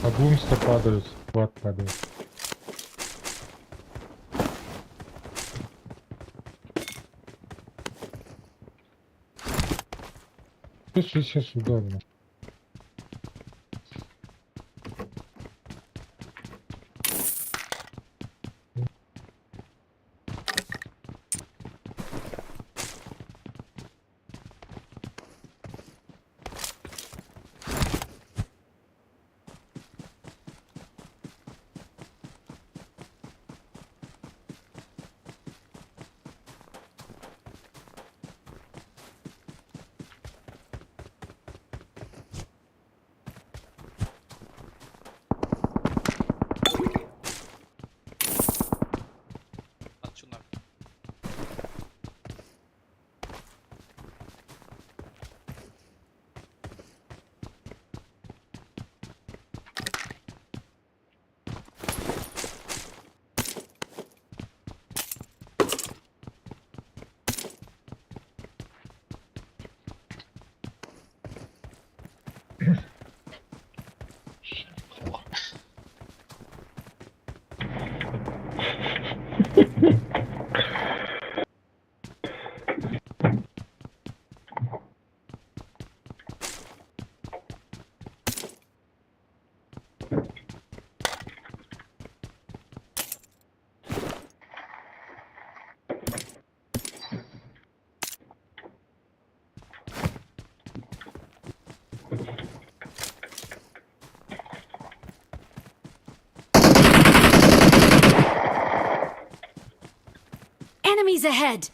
Огунство падают, хват падает. Что сейчас удобно? Enemies ahead!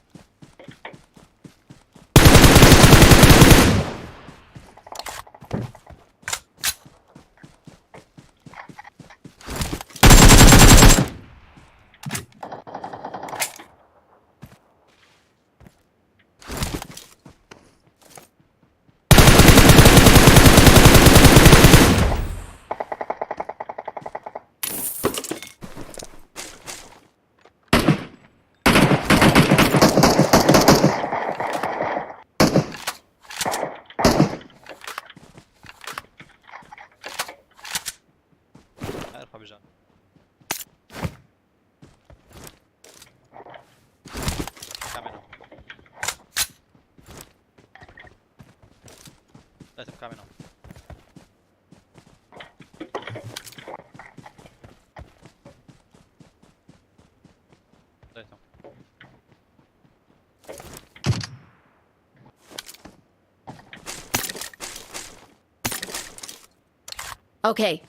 Okay.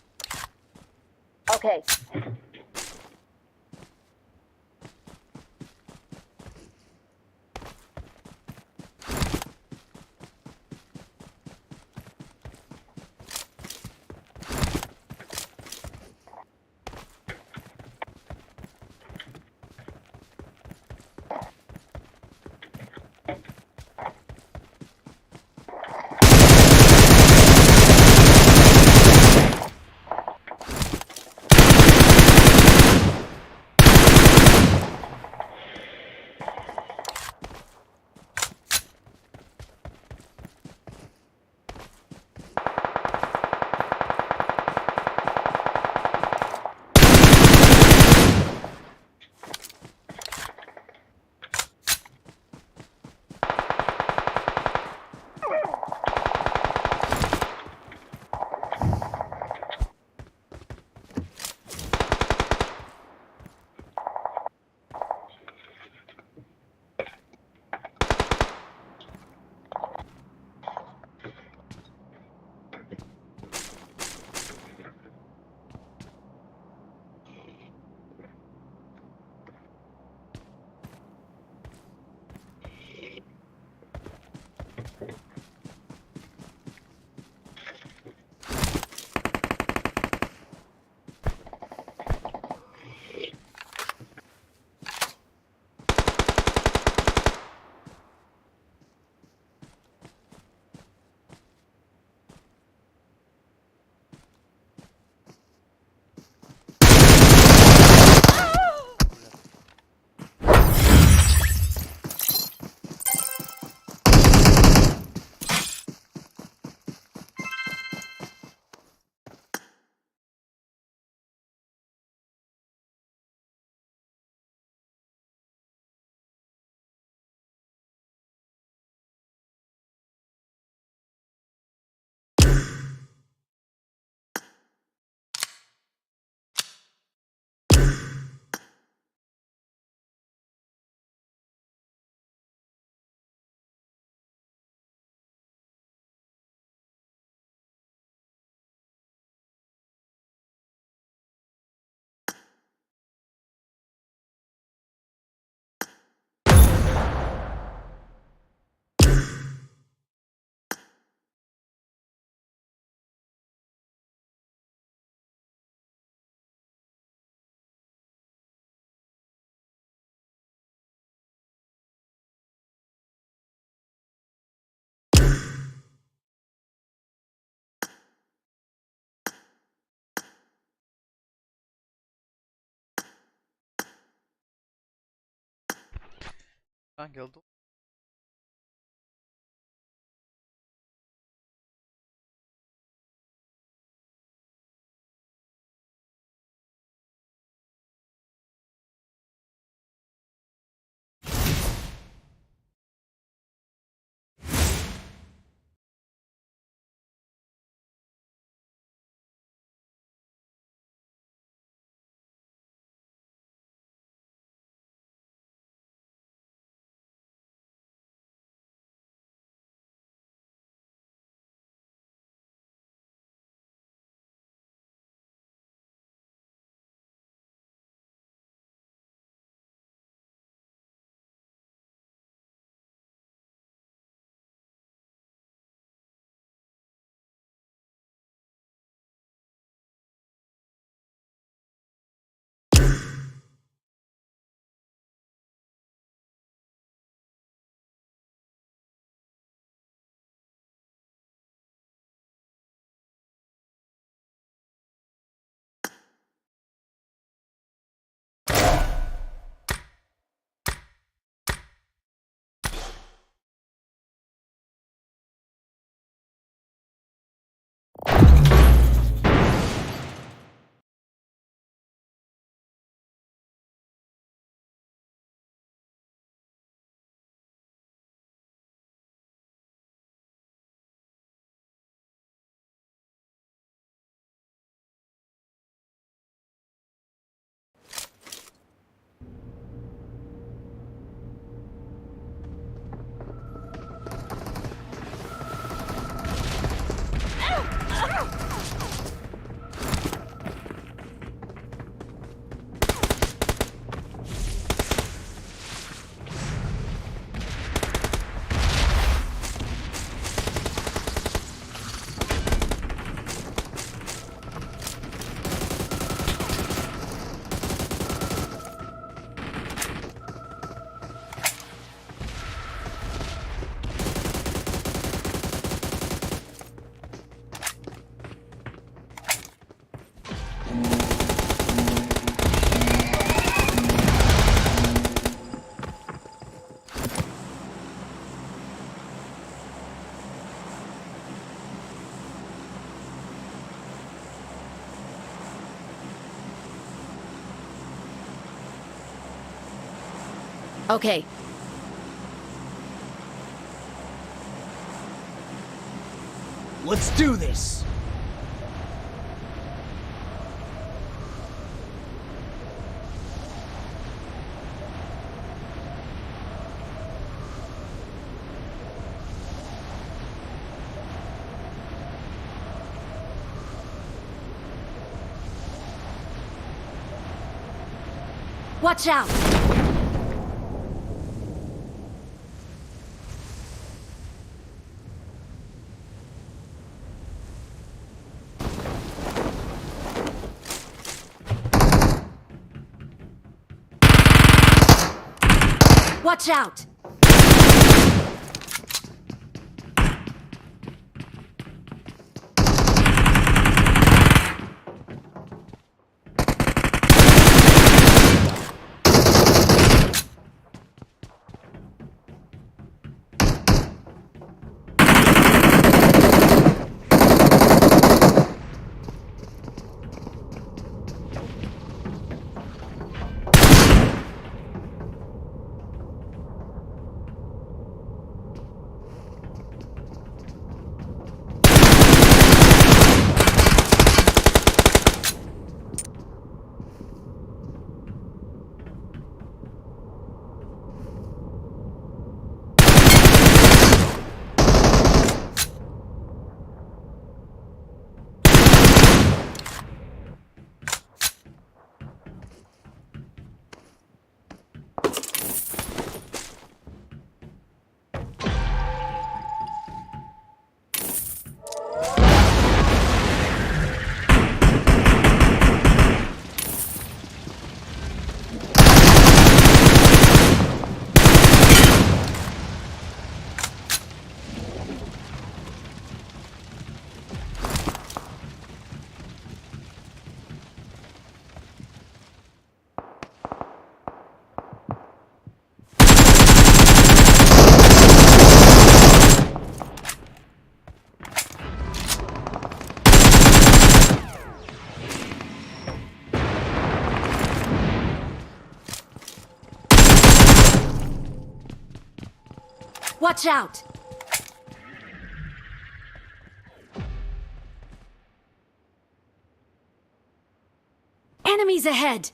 Okay. Ben geldim. Okay. Let's do this! Watch out! Watch out! Watch out! Enemies ahead!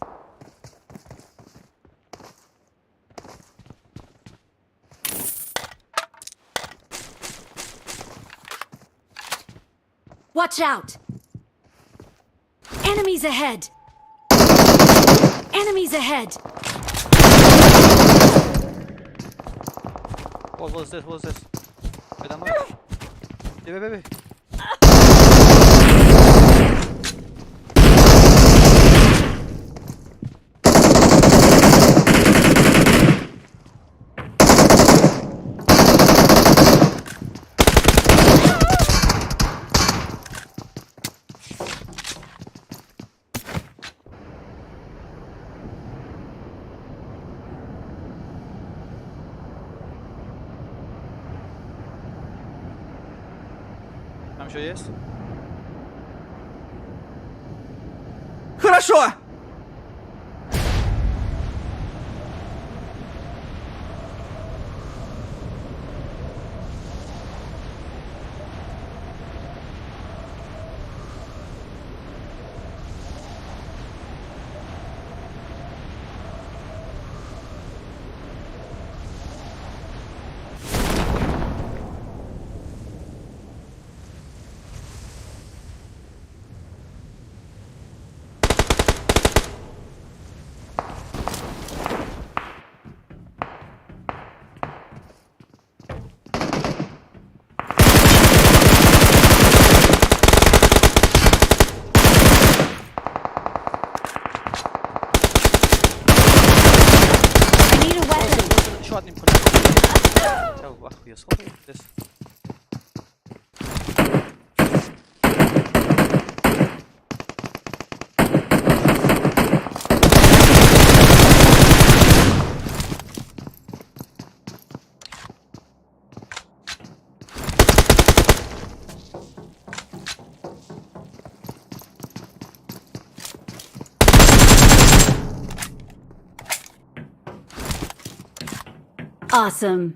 Watch out! Enemies ahead! Enemies ahead! What was this? What was this? Передо мной. Бей. Там еще есть? Хорошо! Еще одним пулеметом. Я в ахуе сходу здесь. Awesome.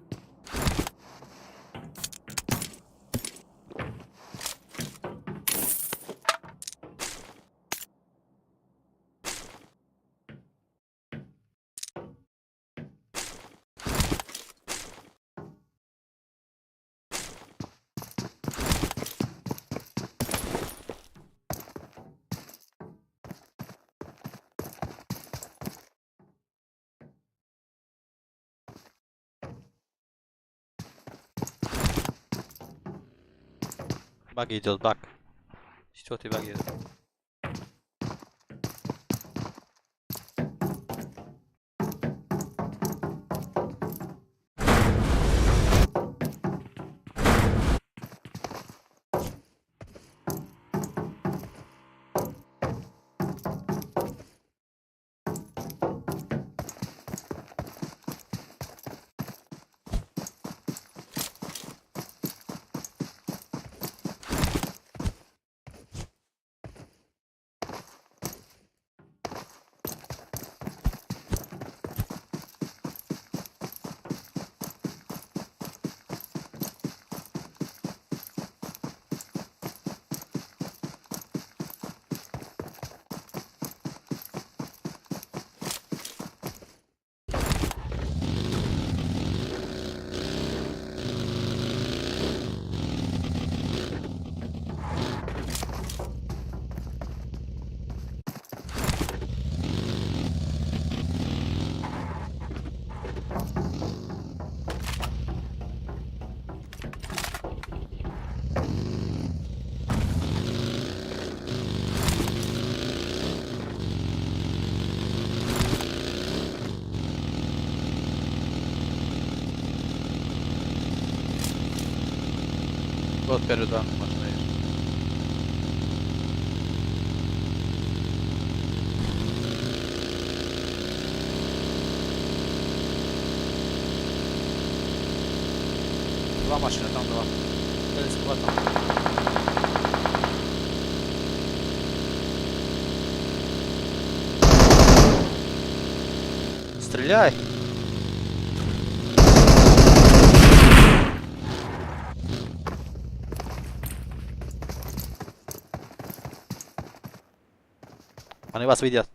Баги идет, баг. Четвертый баг идет. Вот перед вами можно ir. Два машины, там два. Там. Они вас видят.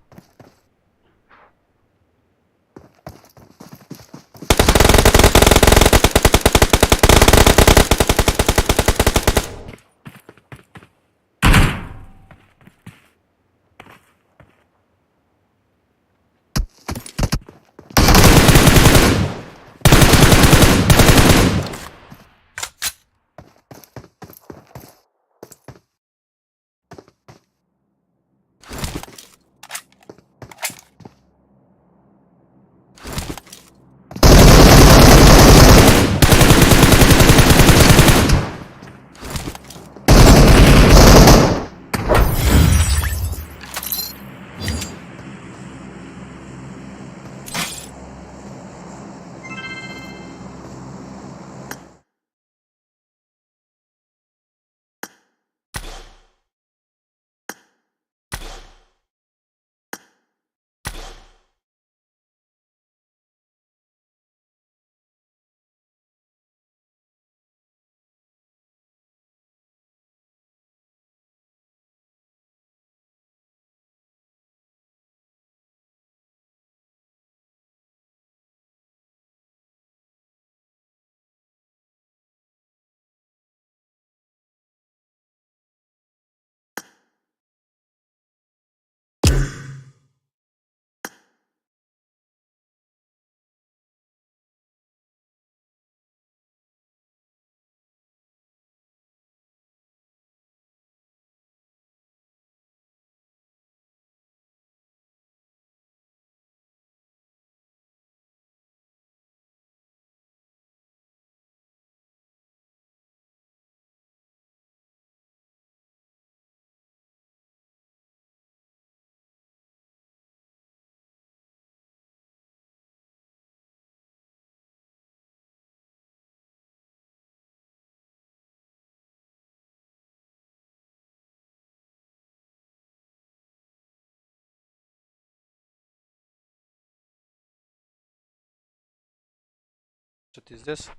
Что ты здесь?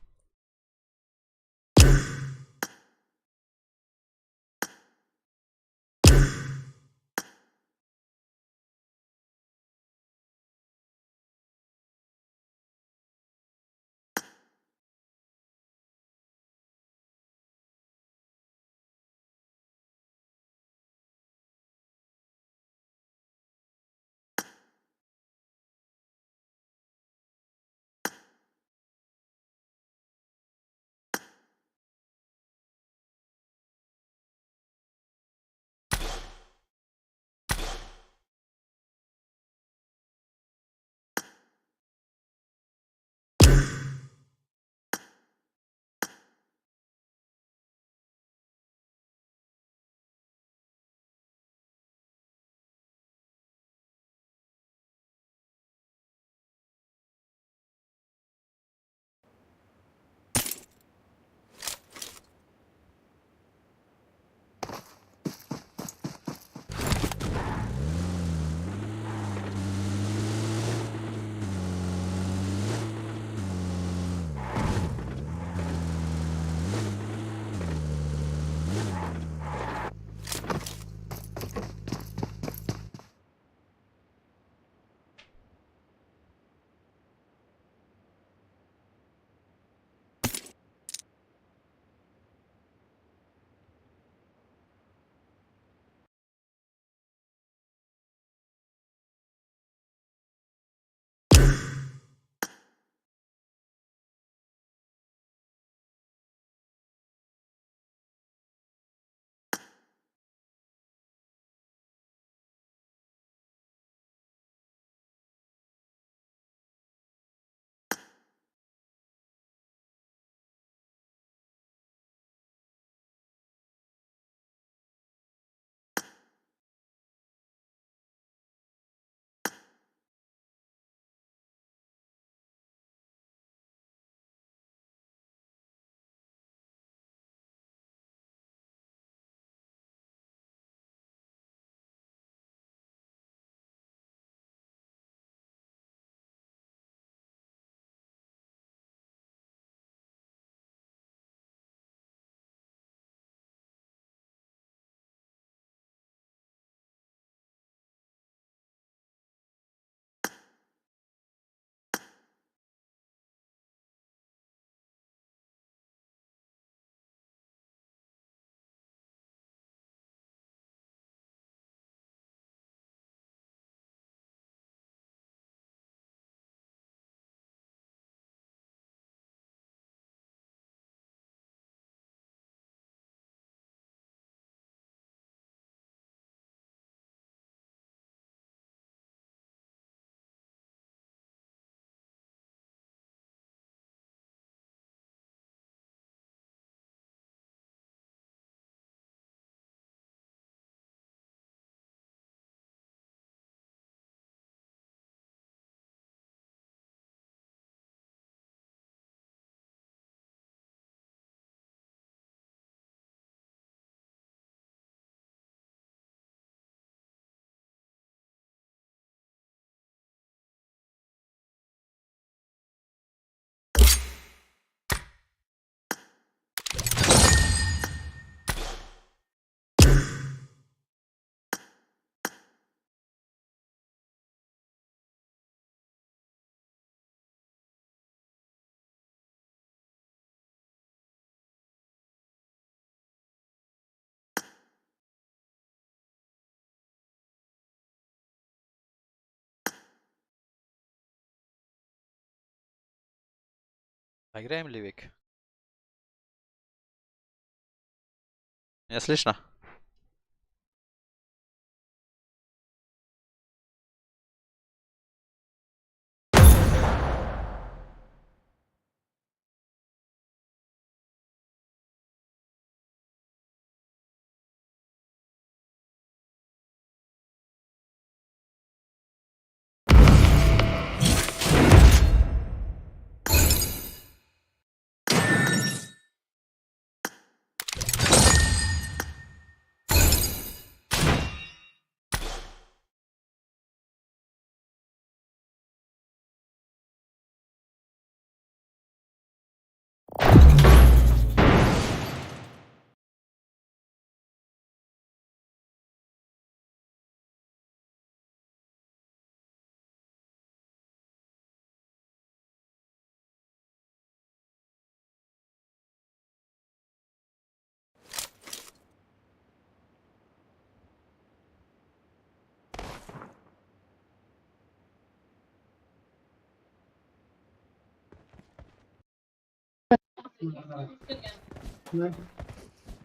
Поиграем Ливик. Меня слышно?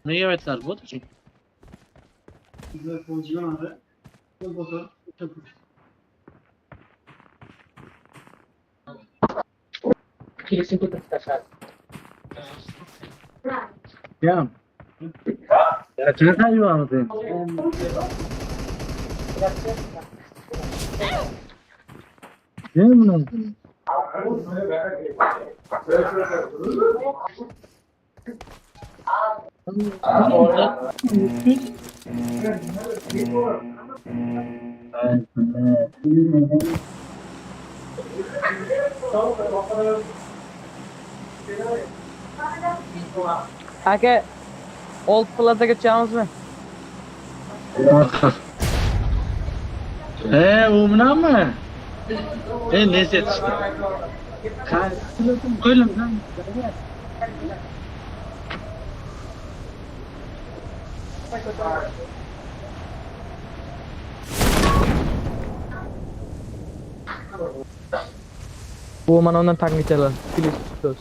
Megabaytlar bo'ldi chi? Ya. Ya çekar mı anladın? Ne bunu? Aka, Old Plazaga chiqamizmi? U bilanmi? Neyse işte. Koyalım lan. Bu mana undan taqmichalar. Please tutos.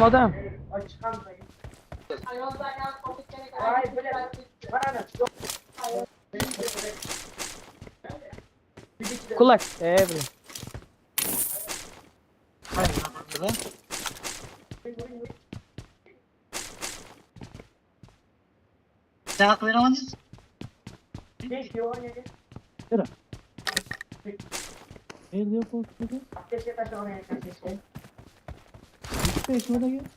Odam. Kulak. Bile. Cevap veremeyiz.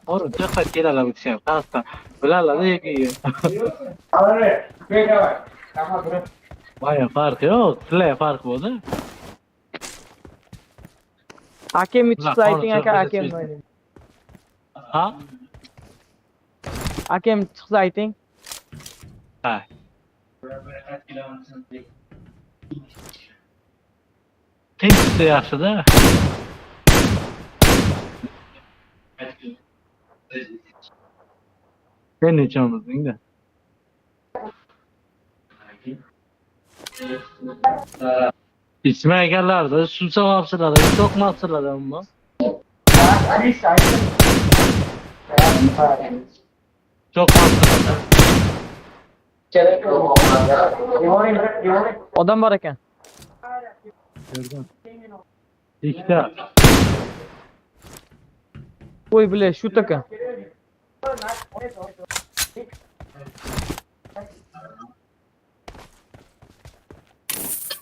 Oğlum çok kaç kere alalım şey. Hasta. Bilal'la da yiyor. Baya fark yok. Sıla fark oldu. Hakem chiqsa ayting aka, hakem o'ynaydi. Ha? Hakem chiqsa ayting. Ha. Tinch de yaxshi-da. Sen nechamizding da? İçməyənlərdə su savabçıları, toxmaqçıları amma. Toxmaqçıları. Odam bor ekan. Gördüm. İşte. Qo'y bile, shu taka.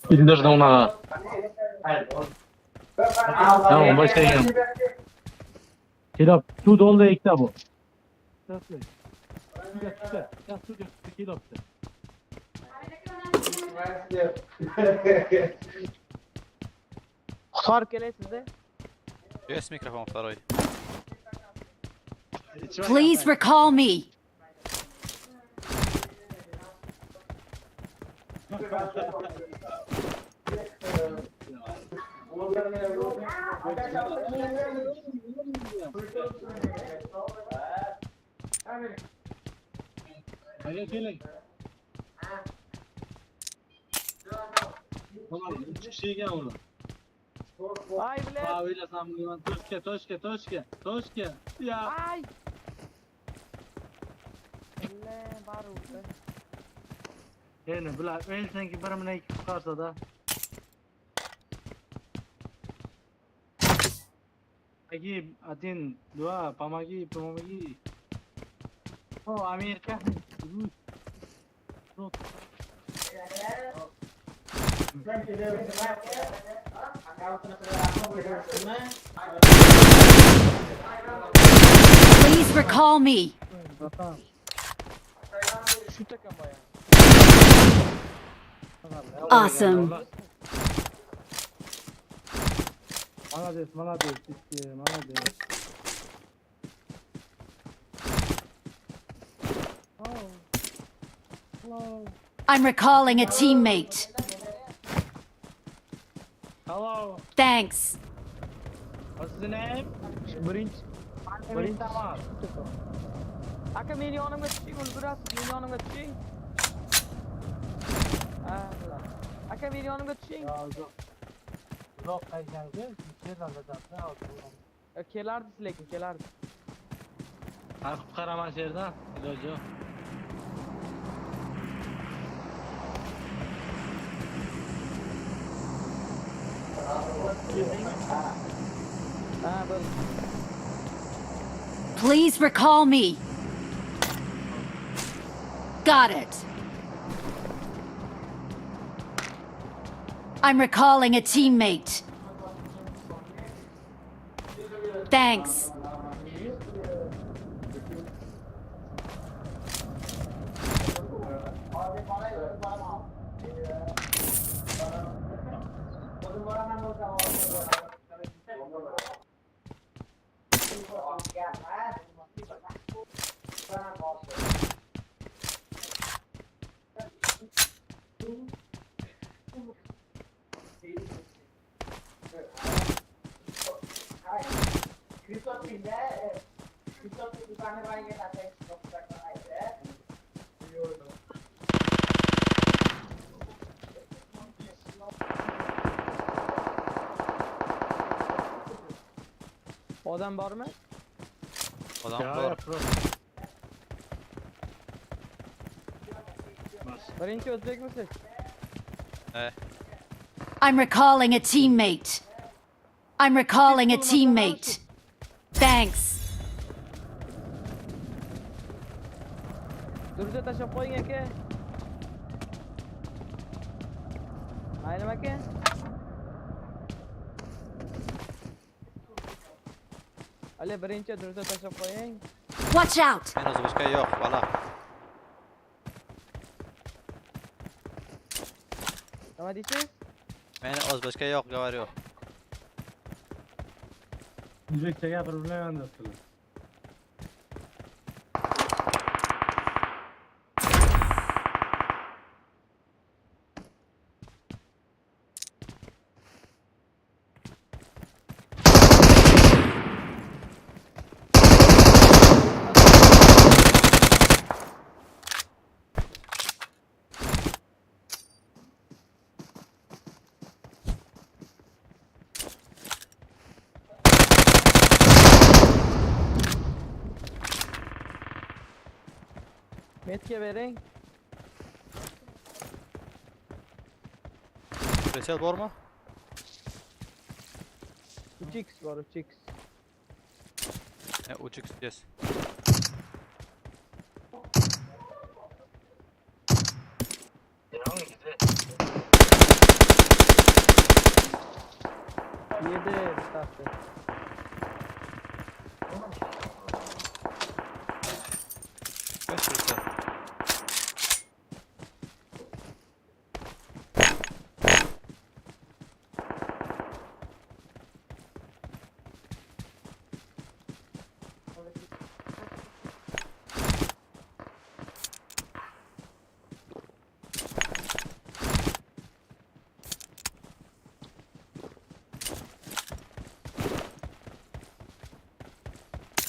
İndirdim ona. Tamam, başlayalım. Kilop, su dolu ekle bu. Kilop. Xutor kelasizda? Есть микрофон второй. Please recall me. Ulan 3 kişi ekan ular. Ay bile. Ha o'ylasam men toshga. Ya. Ay. Bile bari urdi. Endi bular o'ylsanki bir bilan ikki chiqarsa-da. Agi, один, два, помоги. О, Америка. Please recall me. Şu takım bayağı. Awesome. Молодец, молодец. I'm recalling a teammate. Hello, Thanks. what's the name? Birinci. Tamam. Aka meni yonimga tushing, ulgurasiz. Meni yonimga tushing. Allah. Aka meni yonimga tushing. Uzoq qaytgansiz, yerdan dadamda Kelardi lekin, kelardi. Ha, qutqaraman shu yerdan. Iloji yo'q. Ha, böyle. Please recall me. Got it. I'm recalling a teammate. Thanks. Odam bormi? Odam bor. Birinchi o'zbekmisiz? I'm recalling a teammate. Thanks. Durza tashlab qo'ying aka. Aynim aka. Ale birinchi durza tashlab qo'ying. Watch out. Men o'zbekcha yo'q, bola. Nima deysiz? Men o'zbekcha yo'q, говорю. O'zbekcha gapirib bilmayman debdilar. Metga bering. Special bormi? 3x bor, 3x. 3x yes. Yedi startı. Special.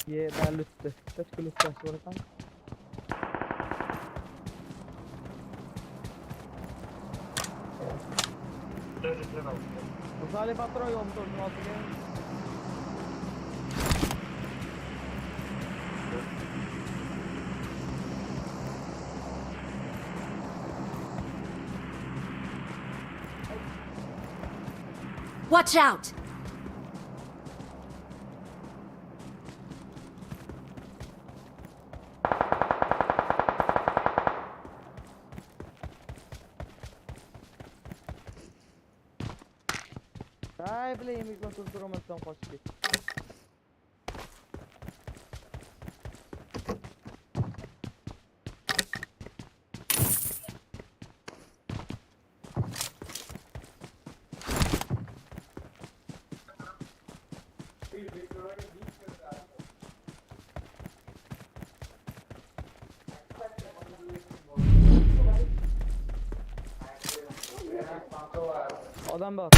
Ye berlutte. Kaç kilo taş var kan? Usale patrão, eu tô no alto game. Watch out! Ai, bileyim ilk nasıl duramazsam kaç git. Adam bak.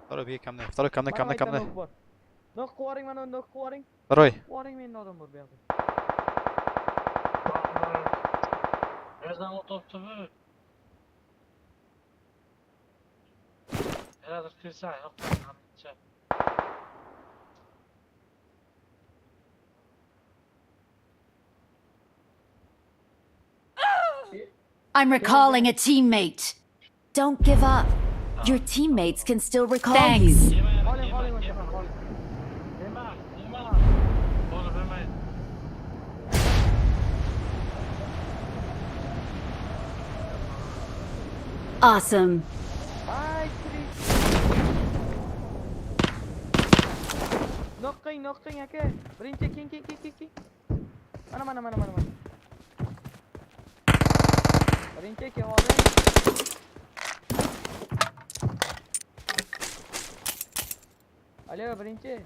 Барои бия камне. Барои камне. Nok kuaring mana nok kuaring? Барои. Kuaring men adam var bir yerde. Nereden otobüsü bu? Herhalde kırsa yok. I'm recalling a teammate. Don't give up. Your teammates can still recall Calling, you. Calling. Oğlum hemen. Awesome. Ay Chris. Knocking aka. Birinchi king. Mana. Birinchi ke oldi. Alo birinchi.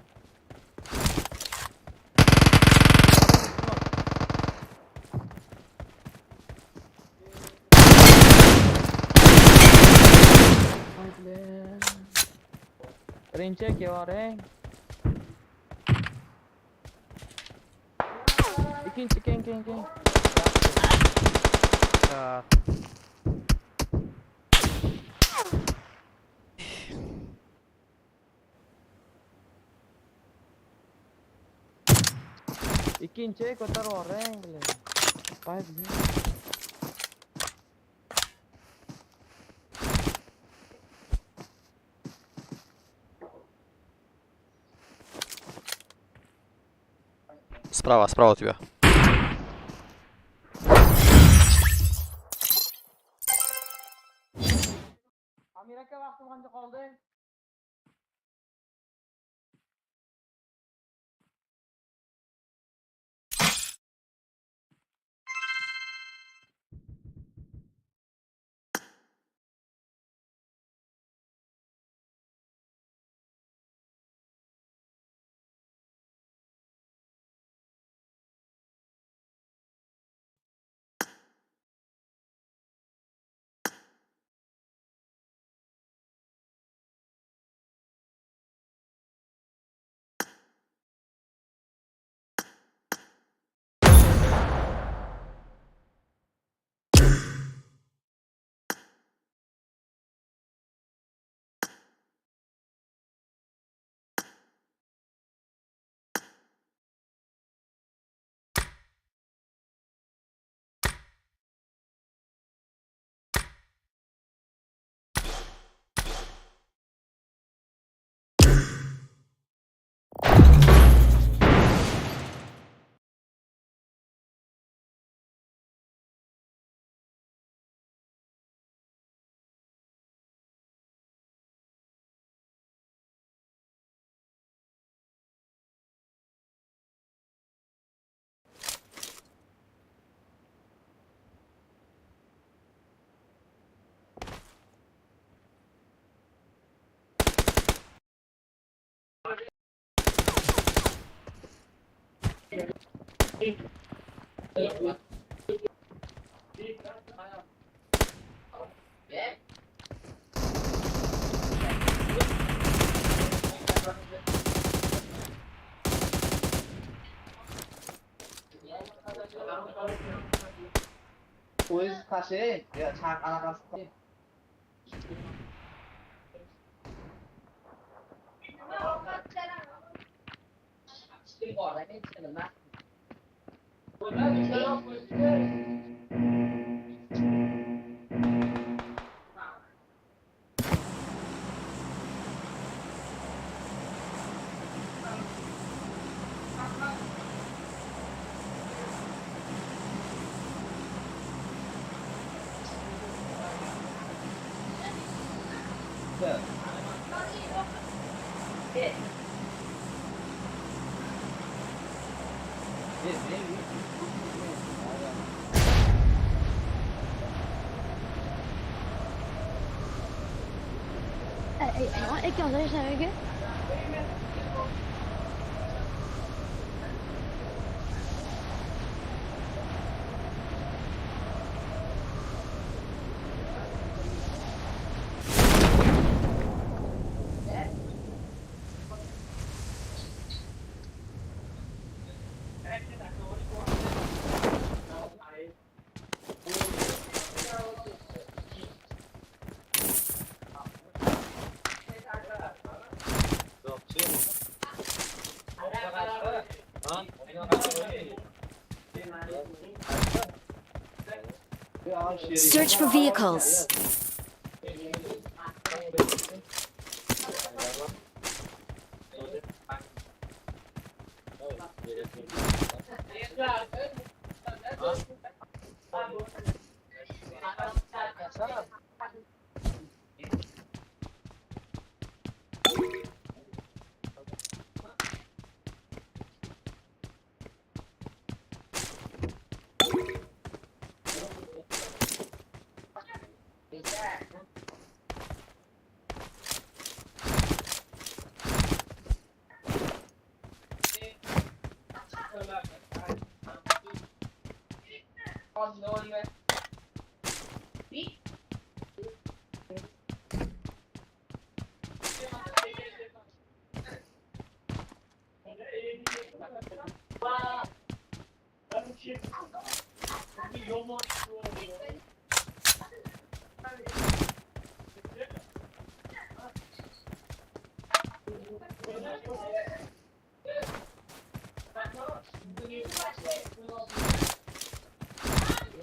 Birinchi ke oring. İkinci king. Ya. İkinci kotar oring bile. Vay bile. Справа от тебя. Amir aka vaqtim qancha qoldi? Pois kasih, ya cak anak kasih. Ik kan er zeggen. Search for vehicles.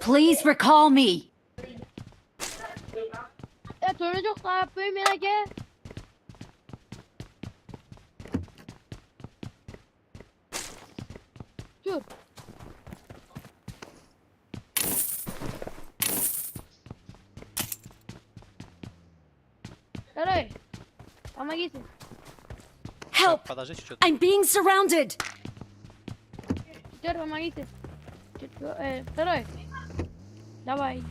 Please recall me. Çocuklar yapayım yine gel. Dur. Барои. Помогите. Help! Подожди чуть-чуть. I'm being surrounded. Теперь помогите. Барои. Давай.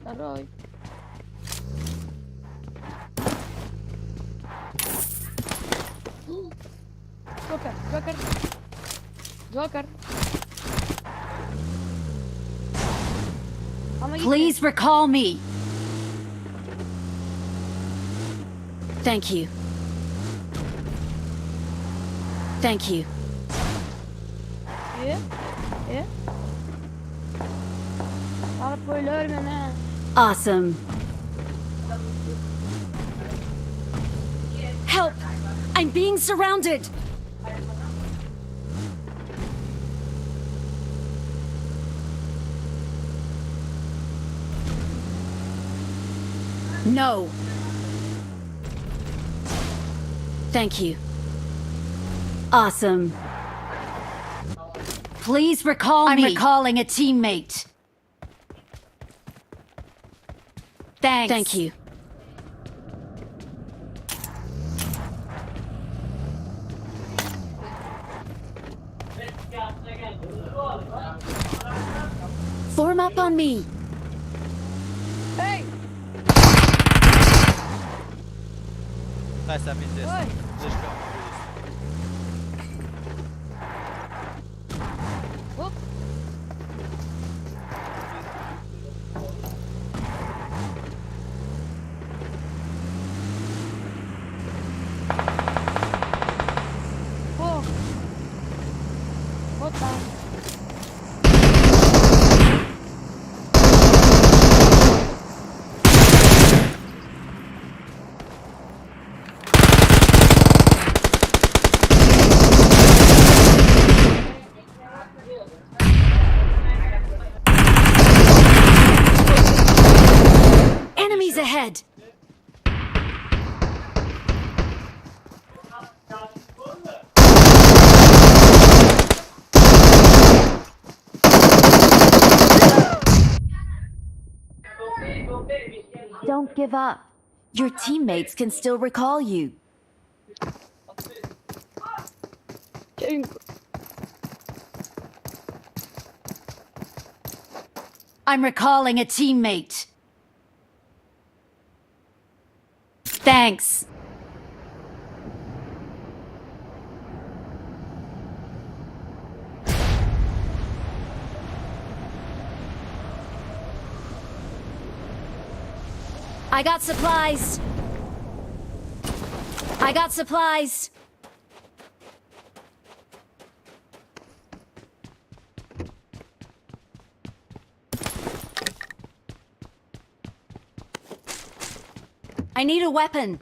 Барои. Джокер, Джокер. Джокер. Помогите. Please recall me. Thank you. Thank you. Alıp böyle örmen ha. Awesome. Help! I'm being surrounded. No. Thank you. Awesome. Please recall me. I'm recalling a teammate. Thanks. Thank you. Form up on me. Hey! Дай сам здесь. Ой! Слишком. ahead. Don't give up. Your teammates can still recall you. Gelin. I'm recalling a teammate. Thanks. I got supplies. I got supplies. I need a weapon.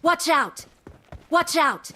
Watch out! Watch out!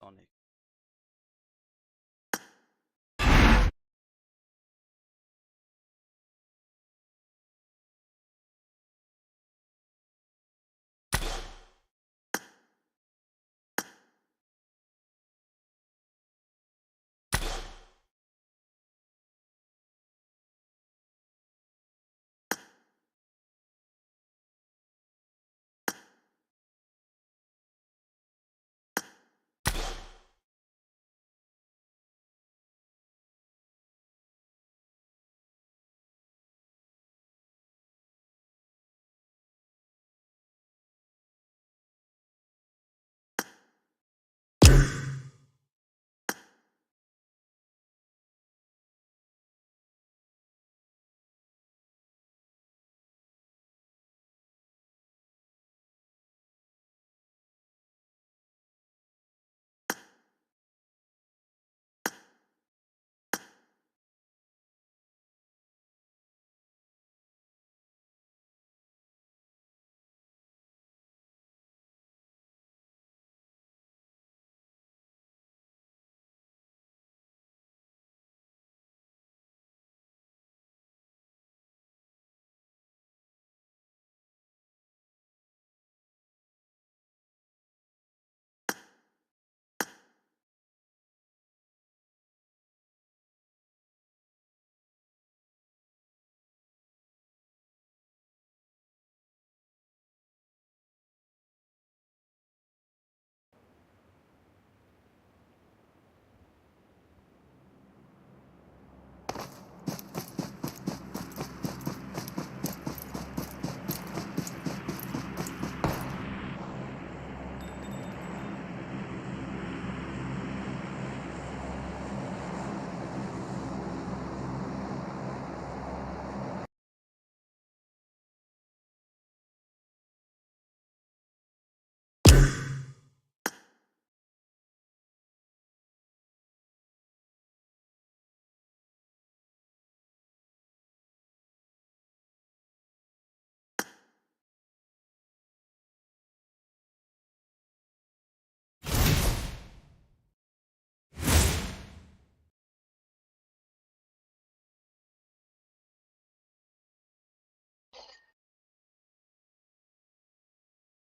Sonic.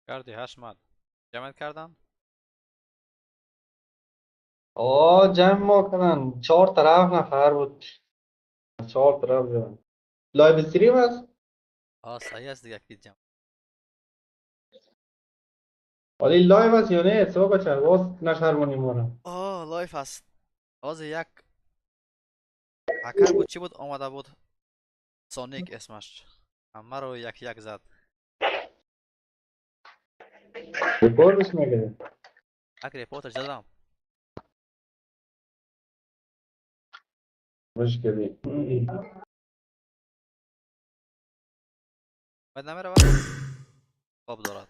کردی حشمت جمعت کردن؟ جمع ما کردن 4 طرف نفر بود. 4 طرف زدن. لایو استریم هست؟ صحیح است دیگه اکید جمع. ولی لایو هست یا نه؟ سو بچه باز نشرمونیم ما رو. لایف است. باز یک هکر بود چی بود آمده بود سونیک اسمش همه رو یک زد. ریپورتش میگه. یک ریپورتش زدم. مشکلی. باید نمیره خواب دارد.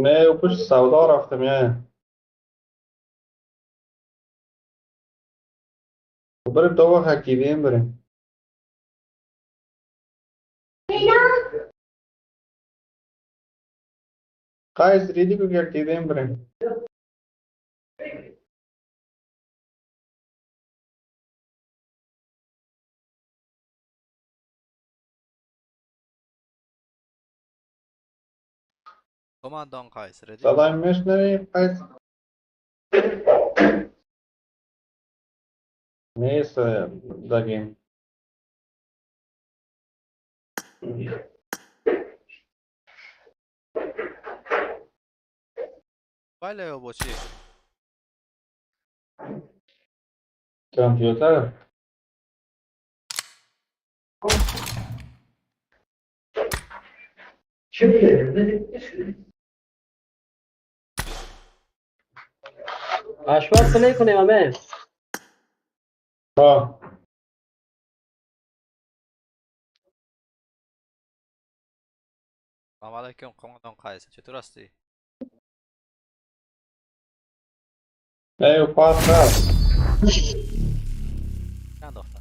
نه او پشت سودا رفته میه. بریم دو وقت اکیدیم بریم. قایز ریدی کو که اکیدیم بریم. کماندان قایس ردی؟ صدای میشنوی قایز؟ Miss the game. Vale o با چی؟ کامپیوتر. اشوار پلی کنیم همه. ها. سلام علیکم قومندان قیس، چطور هستی؟ ای پاس رفت. انداختن.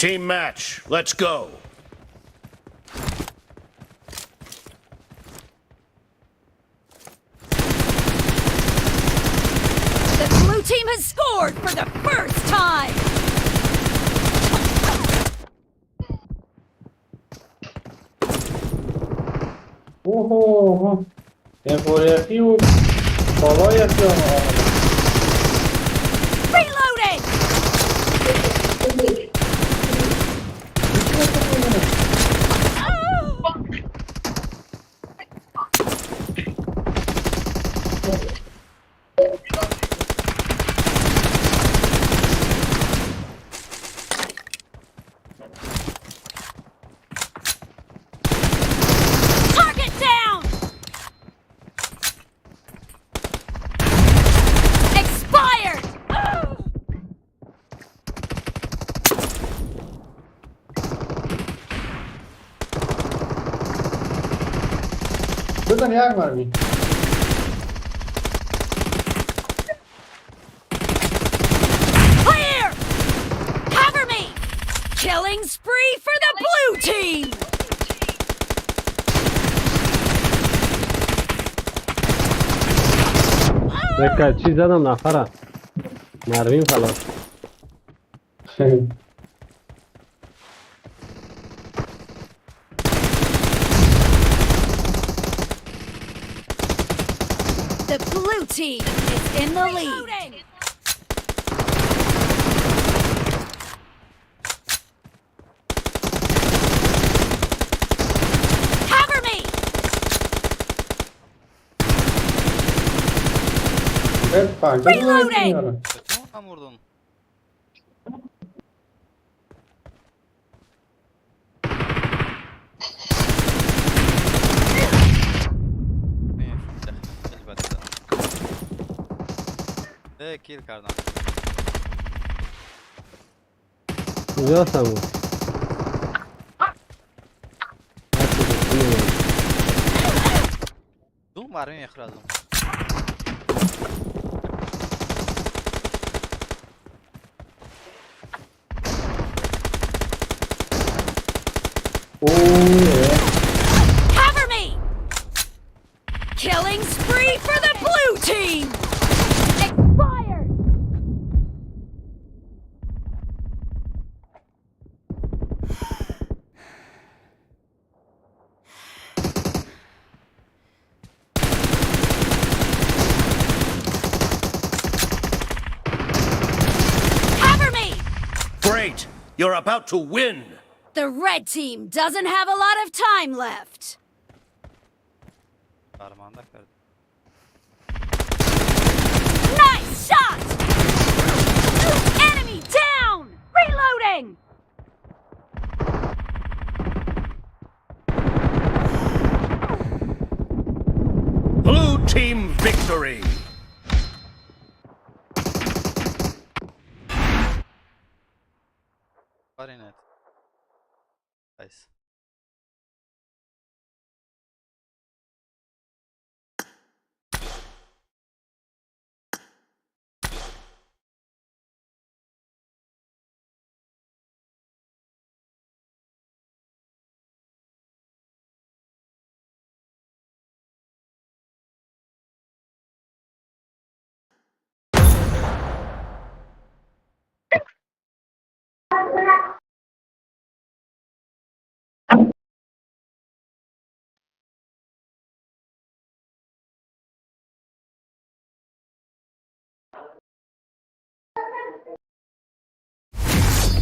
Team match, let's go. The blue team has scored for the first time! اوه. انفوریتی و بالایتی آمد. Reloading! Target down! Expired! بزن یک مرمی. Clear! Cover me! Killing spree for the blue team! یک چیز زدم نفره. مرمیم خلاص. The blue team is in the lead. Cover me! Reloading! چطور هم مردم؟ خیلی بد زدم. کیل کردم. کجاست همون؟ دو مرمی اخراجم. Cover me! Killing spree for the blue team! Expired! Cover me! Great, you're about to win. The red team doesn't have a lot of time left. Parmağında kırdım. Nice shot! Enemy down! Reloading! Blue team victory. Barnett. Nice.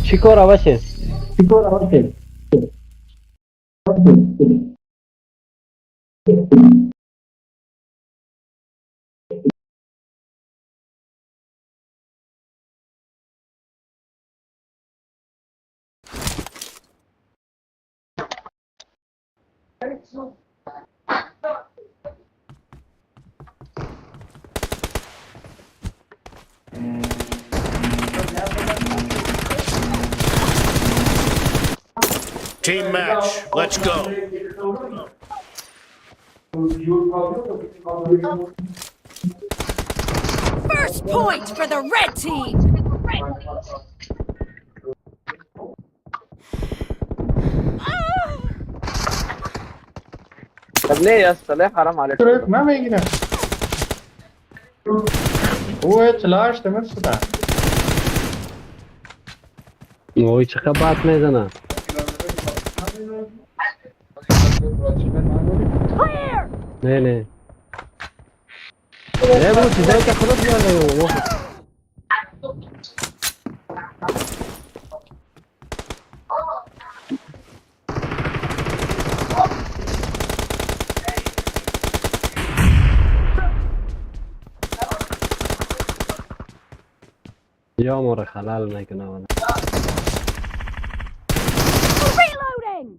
چی کار باشه؟ Team match. Let's go. First point for the red team. طب ليه يا اسطى ليه حرام عليك ما میگیرم او چلاش تمام شده اوی چقدر بد میزنه. نه نه نه بابا چیزایی که خودت بیارده بابا. یا مورا خلال میکنه وانا. Reloading.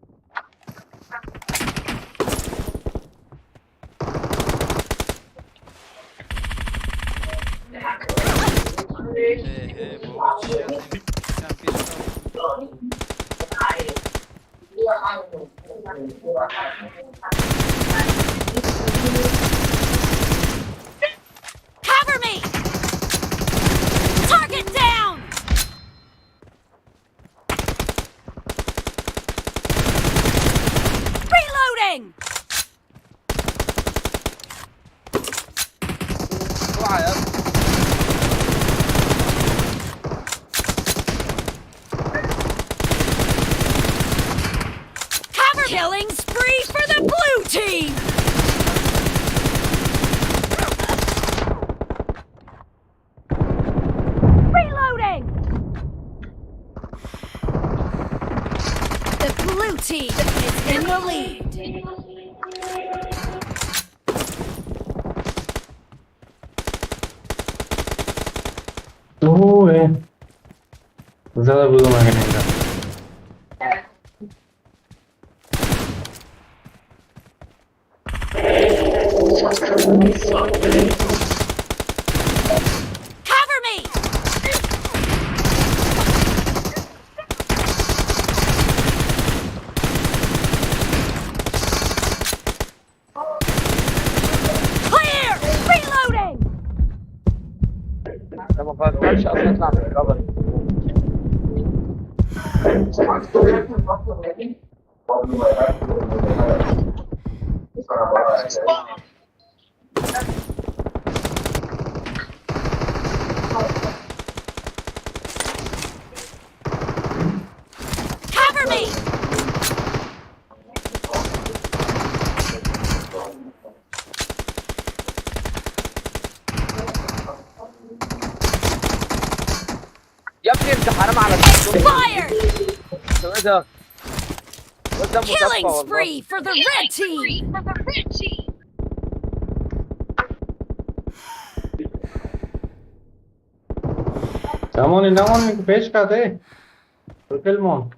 بابا چی کردی؟ کم پیش Cover me. Target down. Reloading. اوعى يا اسطى Cover killing spree for the blue team. Reloading. The blue team is in the lead. اوه زیاده بودم اگه نیدم Cover me. Clear. Reloading. ده ما فكرش اصلا يطلع من الكفر Cover me. يا ابني انت حرام على Fire. ايه ده ده Killing مصفى والله spree for the red team. نمانی که پیش کرده فیلمون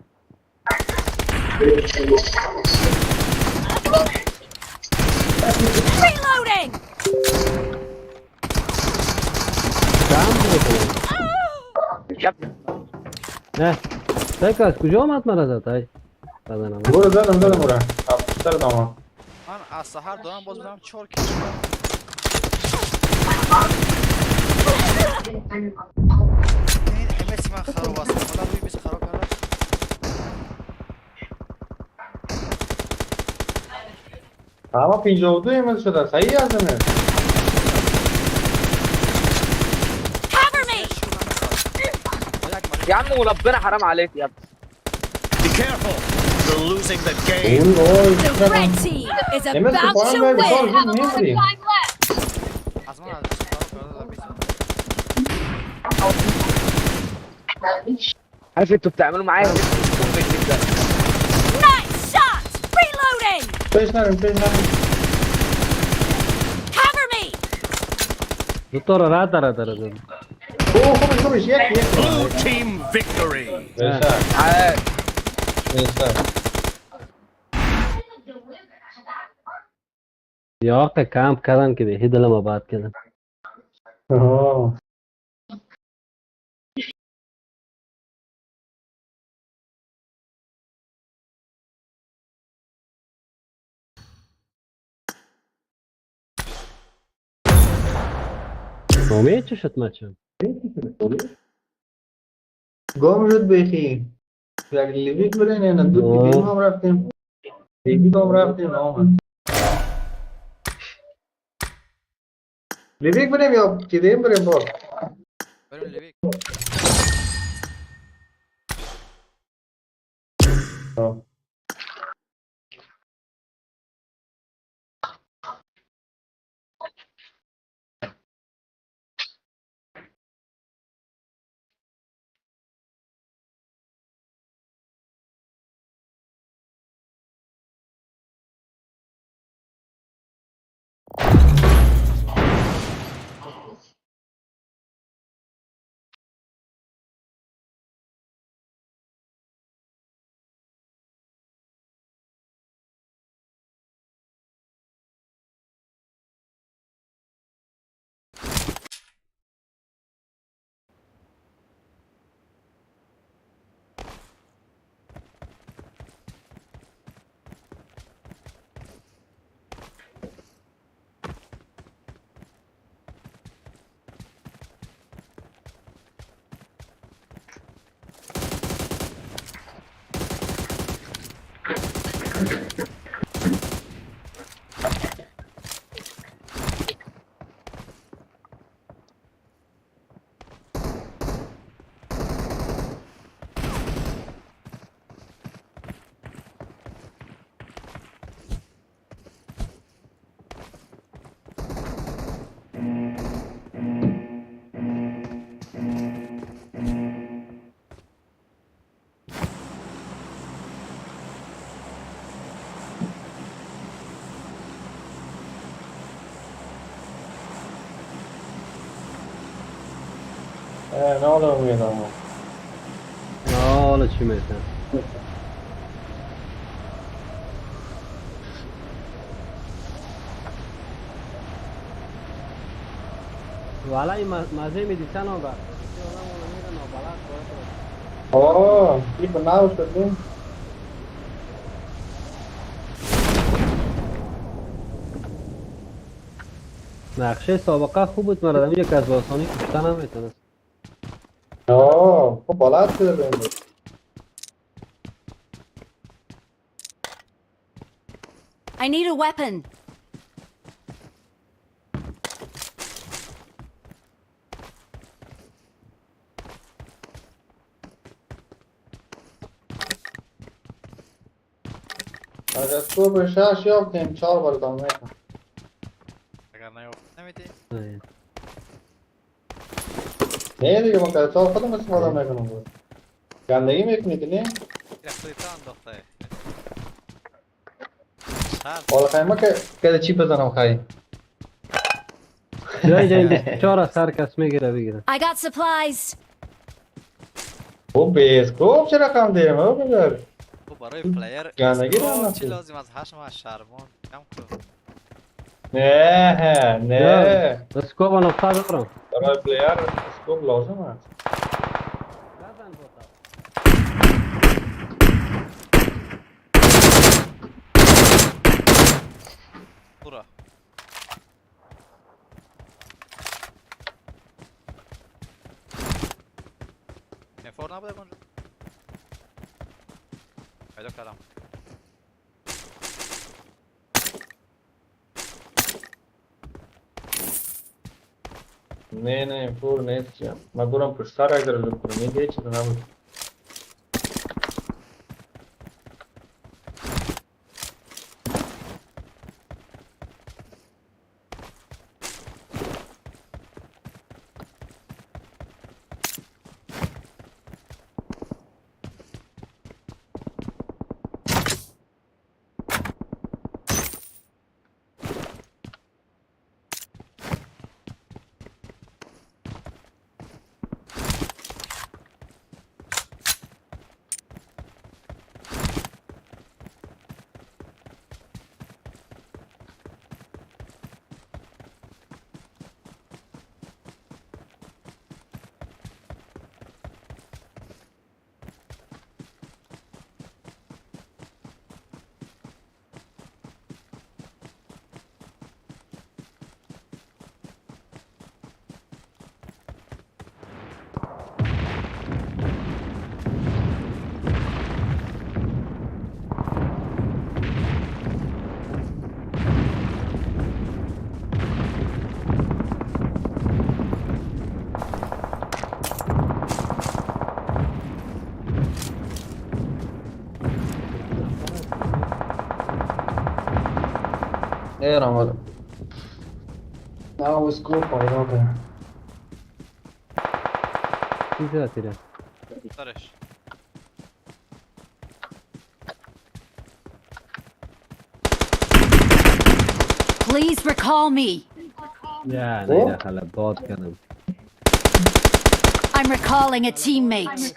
Reloading. يا ابني نه تک از کجا آمد مرا زد بدنم برو زدم برو افسر داما من از سحر دارم باز میدارم 4 کیلو این همه چی من خراب است حالا روی میز خراب کرده اما 52 ایمز شده صحیح ازمه Cover me. يا عم وربنا حرام عليك يا ابني Be careful. You're losing the game. The red team is ایمز که about پایین to باید بکار win. زود میمونیم از من از خراب کرده در میزان عارف انتوا بتعملوا معايا Nice shot! Reloading! پیش نریم پیش نریم. Cover me! دوتا رو رد داره داره. اوه خوبش یک Blue team victory. بهتر بهتر. یا که کمپ کردن که به دل ما بعد کردن. آه. نامه چه شد مچم؟ گم شد بخی. یک لیویک برین یا دو بیدیم هم رفتیم. بیدیم هم رفتیم آمد. لیویک بریم یا چیدیم بریم باز. بریم لیویک. نه حالا میدم. حالا چی میتن؟ والا این مزه میدیسن ها با آه این بناو شدیم. نقشه سابقه خوب بود مرد یک از آسانی کشتن هم میتونست. آه خب بالات شده بینید. I need a weapon. اگر تو به شش یافتیم 4 بار ادامه میکنم. اگر نیافت نمیدی؟ نه دیگه من که 4 خودم استفاده میکنم. گندگی میکنی که نه؟ رفتوی تا انداخته. حالا خیلی ما که چی بزنم خیلی. جای جای 24 از هر کس میگیره بگیره. I got supplies. او بیس کوب چه رقم دیم او بگر. تو برای پلیر گندگی رو چی لازم از هشم از شرمان کم کن. نه نه اسکوب و نقطه دارم. برای پلیر اسکوب لازم است. برو. نفور نبوده کنجا؟ پیدا کردم. نه نه پور نیست چیم. من برم پشتر اگر رو کنم این دیگه چیز نبود. خیر آمدم. نه اسکوپ پیدا کنم. چی شده تیره؟ سرش Please recall me. نه نه داخل باد کردم. I'm recalling a teammate.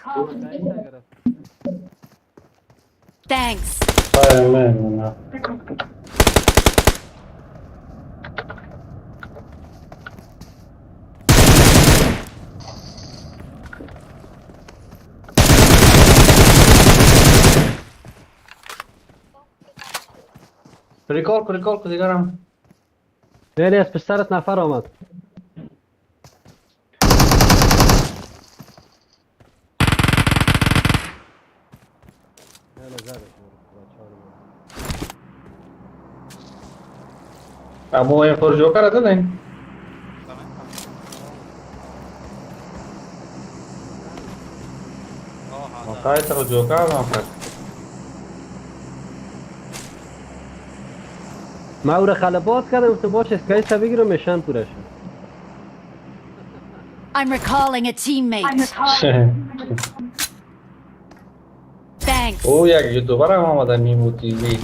Thanks. نه. ریکال کن دیگرم. ولی از پشت سرت نفر آمد. ابو این پر جوکر هست نه؟ آقای تر جوکر هم کرد. ما او را خلبات کردم تو باش اسکایس بگیرم میشن پورش. I'm recalling a teammate. Thanks. او یک یوتیوبر هم آمده نیمو تیوی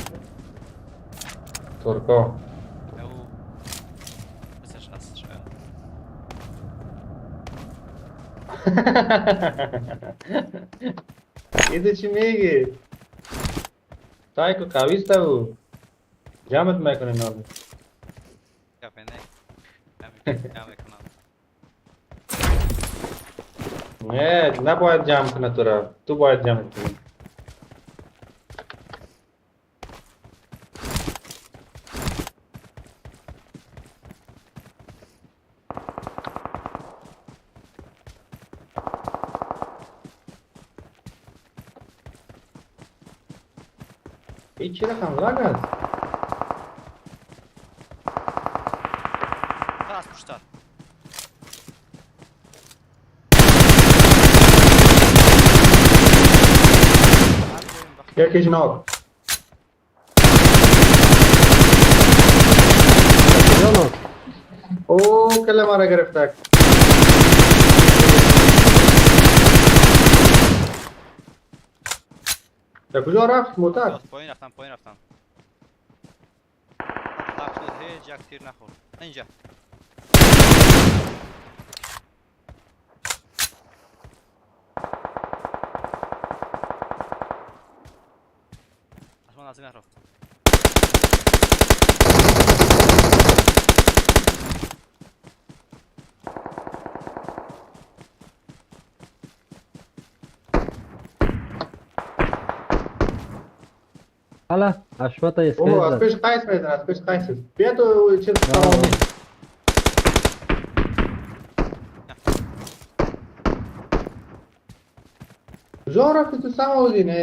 ترکا. مثلش هست شاید. ایده چی میگی؟ تایکو کاویسته او جمعت میکنه نابی. کپی نه کنم. نه نباید جمع کنه تو را. تو باید جمع کنی. این چی رقم لگ است؟ خلاص پشتر یکیش ناک. او کله مرا گرفته. در کجا رفت موتر؟ پایین رفتم طاق شد هیچ یک تیر نخورد اینجا اسمان از این رفت حالا اشمت اسکایس او از زد. پیش قیس میزن از پیش قیس. بیا تو چیز تمامی. کجا رفتی تو سماوزی نه؟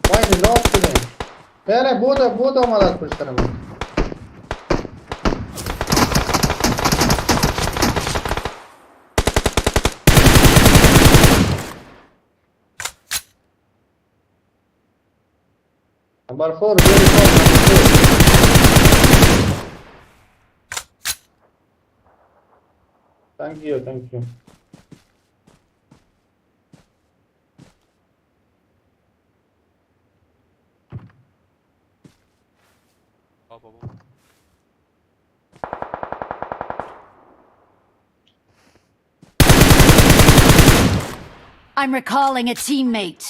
باید لاک کنیم. بله بود آمد از پشت سر من. Number 4, very far. Thank you. بابا I'm recalling a teammate.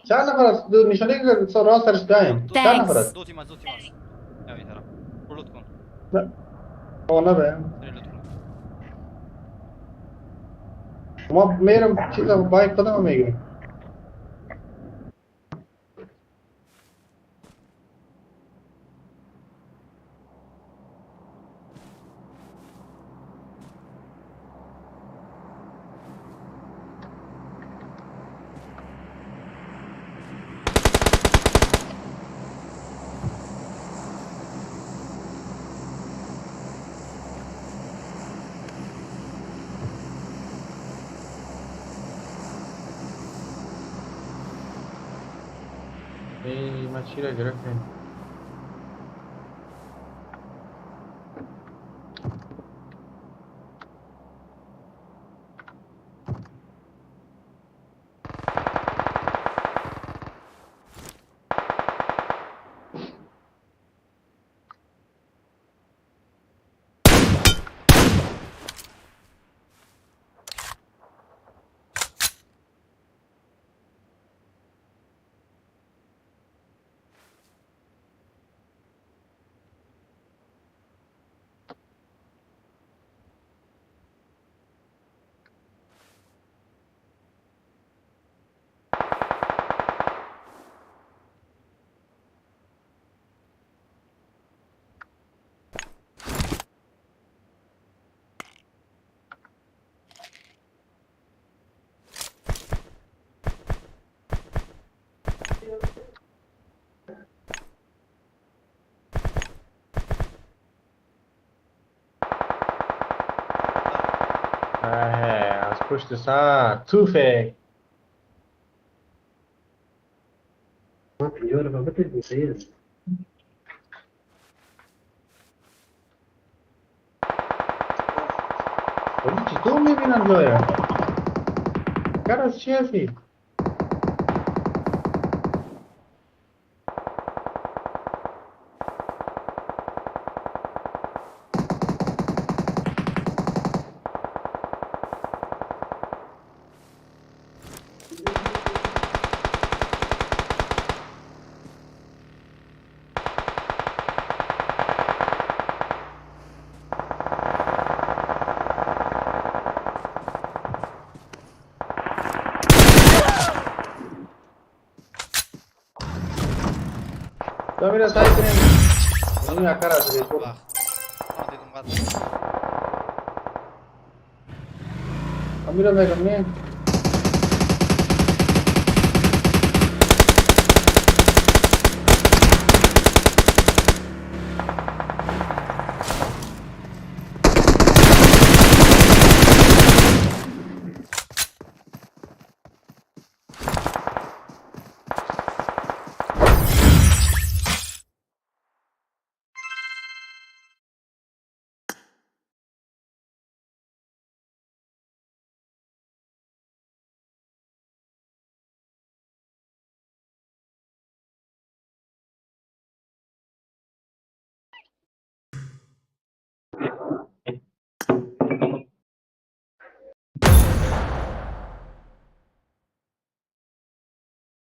چند نفر است؟ دو نشانه که راست سرش دایم. چند نفر است؟ دو تیم است یا این طرف رولوت کن نه. نه بایم. رولوت کن ما میرم چیزا بایک خودم میگیرم. ما چی را گرفتیم؟ از پشت سر توفه. چطور میبینم جایم؟ کار از چی هستی؟ تو میره سعی کنیم این کار از ریخور میره بگم نه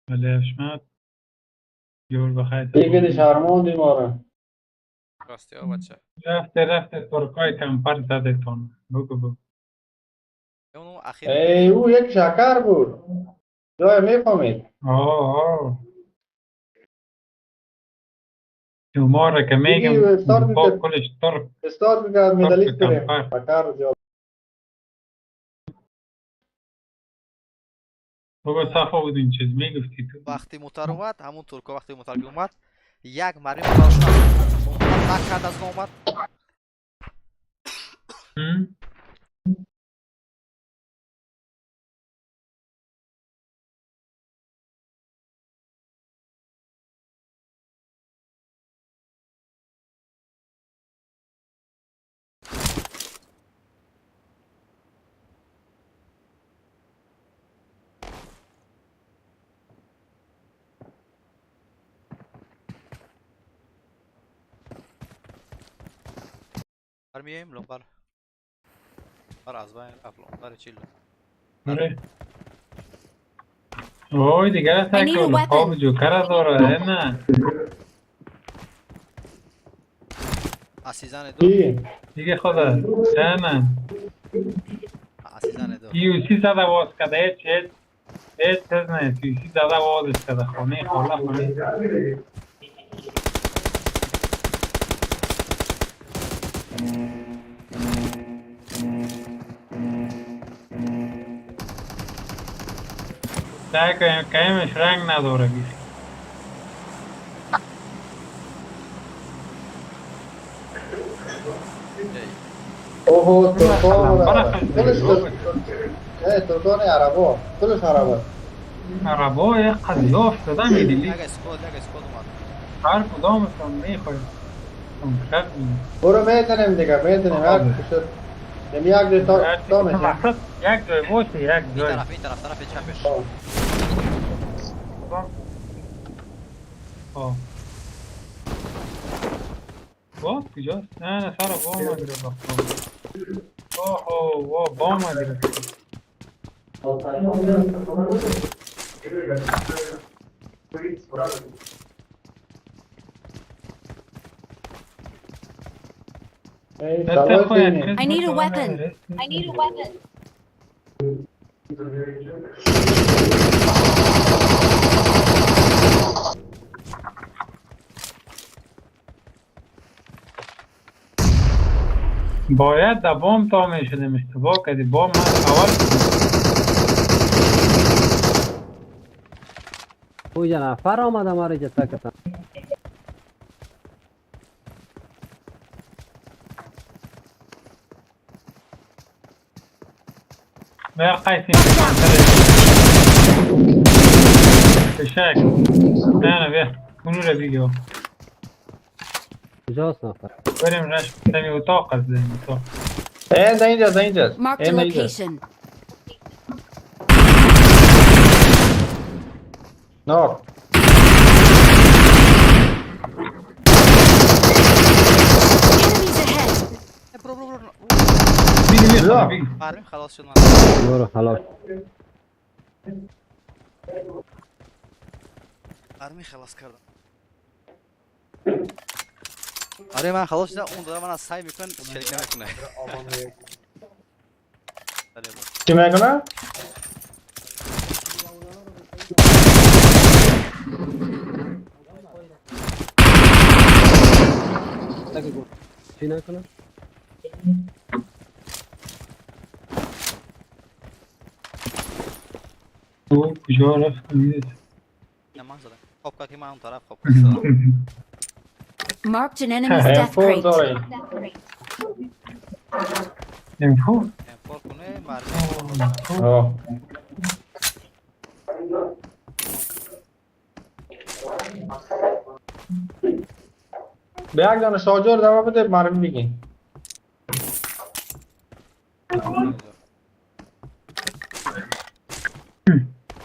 بله اشمت جور بخیر دیگه شرموندی ما رو راستی ها بچه رفته ترکای کمپر زدتون بگو اونو اخیر او یک شکر بود جای میفهمید آه شما را که میگم با کلش ترک استاد میگه مدلیست بریم کمپر. شکر زیاد بگو صفا بود این چیز میگفتی تو وقتی موتر اومد همون ترکا وقتی موتر اومد یک مرمی فرش نبود نکند از اومد برمیاییم لنبر بر از بین رفت لنبر چیل آره اوی دیگر تکل خواب جوکر داره نه اسیزن دو دیگه خدا نه اسیزن دو یوسی زده باز کده هیچ چیز نه یوسی زده بازش کده خونه خونه سعی کهیمش رنگ نداره بیشی اوه ترکان عربا کلش عربا عربا یک قضیاف شده میدیلی اگه اسکود اومد هر کدامتون میخواید برو میتونیم دیگه میتونیم هر کشت نمی یک جای تا میشه یک جای باشه یک جای این طرف چپش باز کجاست؟ نه سر بام مگیره اوه بام مگیره I need a weapon. باید در بام تا میشدیم اشتباه کردی بام من اول خوی نفر آمده ما را اینجا تکتن. بیا قیسی بشک نه بیا کنو را بگیو کجاست نفر؟ بریم رش تمی اتاق از دیم اتاق ده اینجاست Marked a ده اینجاست location. ناک Enemies ahead. برو برو برو بگی بیا. بگی مرمیم خلاص شد من برو خلاص. مرمی خلاص کردم آره من خلاص شدم اون داره من از سعی میکن شریک نمیکنه چی میکنه؟ چی نکنه؟ تو کجا رفت کنید نه من زدم خواب که من اون طرف خواب زدم Marked an enemy's death فور crate. داره نمیفو امپار کنه مرمی آه. به یک دانه شاجور دوا بده مرمی بگی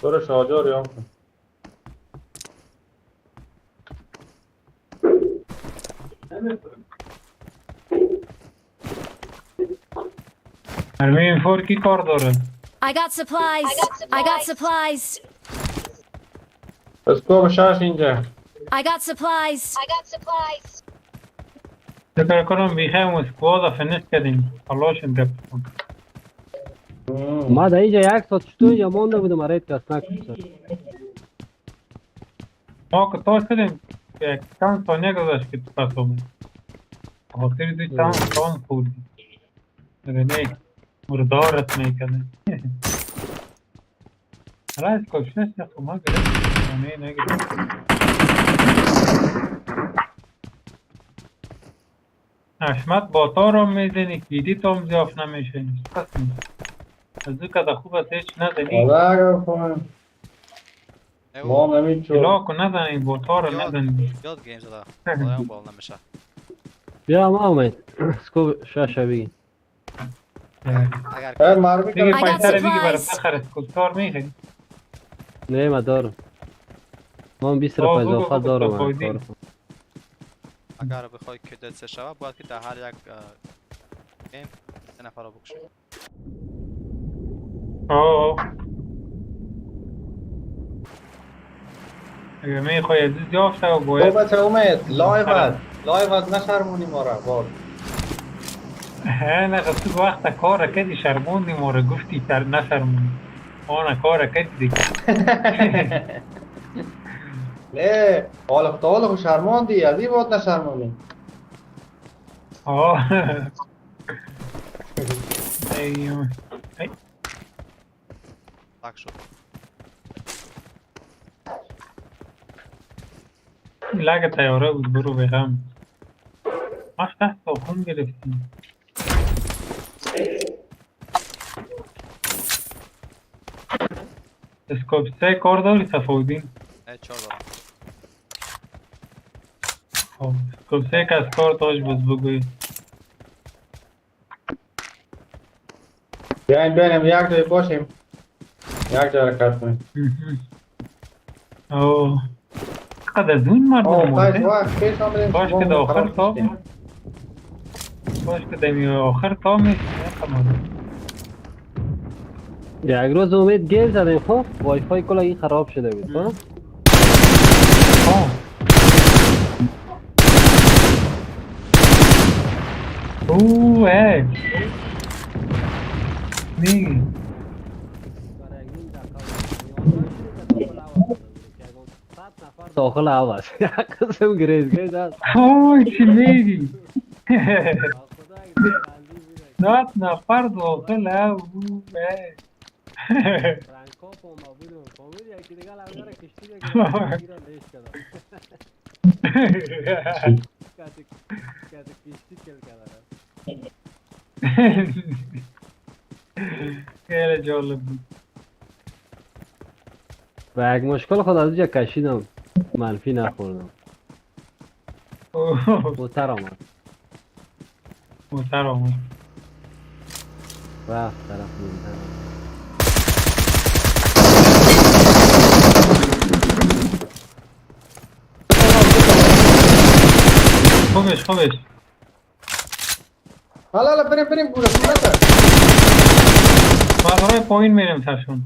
برو شاجور یا مرمی اینفور کی کار داره I got supplies. I got supplies. اسکوب شاش اینجا I got supplies. فکر کنم بیخیم اسکواد فنش کردیم خلاشم گفت ما در اینجا یک ساعت چطور اینجا مانده بودم مرید کس نکن. ما که تاش کردیم یک چند ثانیه گذاشت که تو پس آمد خاطر دوی چند خوردی اگه نه مردارت میکنه رایز کشنش نخو ما گرفت نه نگرفت حشمت باتا را میزنی کلیدی تا هم زیاف نمیشه از دو کده خوب است هیچ نزنی ما نمیچو الاکو نزنی باتا را نزنی یاد گیم زده خدایم بال نمیشه بیا ما اومد. اسکوب شاشه بگی. اگر مرمی دیگه I got پایتر بگی برای supplies. بخر اسکوبتار میخوایی نه ما دارم. ما 20 رو اضافه دارم. اگر بخوای کدت سه شود باید که در هر یک گیم سه نفر رو بکشی اگه میخوای از این زیاف شد تو باید بچه اومد لایوت نشرمونی ما را بار نه تو وقت کار کدی شرموندی ما رو گفتی نشرموندی آنه کار کدی دیگه نه حالا خو شرماندی از این بود نشرمونی ایوه تاک شد لگه تیاره بود برو بغم ماش دست تا خون گرفتیم اسکوپ سه کار داری صفودین؟ نه 4 دارم اسکوپ سه که از کار داشت بس بگوی بیاین بینیم یک جای باشیم یک جای حرکت کنیم چقدر زون مردم قیس مرده وقت پیش آمدیم باش که در آخر تا باش که در آخر تا میشه یک روز امید گیم زدیم خب وای فای کلا این خراب شده بود خب اوه میگی داخل عوض یک قسم گریز هست چی میگی 7 نفر داخل اوه فرانکو ما بودم فهمید یکی دیگه لازم کشتی بگیرن لیش کردم کشتی کل کردم خیلی جالب بود. و یک مشکل خود از اینجا کشیدم منفی نخوردم موتر آمد موتر آمد رفت طرف موتر خوبش حالا بریم گوره برای پایین میریم ترشون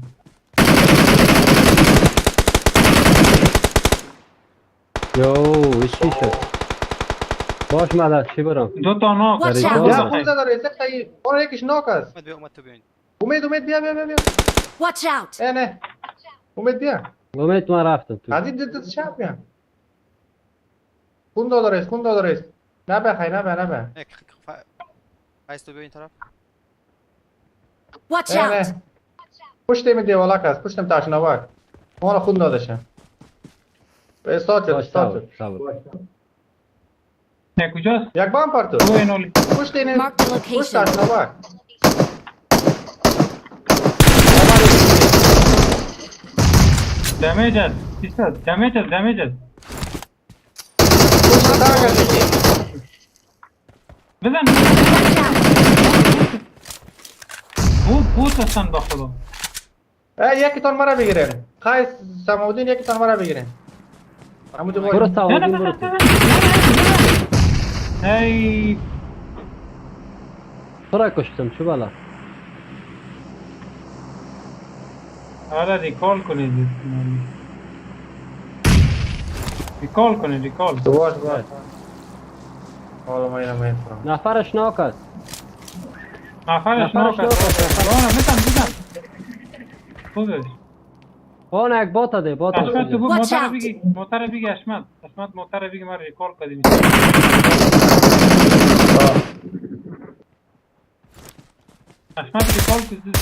یو ایشی شد باش مدد چی برم دو تا ناک Watch در out. اینجا یا خونده داره ایسه خیلی اون یکیش ناک است اومد تو ببین. امید بیا Watch out! نه امید بیا امید من رفتم تو از این دست شب بیا خون داره ایست نبه خیلی نبه ایست تو بیا این طرف. Watch out! نه پشتیم دیوالک است پشتیم تشنوک ما خون دادشم استاد باش صبر نه کجاست؟ یک بام پرتو دو اینولی پشت اینه Mark the پشت location. تشنوک دمیج است ایستاد دمیج است پشت تاک است بزن بود هستن با خدا یکی تان مرا بگیرن خواهی سمودین یکی تان مرا بگیرن همون تو برو باید سعودین برو ای برو کشتم چه بلا آره ریکال کنید ریکال تو باش حالا ما اینو میفرم نفرش ناک است نفرش ناک است بزن خودش آن یک باتا ده باتا اشمت تو بود Watch موتر بگی اشمت موتر بگی ما ریکال کردیم اشمت ریکال کردیم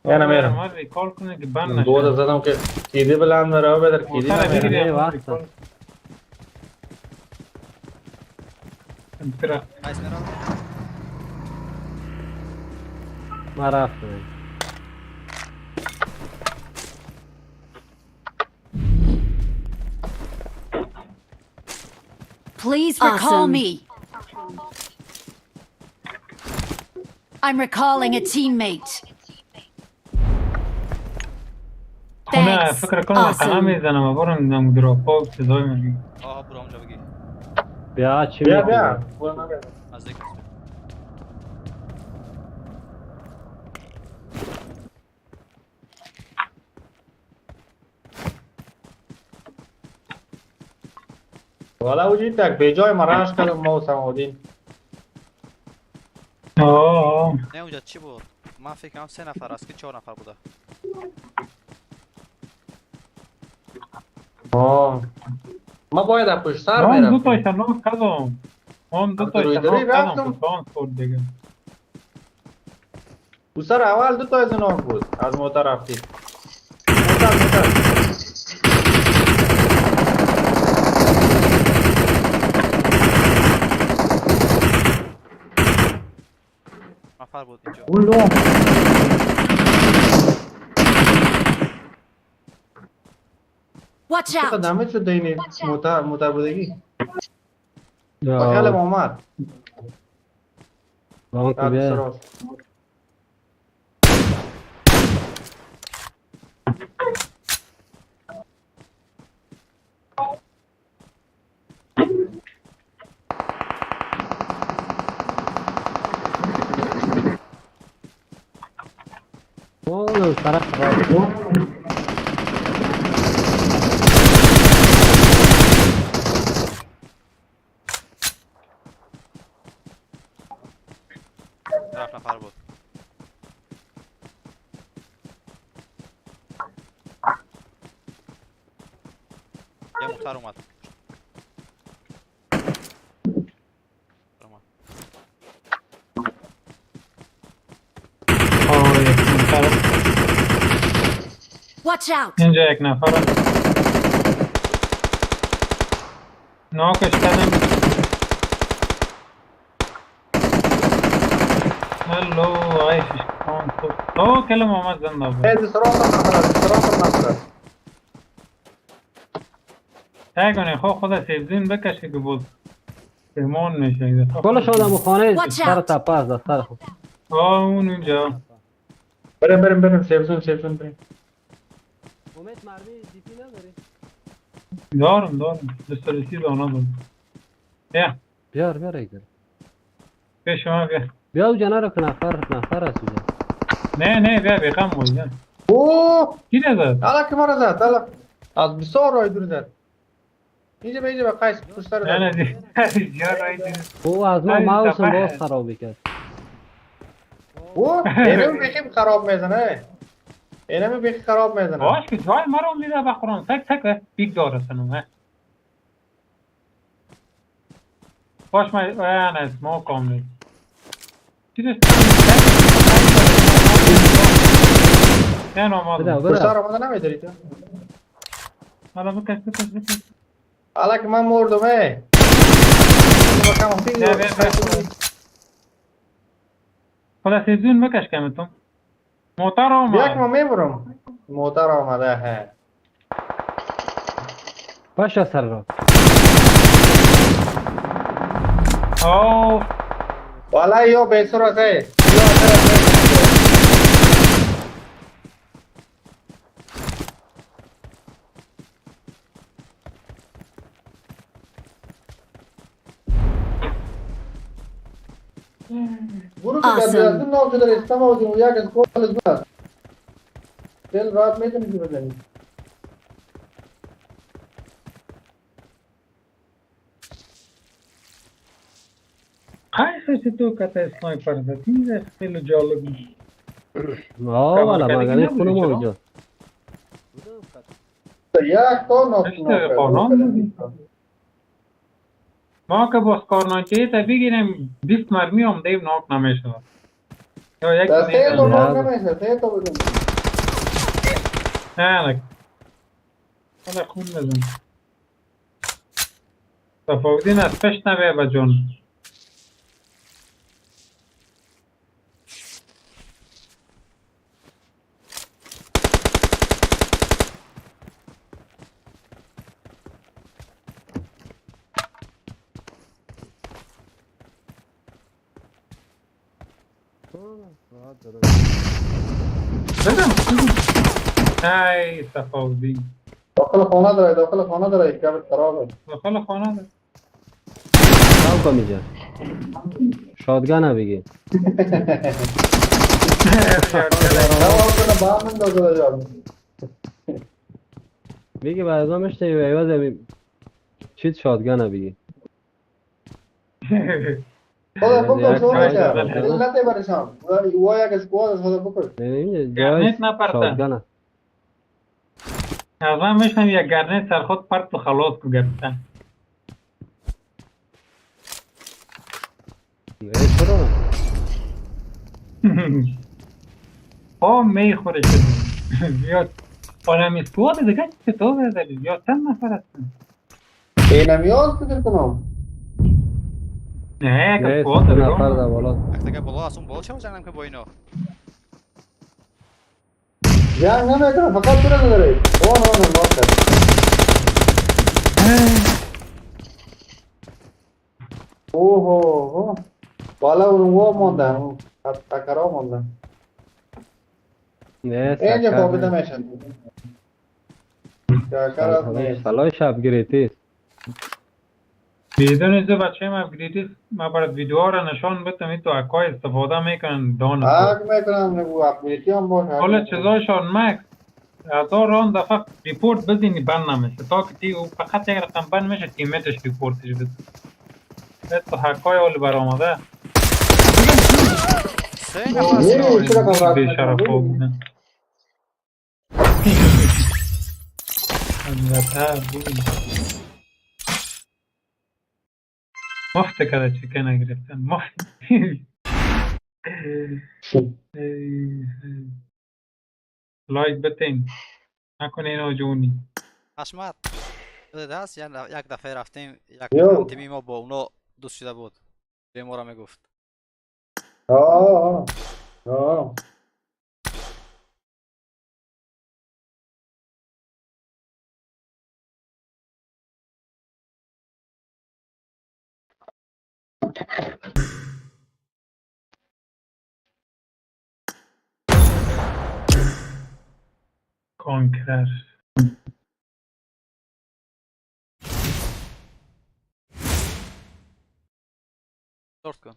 یعنی میرم ما ریکال کنه که بند نشه بود زدم که کیدی بلند مرا بدر کیدی موتر نمیرم بگیری وقت ریکال ایست میرم. من رفتم Please recall Awesome. me. I'm recalling a teammate. خونه Thanks. فکر کنم قلم میزنم برم نمودرا پاک صدای من آها برو اونجا بگی. بیا چی بیا میکنی از دیگه. والا وجود تک به جای مراش کردم ما و سمودین نه اونجا چی بود؟ من فکر کنم 3 نفر است که 4 نفر بوده. ما باید از پشت سر من دو میرم تایش ناک کردم من دو تایش روی ناک رفتم. کردم بسان خورد دیگه او سر اول دو تا از ناک بود از موتر رفتید موتر نفر بود اینجا. Watch چقدر out! دمه شد این موتر بودگی یا با خیالم آمد با اون که بیا سراس اون طرف راست طرف نفر بود. یه موتر اومد. Watch out! اینجا یک نفر ناکش کردم. هلو آقای ششکان تو کلم آمد زنده بود. هذه صراحة نفر. یگانه خود سیبزین بکشه که بود پیمان میشه. کلش آدم خانه Watch سر out. تپه است دستر خود. اون اونجا بریم سیفزون بریم. امید مرمی دیپی نداری؟ دارم دسترسی دانا دارم. بیار ایگر. بیا شما بیا. بیا او جنه رو که نفر هست اوجا. نه بیا بخم باید. اوه کی نزد؟ حالا که مرا زد حالا از بسیار رای دور زد. اینجا به قیس پشتر زد. نه جا رای دید. او از ما ماوسم باز خرابی کرد. اوه اینم بخیم خراب میزنه. اینم بخی خراب میزنه. باش که جای مرا میده بخورم. تک بیگ داره سنم. باش نه ما کامل. چی دست؟ نه ناماد. پشتر آمده نمیداری تو؟ حالا بکش. حالا که من مردم نه خدا سیزون بکش کمتون. موتر آمد. بیا که من میبرم. موتر آمده ها. باشه سر را. اوه والا یا بیسرات ہے برو که Awesome. دستون نام شده رستم آدیم و یک از کل از بست دل راحت میتونی که بزنی خیلی تو کتا اسنایپر زد. این خیلی جالب بود. والا مگه خونم اونجا. یک تا قانون ما که باز کارنانچه تا بگیریم 20 مرمی هم دیم ناک نمیشه. یا یک سه تا نام نمیشه سه تا بزن نه حالا خون بزن تفاوتین از پشت نبیه با جون ای تفاوتی داخل خانه داره کبت خرابه داخل خانه ده ناو کمی جا شادگانه بگی بگی بعد از ما مشته ویوز چیت شادگانه بگی خدا بکن شما که دل نته برشان و یک اسکواد از خدا بکن گرنیت نپرته از من میشنم یک گرنیت سر خود پرت و خلاص کو گرفتن چرا؟ میخوره شد بیاد آنم اسکواد دیگه چطور بزدی یا چند نفر هستن اینم یاد فکر کنم نه یک اسکواد نفر در دارم بالا دیگه بالا از اون بالا چه بزنم که با اینا جنگ نمیکنم فقط تو رو نداره اون باکر اوه بالا اون ماندن تکرا ماندن نه اینجا سکر فاقده میشن تکر از نیست سلای شبگیری تیست بدون از بچه ما اپگریدیست ما برات ویدیو ها را نشان بدم این تو اکای استفاده میکنن دانه حق میکنم نگو اپگریدی هم باشه حالا چیزایشان مکس 1000 ران دفعه ریپورت بزنی بند نمیشه تا که تی فقط یک رقم بند میشه تیمتش ریپورتش بزن تو حکای اول برآمده سه نفر بیشرف ها بودن مفت کده چکه گرفتن مفت لایک بتین نکنه اینو جونی. حشمت یادت هست یک دفعه رفتیم یک یو. تیمی ما با اونا دوست شده بود به ما را میگفت آه آه کانکرر. سورت کن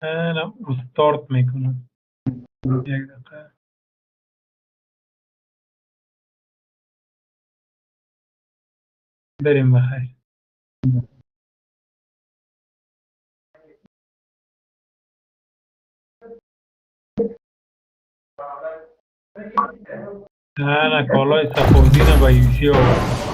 نه استارت میکنم. یک دقیقه. بریم بخیر. نه کالای سفاردی نه با یوسی آورد.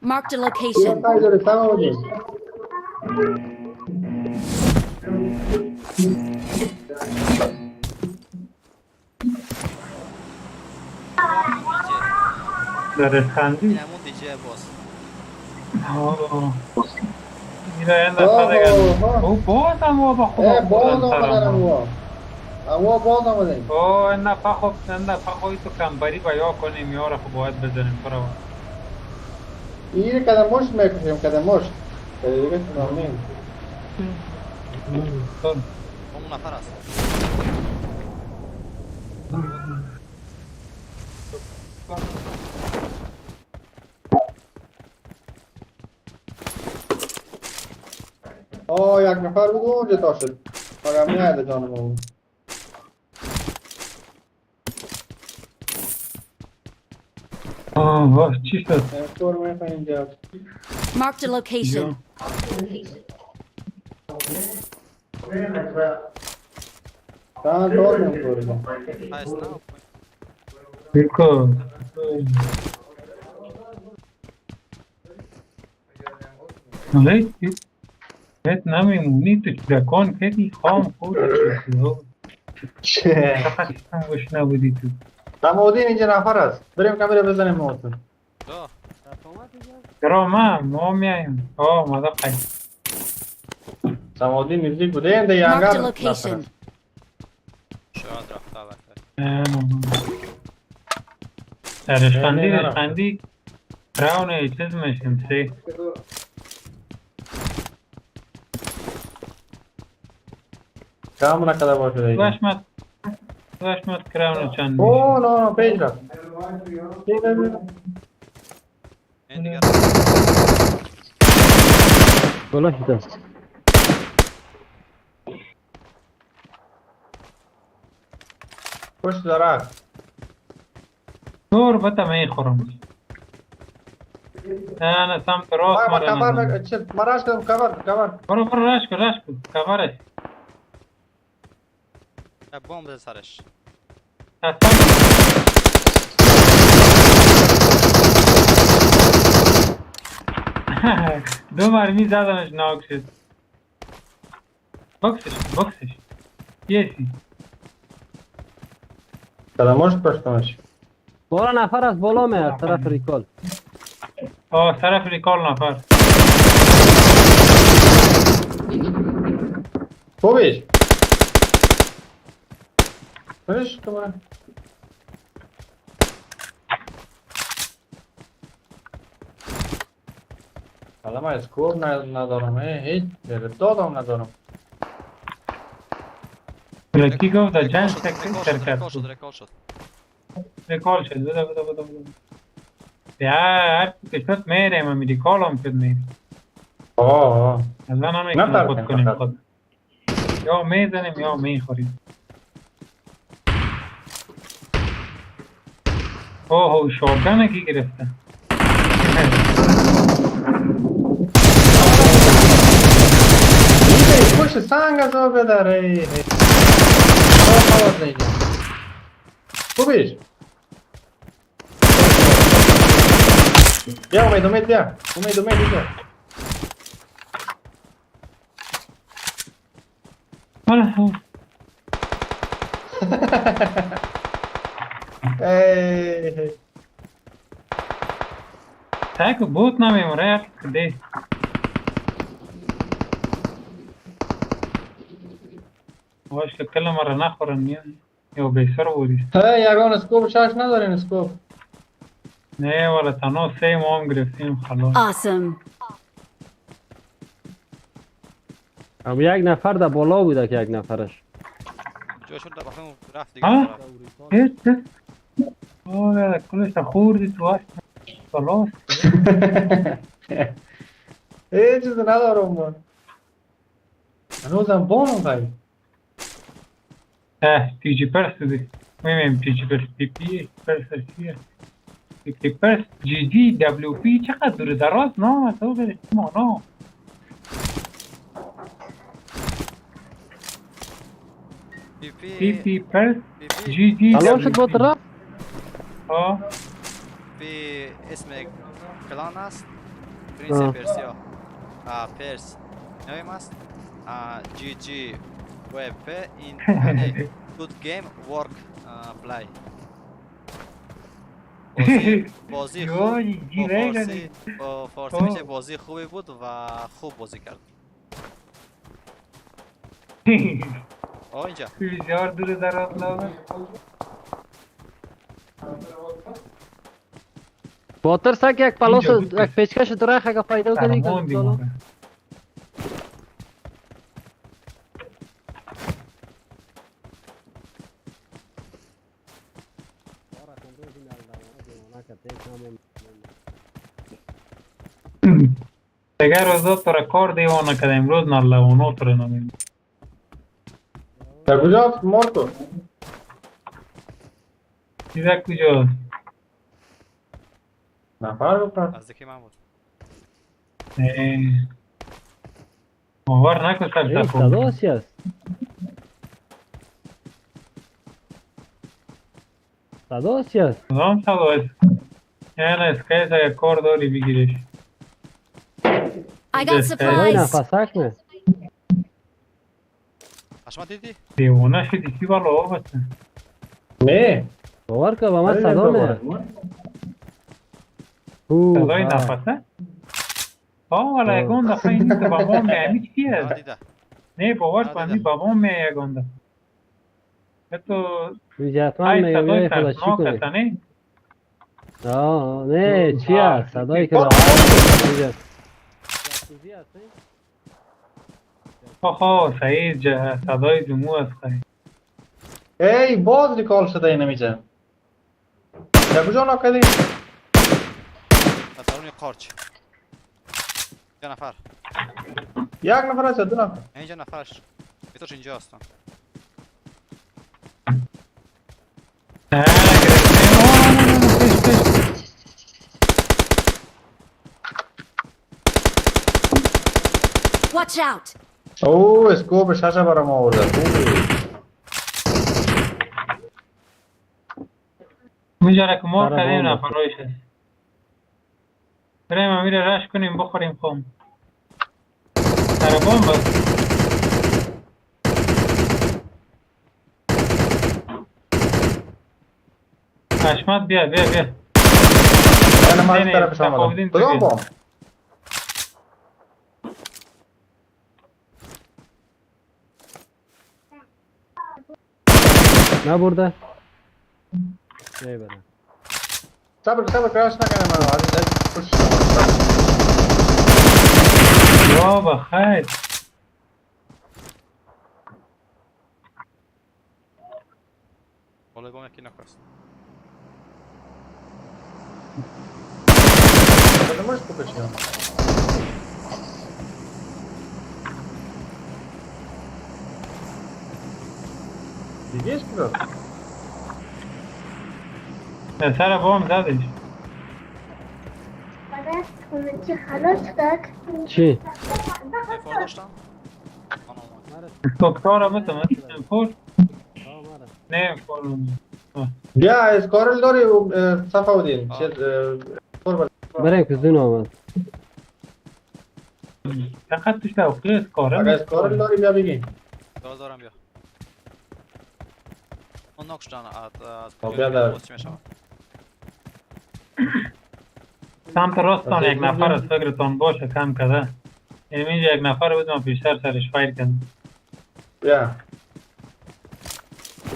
Marked a location. در خندی. این همون دیجی باز میره این دفعه دیگه. او باز هم با خدا باز آمدن اما باز آمدن. این دفعه خب این دفعه خواهی تو کمبری بیا کنیم یاره خب باید بزنیم برو. این کدام مشت میکشیم کدام مشت دیگه نامیم اون نفر است یک نفر بود اونجا تا شد فقط میاده جانم اون چی شد؟ استور میخواه اینجا Marked a location. تان دور میخوری هست نه بکن هیت نمیمونی تو چرکان کردی خام خود چه؟ فقط هم گوش نبودی تو تمودین اینجا نفر است بریم کمیره بزنیم موتون چرا ما میاییم ماذا قید تمودین نزدیک بوده این دیگه Marked a انگار location. شاید رفته بکر رشخندی راونه چیز میشیم سی کاملا کده باشه دیگه وشمت کراونه چند اوه نه پیج رفت این دیگر بالا شده پشت درخت دور بتا میخورم نه سمت راست مراش کدم کور برو راش کن کورش بوم بزن سرش دو مرمی زدمش ناک شد بکسش یسی کدامش پشتمش بالا نفر از بالا میاد طرف ریکال طرف ریکال نفر خوبیش برش کمان حالا من اسکوپ ندارم هیچ دادم ندارم. یکی گفت در جنگ شرکت رکال شد بود. رکال شد ریکال شد. بده. هر که شد میریم هم ریکال هم شد میریم. آه از من هم نه خود فقط. کنیم خود. یا میزنیم یا میخوریم. اوه شورگانه کی گرفته. پشت سنگ از آب بداره. خلاص نیدیم. خوبیش. بیا امید بیا. امید بیا. تاک بود نمیمونه کدی. واش که کلم را نخورن میان یا بیسر بودی. یگان اسکوپ شش ندارین اسکوپ. نه والا تنها 3 ما هم گرفتیم خلاص. Awesome. هم یک نفر در بالا بوده که یک نفرش. جاشون در بخیم رفت دیگه ها؟ طرف. هیچ آره کلش خوردی تو هست خلاص. هیچ چیز ندارم من. هنوزم بانم بایی. تیجی پرس دی. میمیم تیجی پرس پی پی پرس چیه؟ پی پرس جی جی دبلیو پی چقدر دور دراز نام تو بره مانا. پی پی پرس جی جی سلام شد با طرف. ها في اسم کلان است پرنس پرسیا پرس نویم است جی جی وب این good game work play بازی خوب با فارسی میشه بازی خوبی بود و خوب بازی کرد. اینجا بسیار دور دراز نامه. باتر سک یک پلاس یک پیچکش درخ اگه پیدا کنی که دیگر روزا تو را کار دیوانه کده امروز نالوانو تو را نمیم. در کجاست مارکو؟ چیزا کجاست؟ نفر بپر. از دکی من بود. باور نکن سر این صداسی است. صداسی است. کدام صدا است؟ یعنی اسکایز اگر کار داری بگیرش. I got صدای supplies. نفسک نه. اشما دیدی؟ دیوانه شدی کی بالا آبت نه. باور که با من صدا نه. صدای نفسه؟ والا یگان دفعه این نیست بابام میامی چی است؟ نه باور کنی بابام می یگان دفعه تو حتما ای میگم صدای یه خودش چی ترسناک کنی؟ نه؟ نه چی است؟ صدایی که آخه سعید صدای جمعو است خیلی. ای باز ریکال شده این نمیشه. در کجا ناکدی؟ درون قارچ. یه نفر. یک نفر است یا دو نفر؟ اینجا نفرش. بیتوش اینجا هستن. Watch out. اوه اسکوپ شاشه برام آورده. میجاره که ما کردیم نفرهایش هست. بریم امیر رش کنیم بخوریم خون. سر بوم بس. حشمت بیا. من ما از طرفش آمدم. کدام بام؟ نبرده؟ نبرده. صبر کراش نکنه من. یا بخیر. بالا گام یکی نکست. Поднимаешь купочку? Видишь, кто? سر بام زدش. چی؟ فور داشتم. دکتر بتم فور. نه فور. بیا اسکارل داری صفاودین چیز برای کزون آمد. فقط توش توقیه اسکاره. اگه اسکارل داری بیا بگین. دارم بیا. اون نقش جان بیا در. چی میشود؟ سمت راستان یک نفر از فکرتان باشه کم کده. یعنی اینجا یک نفر بود من پیشتر سرش فایر کردم. بیا.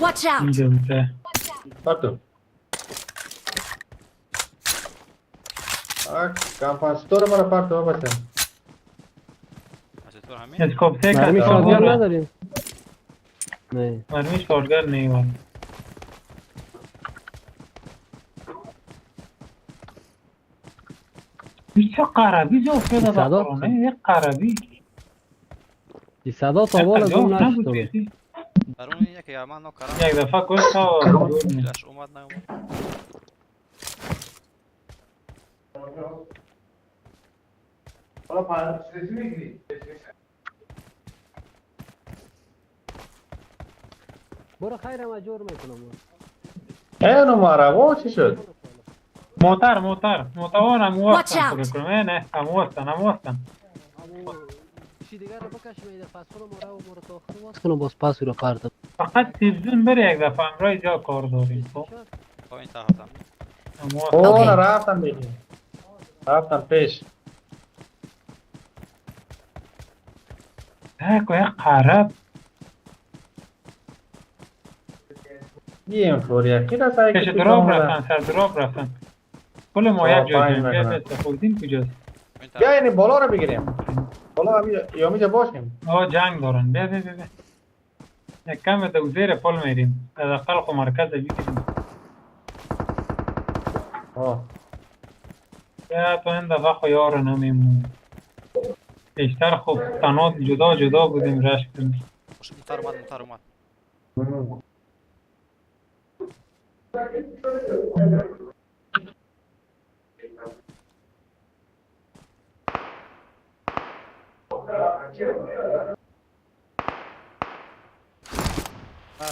Watch out! اینجا بوده. پارتو. کمپانستور مرا پارتو بسه. چطور همین؟ اسکوپ سه مرمی کار شادگر داره. نداریم. نه. مرمی شارگر نیوان. چه قربی جو افتاده صدا؟ بخورانه یک قربی. این صدا تا بالا زوم نشتم. در اون یکی من نکردم. یک دفعه گوش تا فیلش اومد نیومد. برو خیر ما جور میکنم. اینو مارا چی شد؟ موتوان هم Watch out. وستن فکر کنم. نه هم وستن. چی دیگر رو بکش میده پاسپورت مورا و مورا تو آخر واس کنم باز پاسپورت کارت. فقط تلویزیون بره یک دفعه امرای جا کار داریم. خب با این طرفتم. اوه Okay. رفتم بگین. رفتم پیش. یک قرب. بیم فوریا کی را سعی کش دراب رفتن سر دراب رفتن. کل ما یک جای بیا استفادین کجاست؟ بیا اینی بالا رو بگیریم. بالا یا میجا باشیم. جنگ دارن. بیا. یک کم دو زیر پل میریم. از اقل خو مرکز بگیریم. یا تو این دفعه خو یار نمیمون. بیشتر خوب تنها جدا بودیم رشت کنیم. متر اومد.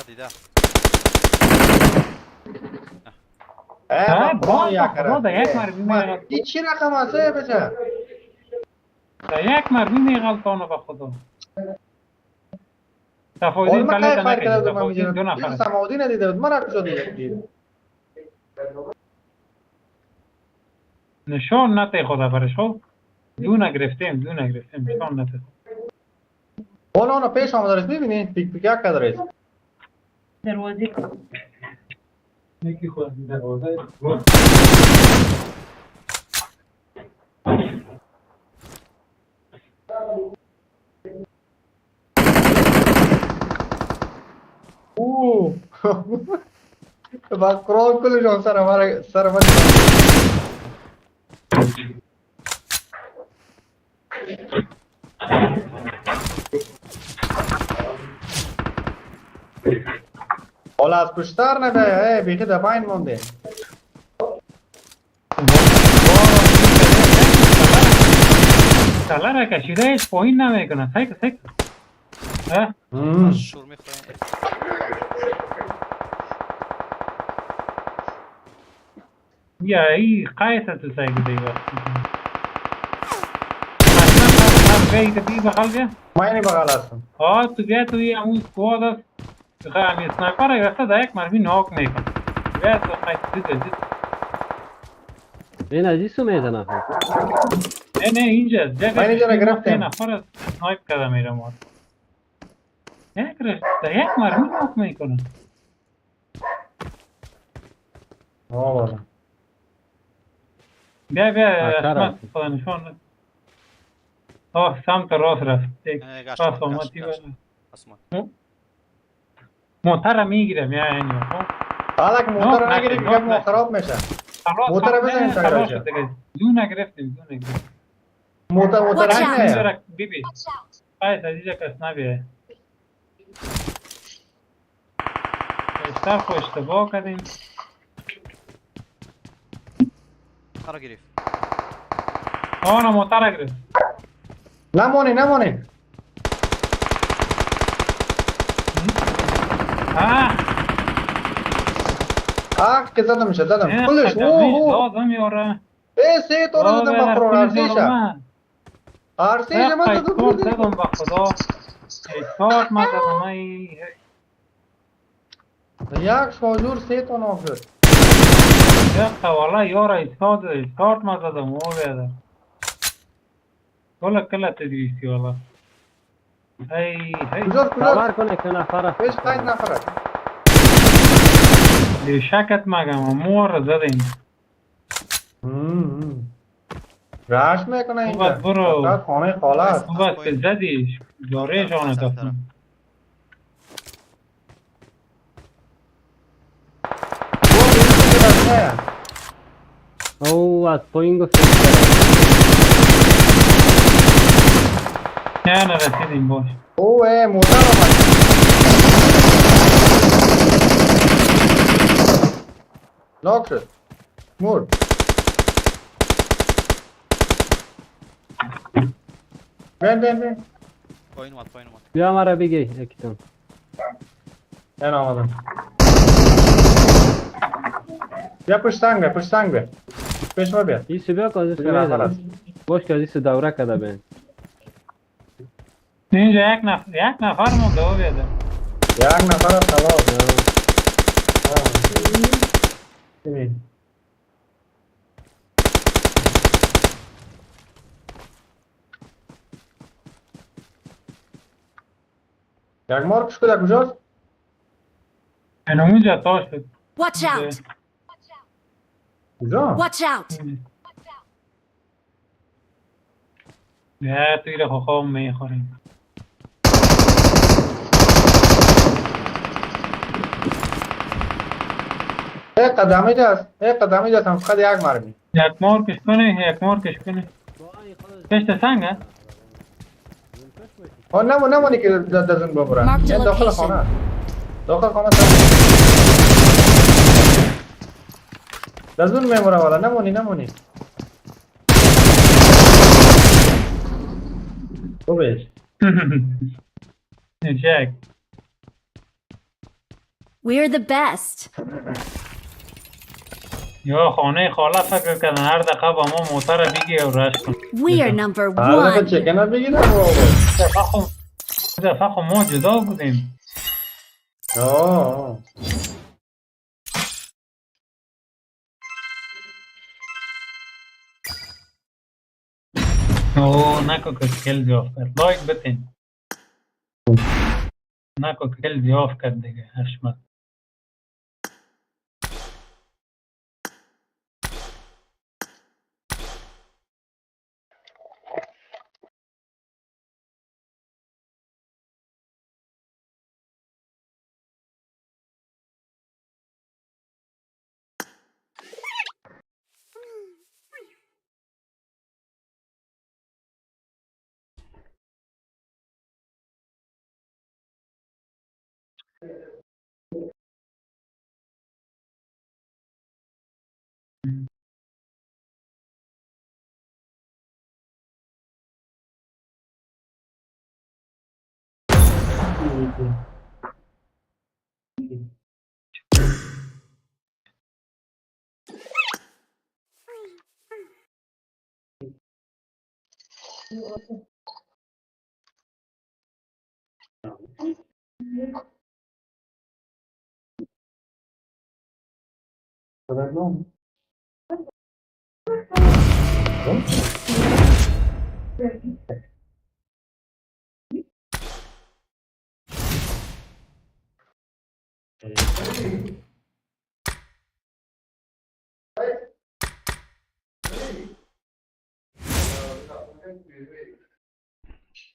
دیده. باز یک مرمی میغلطانه. این چی رقم هسته بچه؟ یک مرمی میغلطانه به خدا. تفاوضین کلیت نکشید. تفاوضین دو نفر. سماودی ندیده بود. من رفت شده دید. نشان نته خدا برش خب. دو نگرفتیم. نشان نته. اونا پیش آمده رست میبینی؟ پیک یک کده رست. دروازه یکی خود دروازه اوه با کرال کلشون سر من حالا از پشتر نبیه بیخی دفعین مونده ساله را کشیده ایش پایین نمیکنه سیک شور میخورین. یا ای قایسه تو سیک دیگه بیده بی بغل بیا ما اینی بغل هستم تو بیا توی همون سکواد هست همی سنایپر را گرفته در یک مرمی ناک میکن بیا تو خیلی این عزیزو میزنه نه اینجاست من اینجا را گرفتم نفر سنایپ کرده میره ما در یک مرمی ناک میکنه والا بیا اسمت خدا نشان آه سمت راست رفت گشت راست کن، آمدی گشت. برم آسمان. موتر میگیرم یعنی حالا که موتر نگیری که ما خراب میشه. موتر بزنیم تایراشه. زو نگرفتیم موتر Watch هنگ out. نه. بیبی قایت عزیزه کس نبیه بیشتر خو اشتباه کردیم مرا گرفت. آنا موتر گرفت نمونی. که زدم. کلش. دادم یاره سه تا رو زدم بخور ارزیشه. ارزیشه من زدم به خدا ایستاد من زدم ای یک شاجور سه تا نام شد. یک والا یاره ایستاد من زدم او بیاده کلا تدریسی والا ای کجاست خبر کنه که نفره پیش قید نفره. شکت مگم مور زدیم راش میکنه اینجا. خوبت برو. فقط خانه خاله است. خوب است که زدیش جاره جانت اصلا او از پایین گفت نه رسیدیم باش اوه موتر آمد. ناک شد. مرد. بین. پایین اومد. بیا مرا بگی یکیتون این آمدم. بیا پشت سنگ بیا. پیش ما بیا. ایسو بیا که ازیسو بیا نفر میدم است. باش که ازیسو دوره کده بین اینجا یک نفر مونده او بیاده یک نفر است خلاص. یک مارکش کده کجاست؟ اینو اونجا تا شد Watch out! کجا؟ Watch out! نه توی رو خواه میخوریم یک قدمی دست هم فقط یک مرمی. یک مارکش کنه پشت سنگه نمونی که دزون ببرن. Mark the این داخل location. خانه. دزون میموره والا. نمونی. خوبش. چک We're the best. یا خانه خاله فکر کردن هر دقیقه با ما موتر بگی و رش کن We're number حالا one. چکنه بگیرم دفعه خو ما جدا بودیم نکو که کل بیاف کرد لایک بتین نکو که کل بیاف کرد دیگه حشمت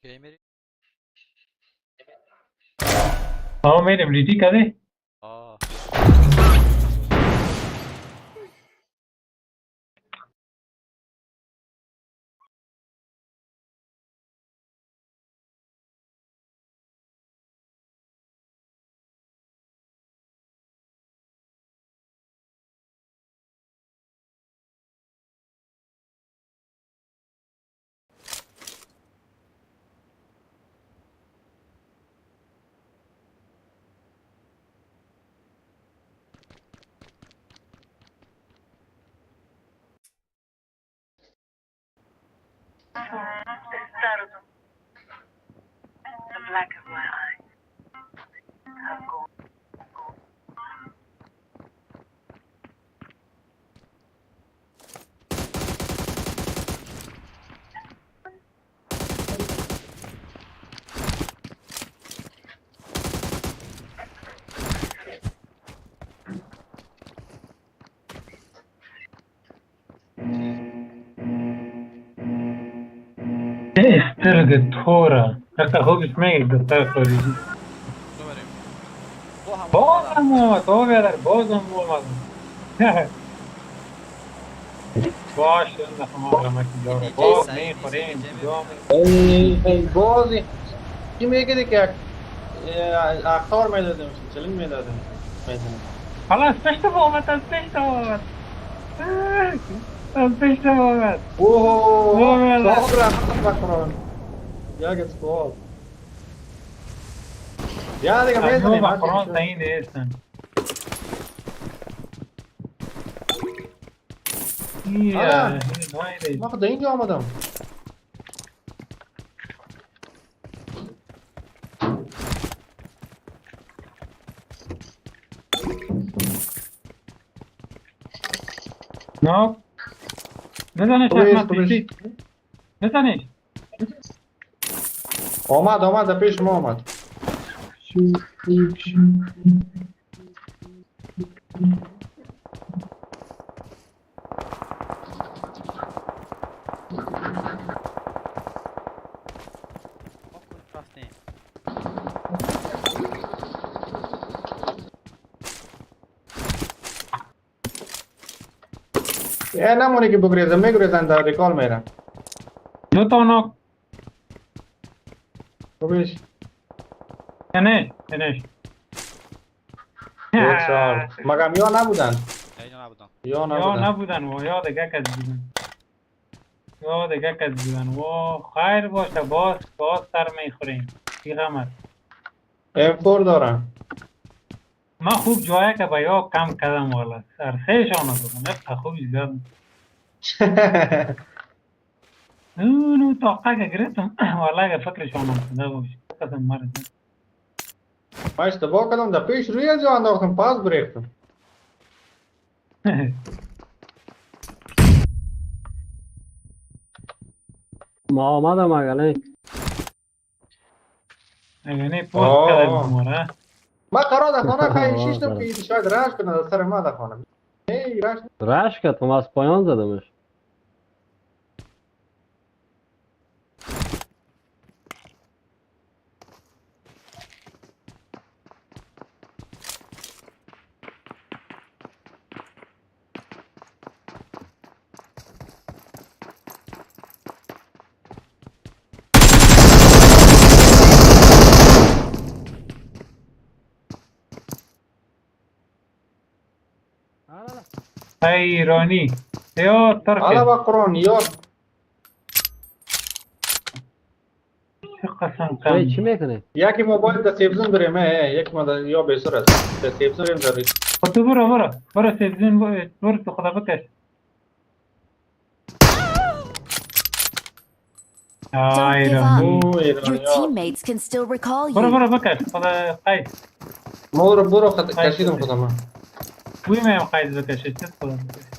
کی میری؟ آقا میریم ریدی کردی؟ آه استرگ تورا اکا خوبش میگه دستر خوریدی تو بریم بازم اومد تو بیادر بازم اومد باش نخم آقا جاره باز میخوریم ای بازی کی میگه که اختار میداده میشه چلنج میداده میشه خلاص پشت اومد از پشت اومد از پشت اومد اوه صاحب رحمت بکنن یک اسکوال یا دیگه میزنیم از بقران تایی نیستن ما خود اینجا آمدم نه نزنش احمد پیشی نزنش آمد در پیش ما آمد رفتیم نمونه که بگریزم میگریزن در ریکال میرن دو تا ناک خوبیش نش مگم یا نبودن اینا نبودن یا یا نبودن نبودن و یا دیگه کس بودن و خیر باشه باز سر میخوریم بیغمت M4 دارم من خوب جایه که با یا کم کردم والا سر خیشان بودم یک خوبی زیاد نو طاقه که گرفتم والا اگه فکرشان کنده باشه قسم مرد ما اشتباه کردم در پیش روی جا انداختم پاس بریختم ما آمدم اگه نه پوست کرده بود ماره ما قرار در خانه خیلی شیشتم که شاید رش کنه در سر ما در خانه رش کرد تو از پایان زدمش ایرانی یا ترکی حالا با قرآن یاد چه قسم کم چی میکنه؟ یکی موبایل در سیبزون بریم یک ما یا بسر است در سیبزون بریم دارید تو برو سیبزین برو تو خدا بکش Don't give up. Your ایرانی teammates can still recall برو you. بکش خدا قید برو کشیدم خدا من بوی میم قید بکشه چه خدا بکش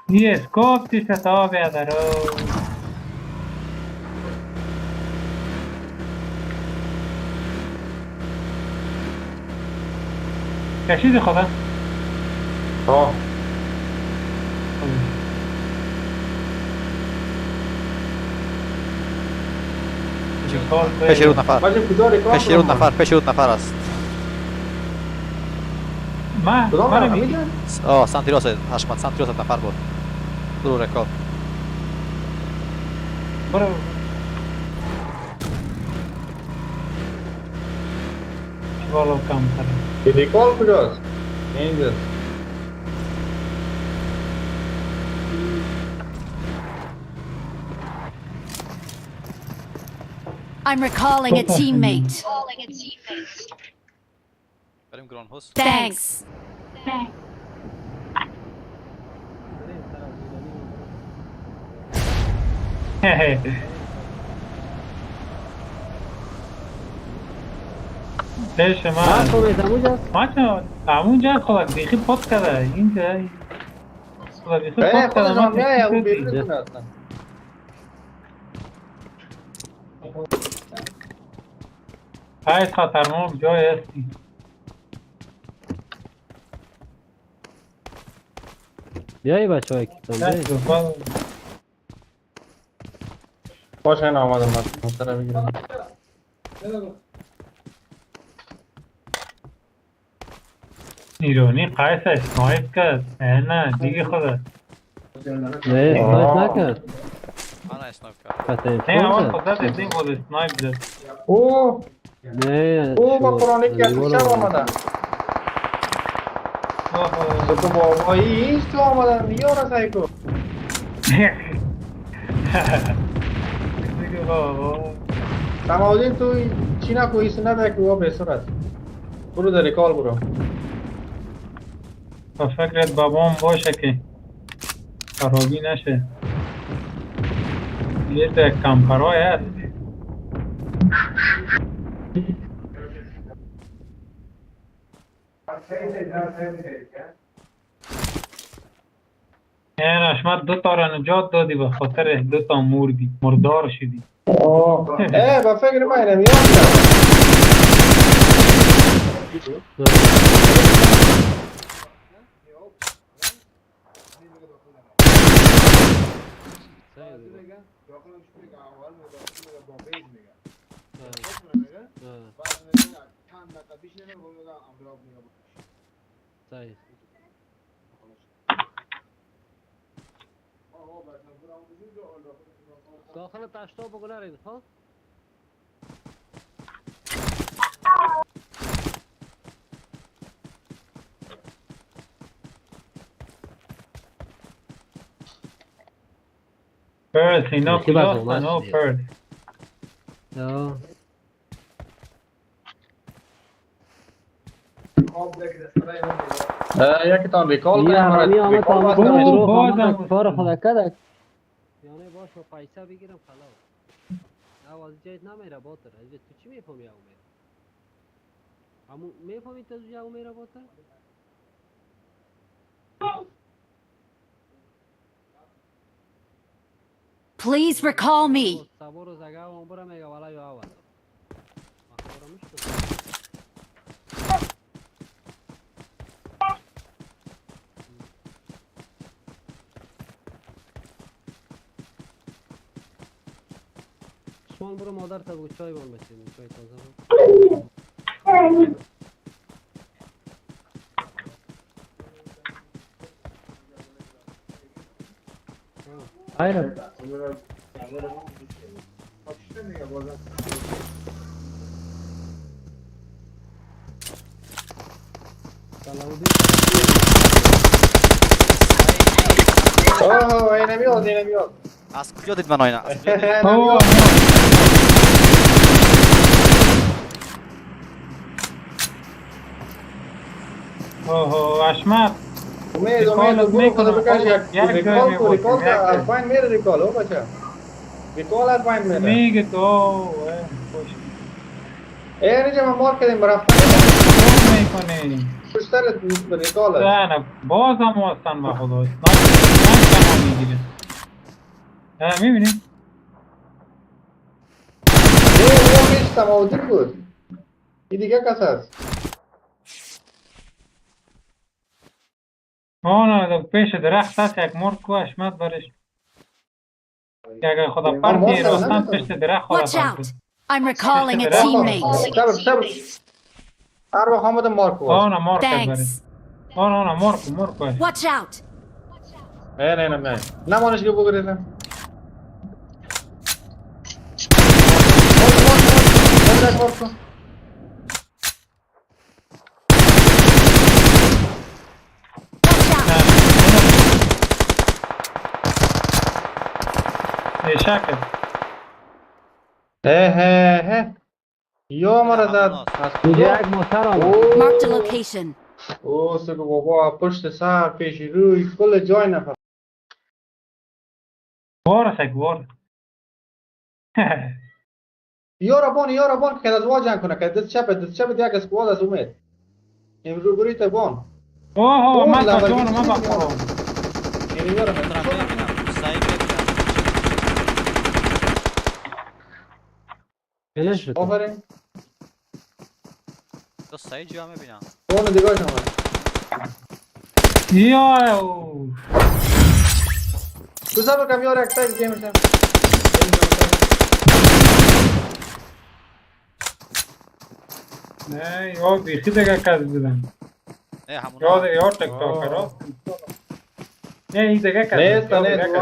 یه اسکوپ تی ستا بیادرو کشیدی خدا؟ ها پیش رود نفر ماجد کجا ریکارد پیش رود نفر پیش رود نفر است کدام من رقم میگی میگن؟ سانتی راست حشمت سانتی راست نفر بود برو رکاب برو بالا کم کرد ریکال کجاست؟ اینجاست I'm recalling a teammate. بریم گران هوس Thanks. پیش من ماچه همونجا خدا بیخی پاک کرده اینجا خدا بیخی پاک کرده خودشان میای اون بیرون کنه اصلا های خطرناک جای هستی بیایی بچه های کتان بیایی باشه این آمدم من مستره بگیرم ایرانی قیس اسنایپ کرد نه دیگه خدا نه اسنایپ نکرد آن اسنایپ کرد قطعا نه اول انفور خدا دیدیم بود اسنایپ زد اوه نه اوه با قرآنی که شب آمدم تو بابایی ایست تو آمدم یارا سایکو دیگه بابا تماودین تو چی نکو ایست نده که او بسر است برو در ریکال برو با فکرت بابام باشه که خرابی نشه یه تا کمپرای هست این اشمت دو تا را نجات دادی به خاطر دو تا مردی مردار شدی با فکر من نمیام داخل تشتا بگنارید ها Pearls, no cloth, no pearls. یا یکی تان ریکال یه همی آمد ریکال آمد باز کنید. آمد کار خدا کدک یعنی باش و پیسه بگیرم خلاص آواز جایت نمیره باتر از تو چی میفهمی او میره همون میفهمی تو او میره باتر Please recall me. سبا رو زگه و برم میگه والا یا آواز شما برو مادر تا بگو چای بان بچینیم چای تازه بود aynen اوه این نمیاد این نمیاد از کجا دید من آینه؟ از کجا دید؟ اوه اشمت امید برو خدا بکش یک ریکال کو ریکال که از پایین میره ریکال او بچه ریکال از پایین میره میگه تو اینجا ما مارک کردیم برفتن میکنی پشتر ریکال است نه باز هم وستن به خدا نه میگیره میبینی؟ او پیش تماودی بود این دیگه کس هست آنها پیش درخت هست یک مرد کو اشمت برش اگر خدا پرتی راستن پیش درخت خدا Watch out! پرتی I'm recalling a teammate. صبر هر وقت آمده مارکو آنها مار کرد برش Thanks. آنها مارکو Watch out! نه نمانش که بگریزم مارکو شکل یا مرا زد اینجا یک موتر آمد. Marked a location. او سگو بابا پشت سر پیش روی کل جای نفر وار یارا بان که از واجن کنه که دست چپ یک اسکواد از اومد امرو بری تا بان اوه من تا جان من بخورم این یارا میتونم ببینم سعی ببینم فینش شد. آفرین تو سعی جا میبینم بان دیگاه شما یا تو سبر کم یار یک سایز گیم شم نه یا بیخی دیگه کس بودن نه همون یا تک تاکر نه این دیگه کس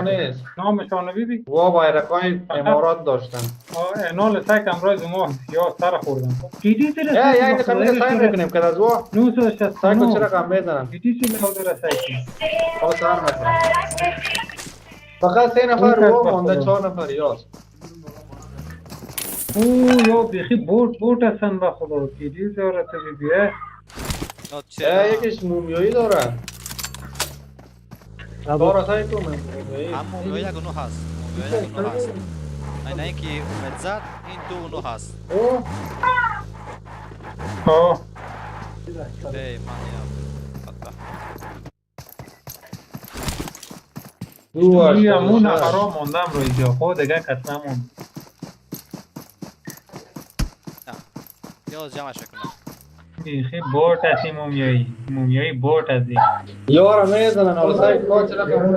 نیست نامشانو بیبی وا بایرقای امارات داشتن نال سک امراض ما یا سر خوردن دیدی چرا یک دقیقه سعی میکنیم که از وا 969 سعی کن چرا کم میزنم دیدی چرا لازم سایکی حالا سر میکنم فقط 3 نفر وا مانده 4 نفر یاست اوه یا بیخی بوت هستن با خدا دیدی زارت بیبیه یکیش مومیایی داره داره سعی کن مومیایی هم مومیایی یک اونو هست اینه که اومد زد این دو اونو هست ای من این همون نفرها موندم رو اینجا خود دیگه کس نموند یا جمعش کنم بیخی بورت از این مومیایی بورت از این یارا میزنن حالا سعی کن چرا کم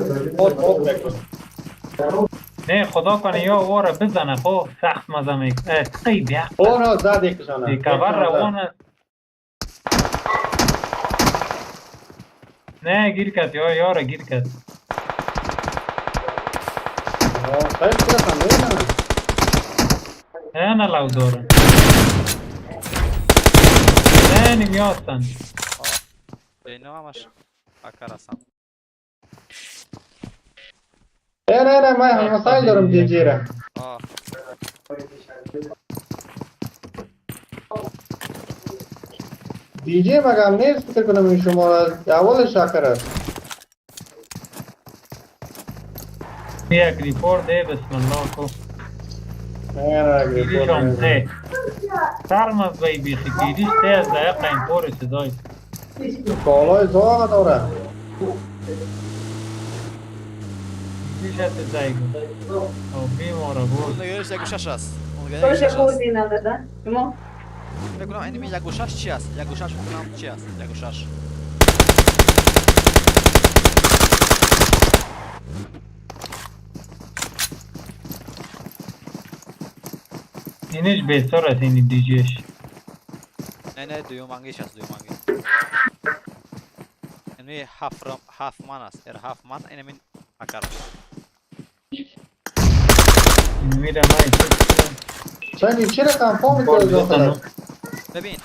نه خدا کنه یا واره بزنه خب سخت مزه میکنه ای بیا اونا زد یکشانه دیکاور روان است نه گیر کد یا یارا گیر کد سعی کنم میزنن نه لو دارن نه نمیاستن اینو همش اکر هستم نه من مسائل دارم دیجیره دیجی مگم نیست فکر کنم این شما اول شاکر است یک ریپورت ده بسم الله کو نه دیدی شام ته سرمز بای بیخی دیدیش ته از دقیق این پور صدای کالای زاغ داره دیدیش هست زایگو او بیماره بود نگرش یک گوشش هست Proszę później nawet, tak? Czemu? بکنم اینمی یک گوشش چی هست؟ یک گوشش بکنم چی هست؟ یک گوشش اینش بهتر است این دیجیش نه دویو منگیش هست دویو منگی اینمی هفت من هست هفت من اینمی اکر میره مای چندی چرا کم میکنه داخل ببین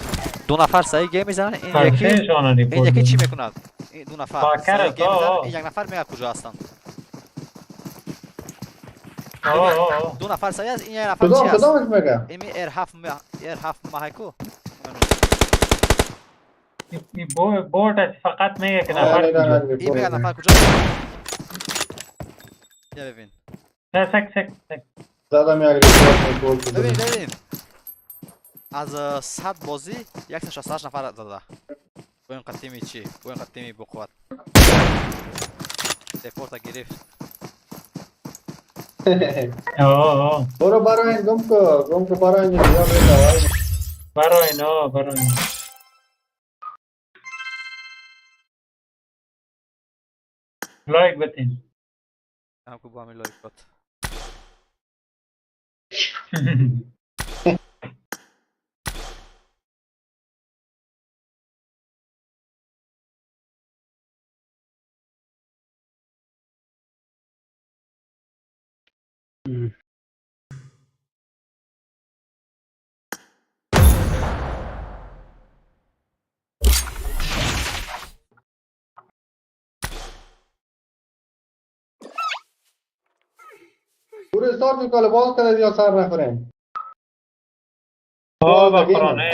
دو نفر سعی گیم میزنن این یکی چی میکند؟ این دو نفر سعی گیم میزنن این یک نفر میگه کجا هستن دو نفر سعی است این یک نفر چی هست؟ کدامش میگه؟ این هفت ماهیکو این بورد فقط میگه که نفر کجا این میگه نفر کجا یا ببین سک زدم یک ریپورت ببین از 100 بازی 168 نفر زده با این قدیمی چی؟ با این قدیمی بقوت ریپورت گرفت برو برای این گم کو برای این برای لایک بتین. هم که با همین لایکات پور استارت میکنه باز کنه یا سر نخوریم. بخورانه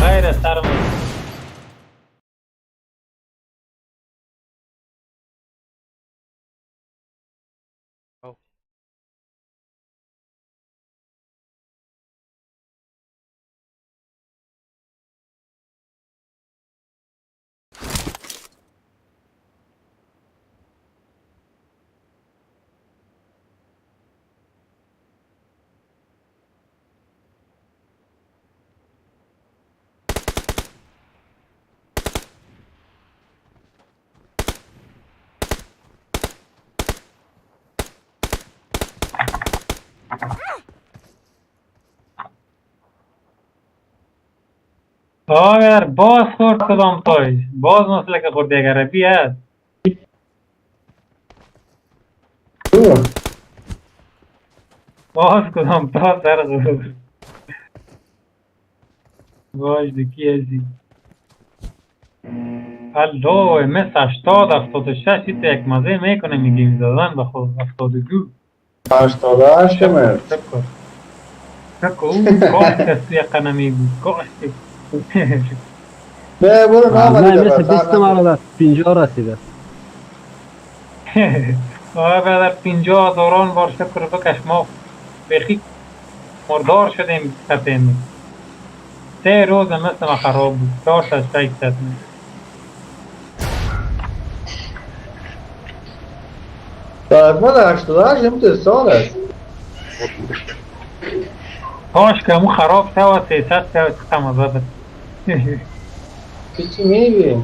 غیر سرم. اگر باز خورد کدام تایش باز مثل که خورد یک عربی هست. باز کدام تا سر خورد باش دکی هستی الله مثل 80 76 ایت یک مزه میکنه میگیم زدن به خود 72 88 مرد تکو اون کاش کسی یک قنمی بود کاش نه برو نه مثل 20 مرا 50 رسیده. در 50 دوران بار شکر بکش ما بخی مردار شدیم کتیم 3 روز مثل ما خراب بود 4 تا 6 ست من 88 امت سال است کاش که همون خراب شود 300 شود چقدر مزه بود. چی میگی؟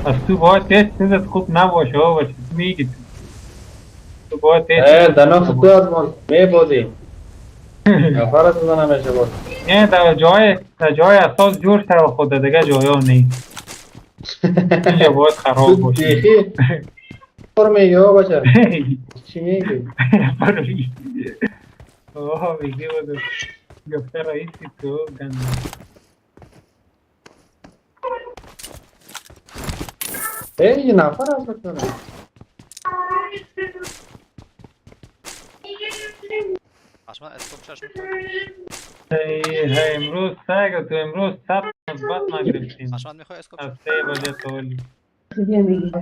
پس تو باید تست چیزت خوب نباشه باشه میگی تو باید تست دنا خود از ما میبودیم نفرت بزنم میشه بود نه در جای اساس جور شد خود دیگه جای ها نیست اینجا باید خراب باشه دیخی پر میگی ها بچه چی میگی؟ میگی بود گفته رئیسی تو گنده یه نفر از بکنه اصلا اسکوپ چشم امروز سگ تو امروز سب مثبت نگرفتیم اصلا میخوای اسکوپ از 3 بجه تولی میخوایم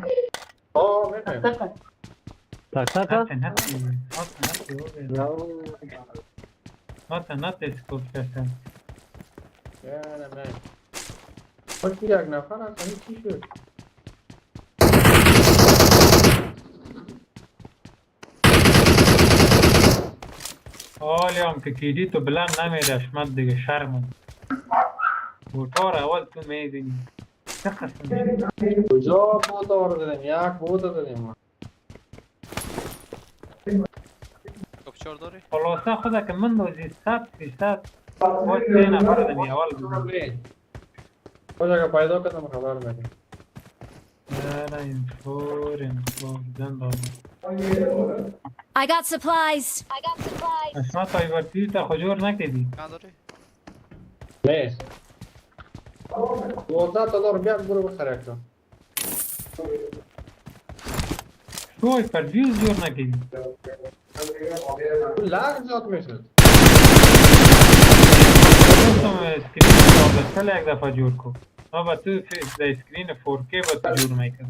تک تک نه اسکوپ چشم باید یک نفر هست چی شد؟ حالی هم که کیدی تو بلند نمیره اشمت دیگه شرمم بوتار اول تو میدونی چه قسم کجا بوتار دادیم؟ یک بوتار دادیم اسکوپ چهار داری؟ خلاصه خوده که من روزی 100% باید 3 نفر دمی اول بودم کجا که پیدا کردم خبر بدیم اینفور زنده I got supplies. اشمت آیورتی تا خجور نکدی نداری؟ نیست $12 بیاد برو بخره کن تو پردیوز جور نکدی لگ زیاد میشد دوستم اسکرین دستل یک دفعه جور کن با تو در اسکرین 4K با تو جور میکن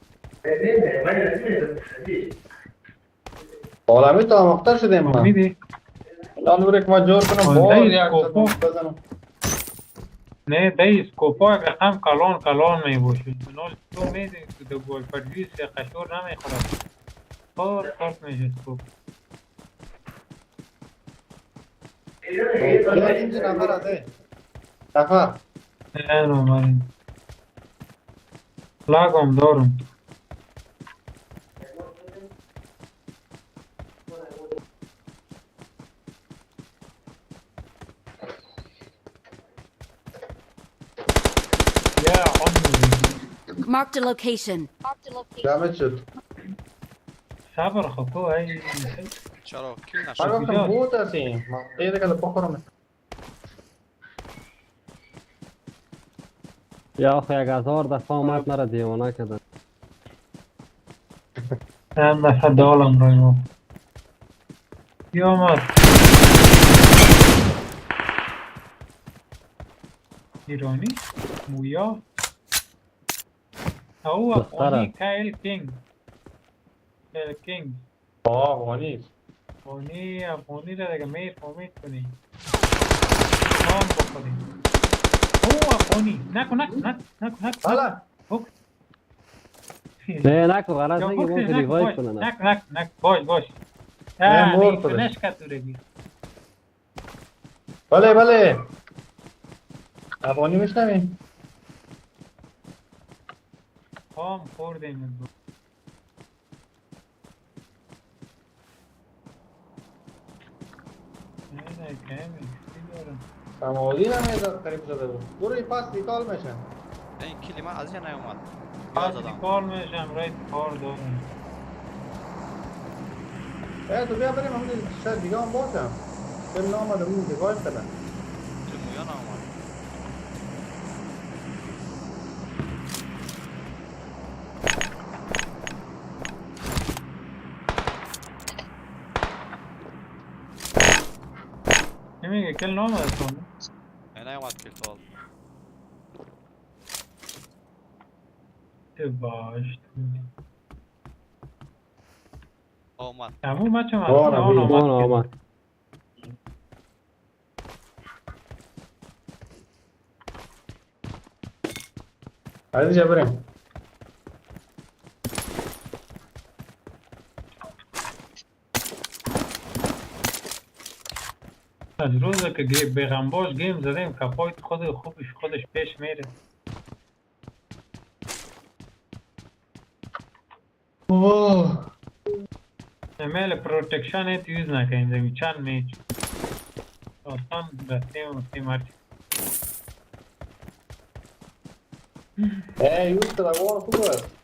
عالمی تا مختر شدیم من میدی؟ الان نوره که من جور کنم باز یک زدم بزنم نه دای اسکوپا رقم کلان می باشه منال تو میدی تو دو گل پردیوز یا قشور نمیخورد کارت میشه اسکوپ اینجا نفر هسته نفر نه مارین لاگم دارم. یا عمری. Marked a location. دمت شد. صبر خب ای چرا کیل من نشد گفتم بود هستیم. من دیگه که بخورم. یا آخه 1000 دفعه آمد مرا دیوانه کردن. چند دفعه دالم روی ما کی آمد ایرانی مویا او افغانی کایل کینگ افغانی افغانی را دیگه میفهمید کنی نام بخوریم او افغانی نکن بله نه نکو غلط نگی ما که ریوایت کنن. نک باش نیکنش که تو رگی بله افغانی میشنویم خام خوردیم نه کمی سماوی نمیداد قریب زده بود برو این پاس ریکال میشن این کلی من از اینجا نیومد پاس ریکال میشم رای کار دارم تو بیا بریم همون شاید دیگه هم باشم بیم نامده اون دیگاه کنن چه مویا نامد نمیگه کل نامده کنه نیومد کل تو تو باش آمد همون بچه من آمد. از اینجا بریم از روزه که بیغنباش گیم زدیم کپای خودش پیش میره امیل پروتکشن ایت یوز نکنیم زمین چند میچ آسان رسیم هرچی یوز تلوان خوب است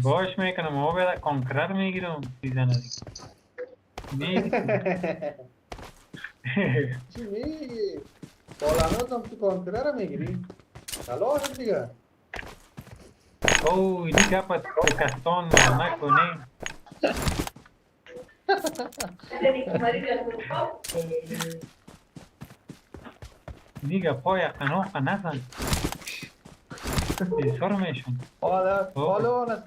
باش میکنم ما باید کانکرر میگیرم دیزنه دیگه چی میگی؟ بالانات هم تو کانکره رو میگیری؟ سلام دیگه او اینی گپت کستان نکنیم دیگه پای قناق نزن بیسار میشون حالا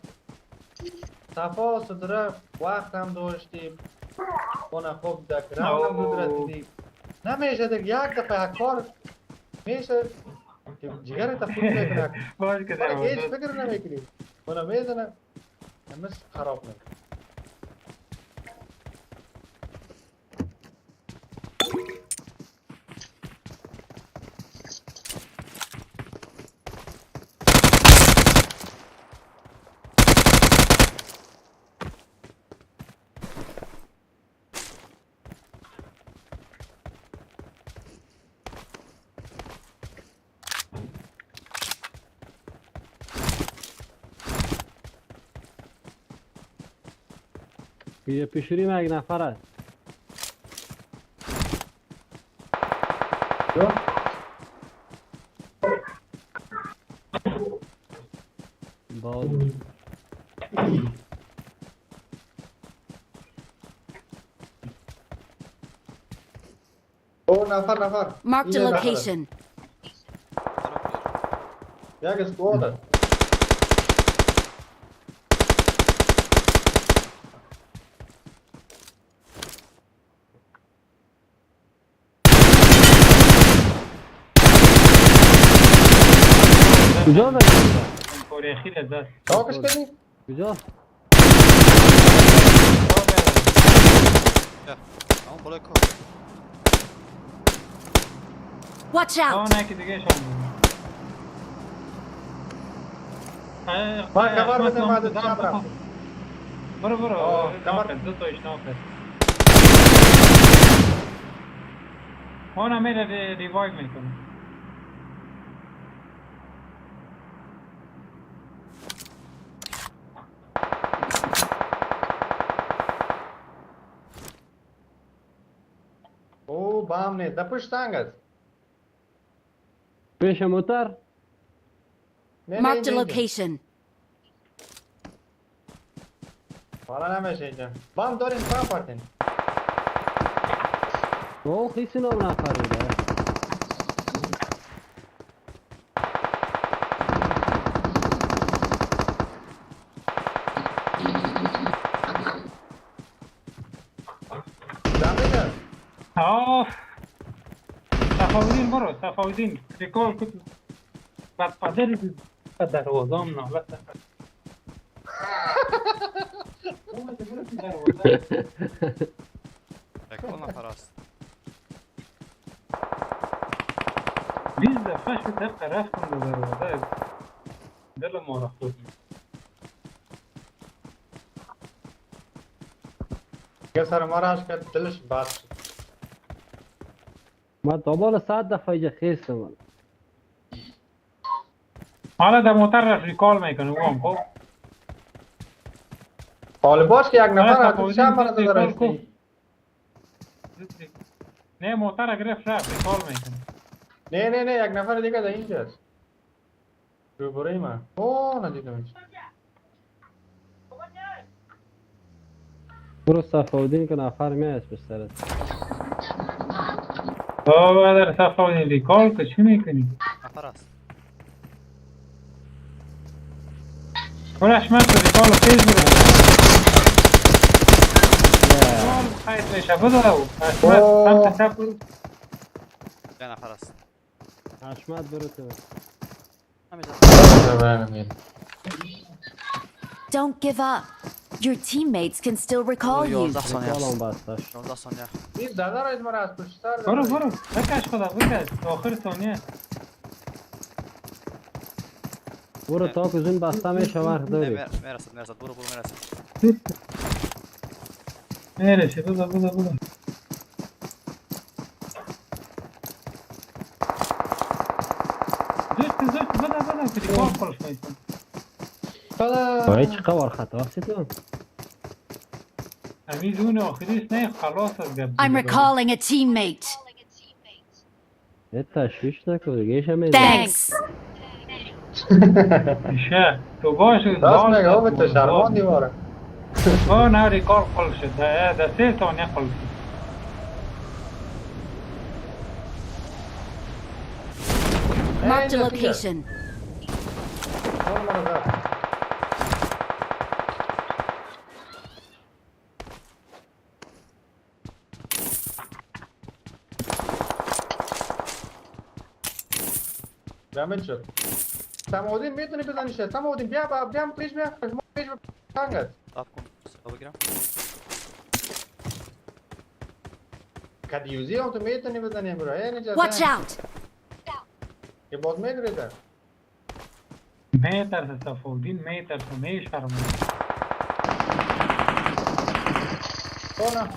صفا ستره وقت هم داشتیم خونه خوب دکره هم بود رسیدیم نمیشه دیگه یک دفعه کار میشه جگر تا خود میکنه باش که ولی هیچ فکر نمیکنیم خونه میزنه همه خراب میکنه یه پیشوری ما یک نفر است. باز او نفر Marked a location. یک اسکواد است کجا داری؟ کوریخی لذت تاکش کنی؟ کجا؟ همون بالای کار Watch out! نه که دیگه شما من کمر بده مدد چپ رفت. برو کمر دو تایش ناکد اونم میره ریوایو میکنه. او بام نیست در پشت تنگ است. پیش موتر Marked a location. حالا نمیشه اینجا. بام دارین پا پارتین. او خیسی نام نفر بوده. دمیده. صفاودین برو صفاودین ریکال کن بعد پدری دروازام نالت کل نفر است 20 دفعه شد دقیقه رفتم به دروازه دل ما را خود که سر ما راش کرد دلش باد شد. من دنبال 100 دفعه اینجا خیستم. حالا در موتر رفت ریکال میکنه او هم خب حالا باش که یک نفر از شب من داده رشتی. نه موتر گرفت رفت ریکال میکنه. نه یک نفر دیگه در اینجاست. روبروی من. اوه ندیدمش. برو صفاودین که نفر میاد پشت سرت. در صفاودین ریکال که چی میکنی؟ نفر است برش من تو ریکال و تیز برو خیلی مشفد او اشمت سمت برو یه نفر است اشمت برو تو. Don't give up. Your teammates can still recall you. 11 ثانیه سلام است بستش. 11 ثانیه این دادا را ما را از پشت سر برو بکش خدا بکش آخر ثانیه برو تا که زون بسته میشه وقت داری. میرسد برو میرسد میرسه بودا زشت بودا که ریکال خلش میکن برای چه قوار خطا هستی تو؟ امی زون آخریست نه خلاص از گب I'm recalling a teammate. یه تشویش نکن دیگه ایش هم میده. Thanks. میشه تو باش راست میگه ها به تو شرمان دیواره. نه ریکال خلش شد در 3 ثانیه خلش شد Marked a location. دامج شد. تمودین میتونی بزنیش. تمودین بیا پیش بیا. پیش تنگت. صاحب کن صاحب بگیرم کدیوزی هم تو میتونی بزنی برو. Watch out. که باز میگریده. میترسه صفاودین میترسه میشرمه کونه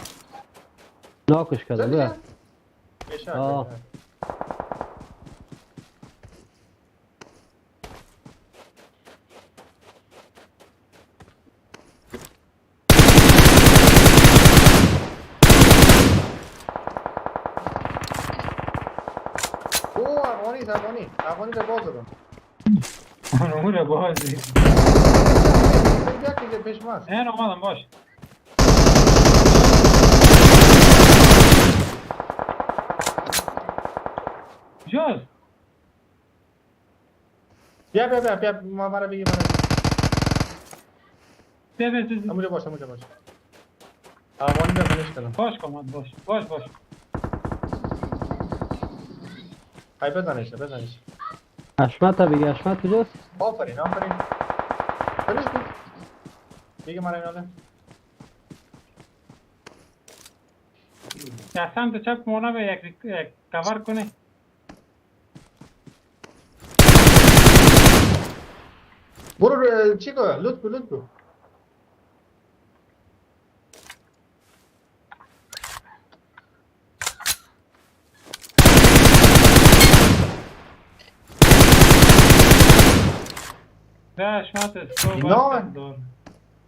ناکش کرده بیا. بشک افغانی در باز دارم. اون رو بازی بیا که پیش ماست. این آمدم باش جاز بیا مرا بگی بیا اموجه باش افغانی در خونش کنم باش کماد باش های بزنش اشمت ها بگی اشمت کجاست؟ آفرین بلش بود بگی مرا ایناله یا سمت چپ مونه به یک کور کنه برو چی کن لطف کن نه شمات اسکو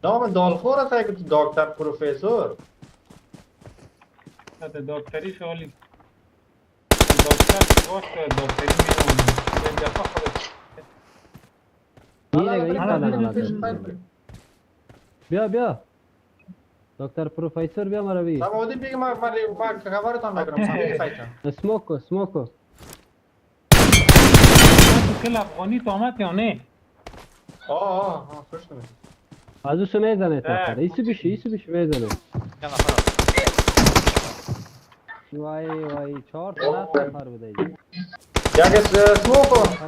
نام دالخور است که دکتر پروفسور حتی دکتری شغلی دکتر باش دکتری میمونه یک دفعه خودت بیا دکتر پروفسور بیا مرا بگی سمودی بگی من خبرتان نگرم اسموکو کل افغانی تو آمد یا نه؟ خوش نمید از اوسو میزنه تاکر ایسو بیشو میزنه وای 4 تا نفر بوده یک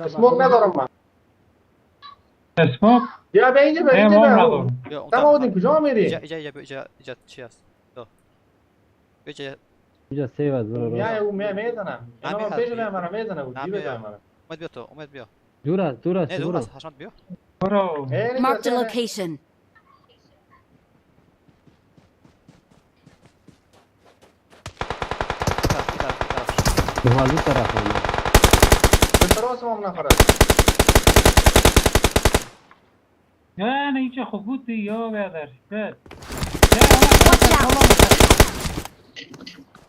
اسموک ندارم من اسموک؟ بیا به اینجا سمودی کجا میری؟ اینجا چی هست؟ اینجا سیو از برو میزنم من پیشنه مرا میزنه بود جیبه جای مرا اومد بیا دور است دور است حشمت بیا برو Marked a location. به حالی طرف هم تراس هم نفر نه اینجا خوب بود یا بیادر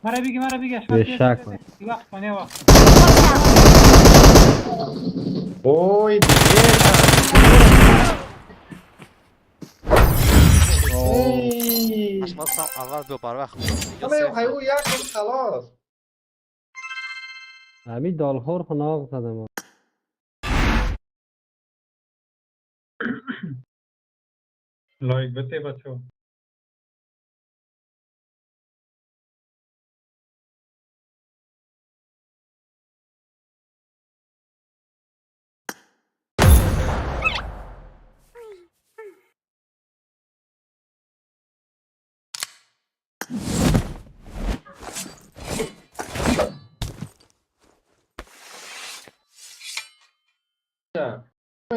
مرا بگی به شک کن وقت کنه وقت اوی حشمت اول بیا بر وقت همه یک خلاص همین دالخور خناق زدم لایک بده بچه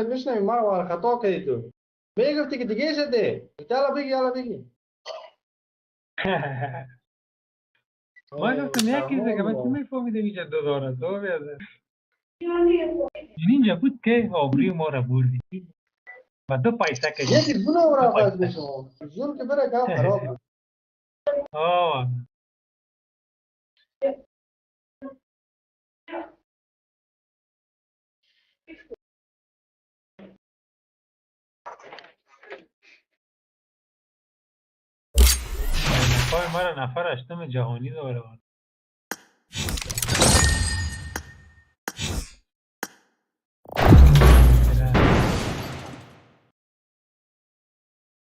میشنوی ما خطا کردی تو میگفتی که دیگه شده یالا بگی ما گفتم یکی دیگه من چی میفهمیدم اینجا دو داره تو بیاده اینجا بود که آبروی ما را بردی و 2 پیسه کردی یکی بنا را باز بشم زور که بره کام خراب پای مرا نفر 8 جهانی داره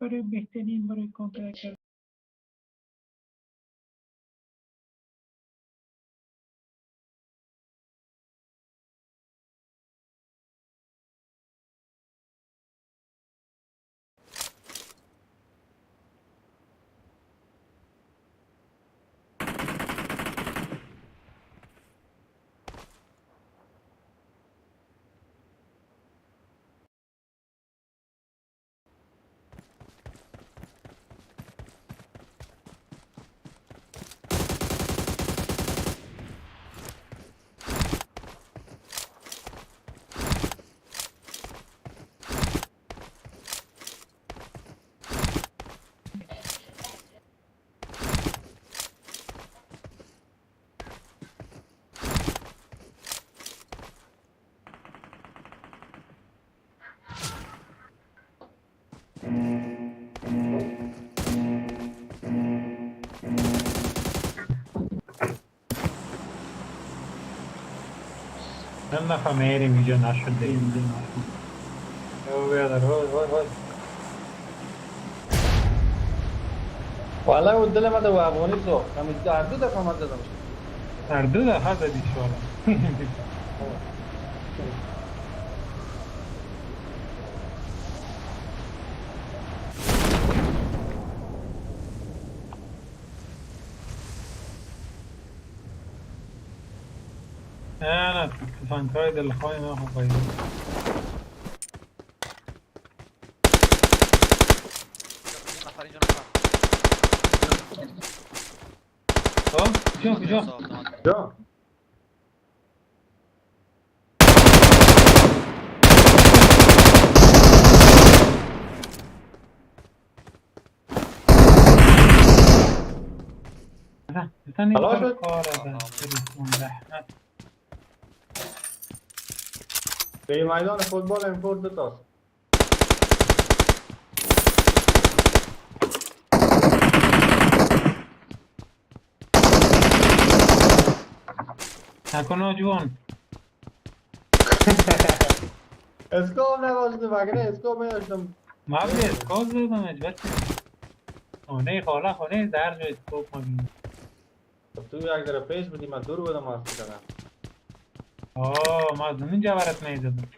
برای بهترین برای کامپیوتر کرد من نفهمیدم اینجا نشده اینجا او بیادر های والا اون دل من دو افغانی تو کمی هر 2 دفعه من زدم هر 2 دفعه زدی شوالا نه تفنگ‌های دلخواه ما خواه کجا جا خلاص شد؟ به میدان فوتبال امپورت دو تاست. نکنه جوان اسکوب نباشده مگه اسکوب میداشتم. ما بی اسکوب زدم اجبت خانه خاله خانه در جو اسکوب مگیم. تو یک ذره پیش بدی من دور بودم از کنم. ما از همین جوارت میزدم.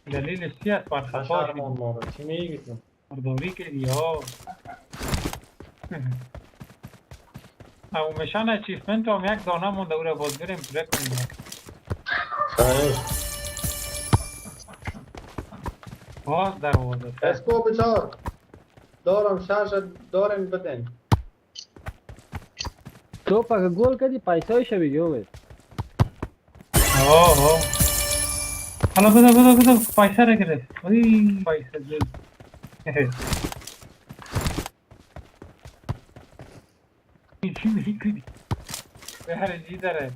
دلیلش چی است؟ برخطا شدیم. چی میگی تو؟ برداری کردی ها. او مشان اچیفمنت هم یک دانه مونده او را باز بریم پره کنیم. باز در وازه اسکوب چار دارم شش دارم بدن. تو پاک گل کردی پیسایش بگی اومد. حالا بده پیسه را گرفت. وی پیسه جل. چی میکنی؟ به هر جی داره.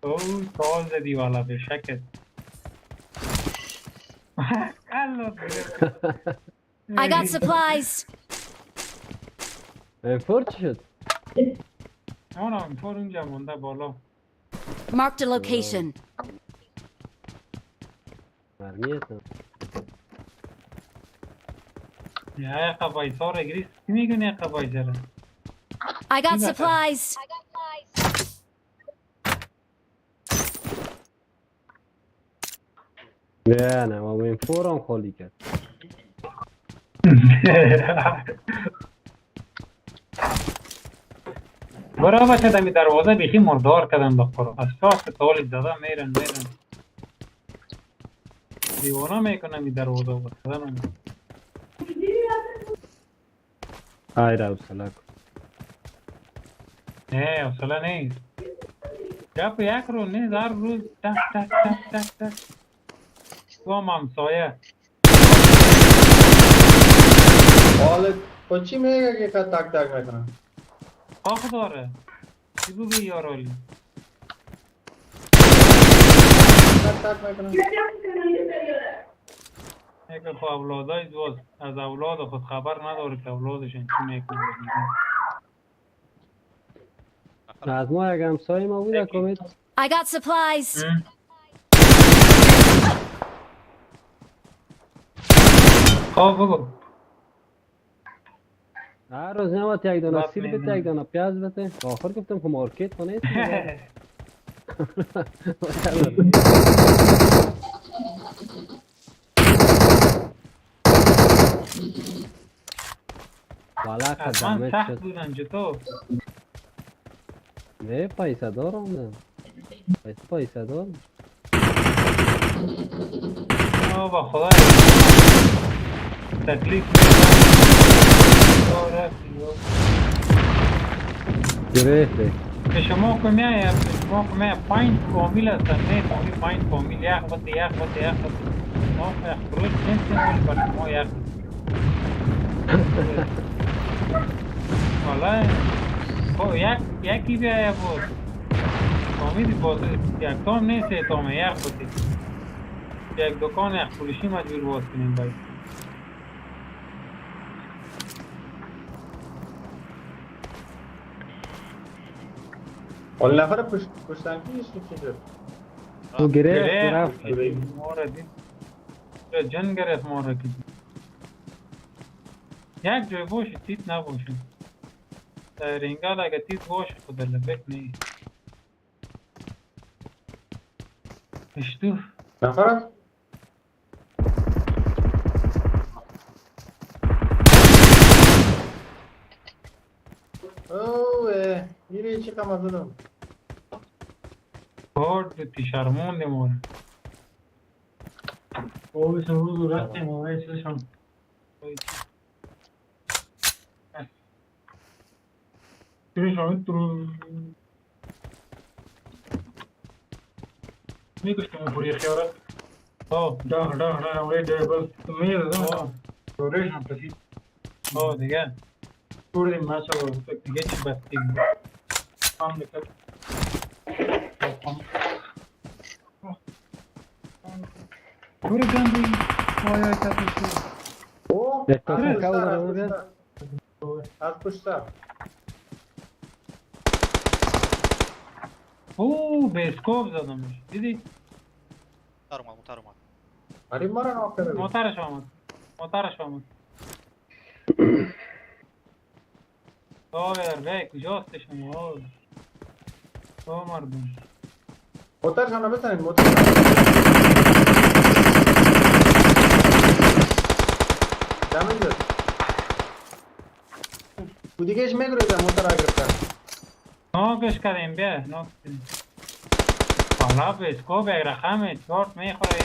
او سال زدی والا به شکل. I got supplies. فور چی شد؟ آنها فور اونجا مونده بالا. Marked a location. مرمیت هم. یا قبایسه را گریست. چی میگنی قبایسه را؟ I got supplies. نه ما این فور هم خالی کرد. برای بچه دمی دروازه بیخی مردار کردن بخورا از پاس تالی زده میرن دیوانا میکنم این دروازه بستدن های را حوصله کن. نه حوصله نیست گپ یک روز نیست هر روز تک تک تک تک تک تو هم همسایه حالت خود چی میگه که تک تک میکنم؟ آخ داره چی بگی یارالی تک تک میکنم که خب اولادای دوست از اولاد خود خبر نداره که اولادشن چی میکنه از ما یک همسایه ما بوده کامید. I got supplies. خب بگو هر روز نمات یک دانه سیل بده یک دانه پیاز بده. آخر گفتم که مارکت ما نیست. والا من سخت بودن چطور؟ نه پیسه دارم نه پیسه دارم با خدا تکلیف گرفته به شما که میای پاینت فامیل هستن نه پاینت فامیل یک بطه ما خروج نیستیم ولی بر شما یک والا یکی بیایه بود فامیلی باز یک تام نیست تام یک بطه یک دکان یک فروشی مجبور باز کنیم باید ولی نفر پشتنگیش چی شد؟ تو گرفت ما را دید جن گرفت ما را کدید یک جای باشه تیت نباشه در رنگال اگه تیت باشه خود لبک نیست اشتو نفر است؟ اوه میره چی کم از دادم بارد تی شرمون دیمون اوه روز رفتیم اوه چیزشون میگوشتم پوری خیاره ده بس میره دوریش هم پسید دیگه توردیم ماشا دیگه چی بستیم هم نکرد توری گندی آیا کتیشی از پشت سر به اسکوپ زدمش دیدی؟ موتر اومد علی ما را ناک کرده موترش آمد بیا کجاست شما مردم موترش هم بزنید دمین زد او دیگهش میگرویدم موتر را گرفتن ناکش کردیم بیا ناکش کردیم حالا به اسکوپ یک رقمه چارت میخوره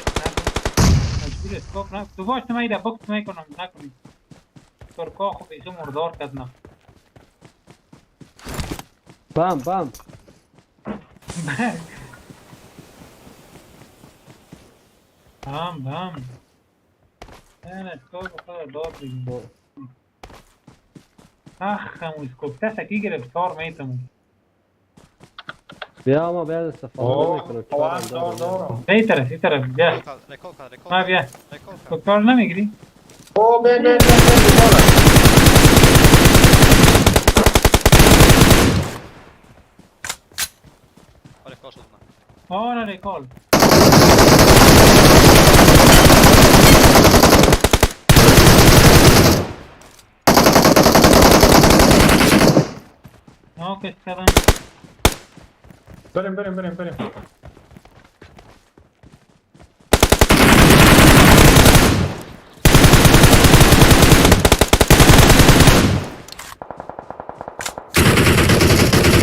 مجبور اسکوپ نه تو باش نمیده بکت میکنم نکنید ترکا خوب ایسو مردار کرد نه بام نه اسکوپ خود داد بگیم همون اسکوپ تسکی گرفت کار میتمون بیا ما باید استفاده میکنم ای طرف بیا ما بیا تو کار نمیگیری؟ بین ریکال ناکش کردم بریم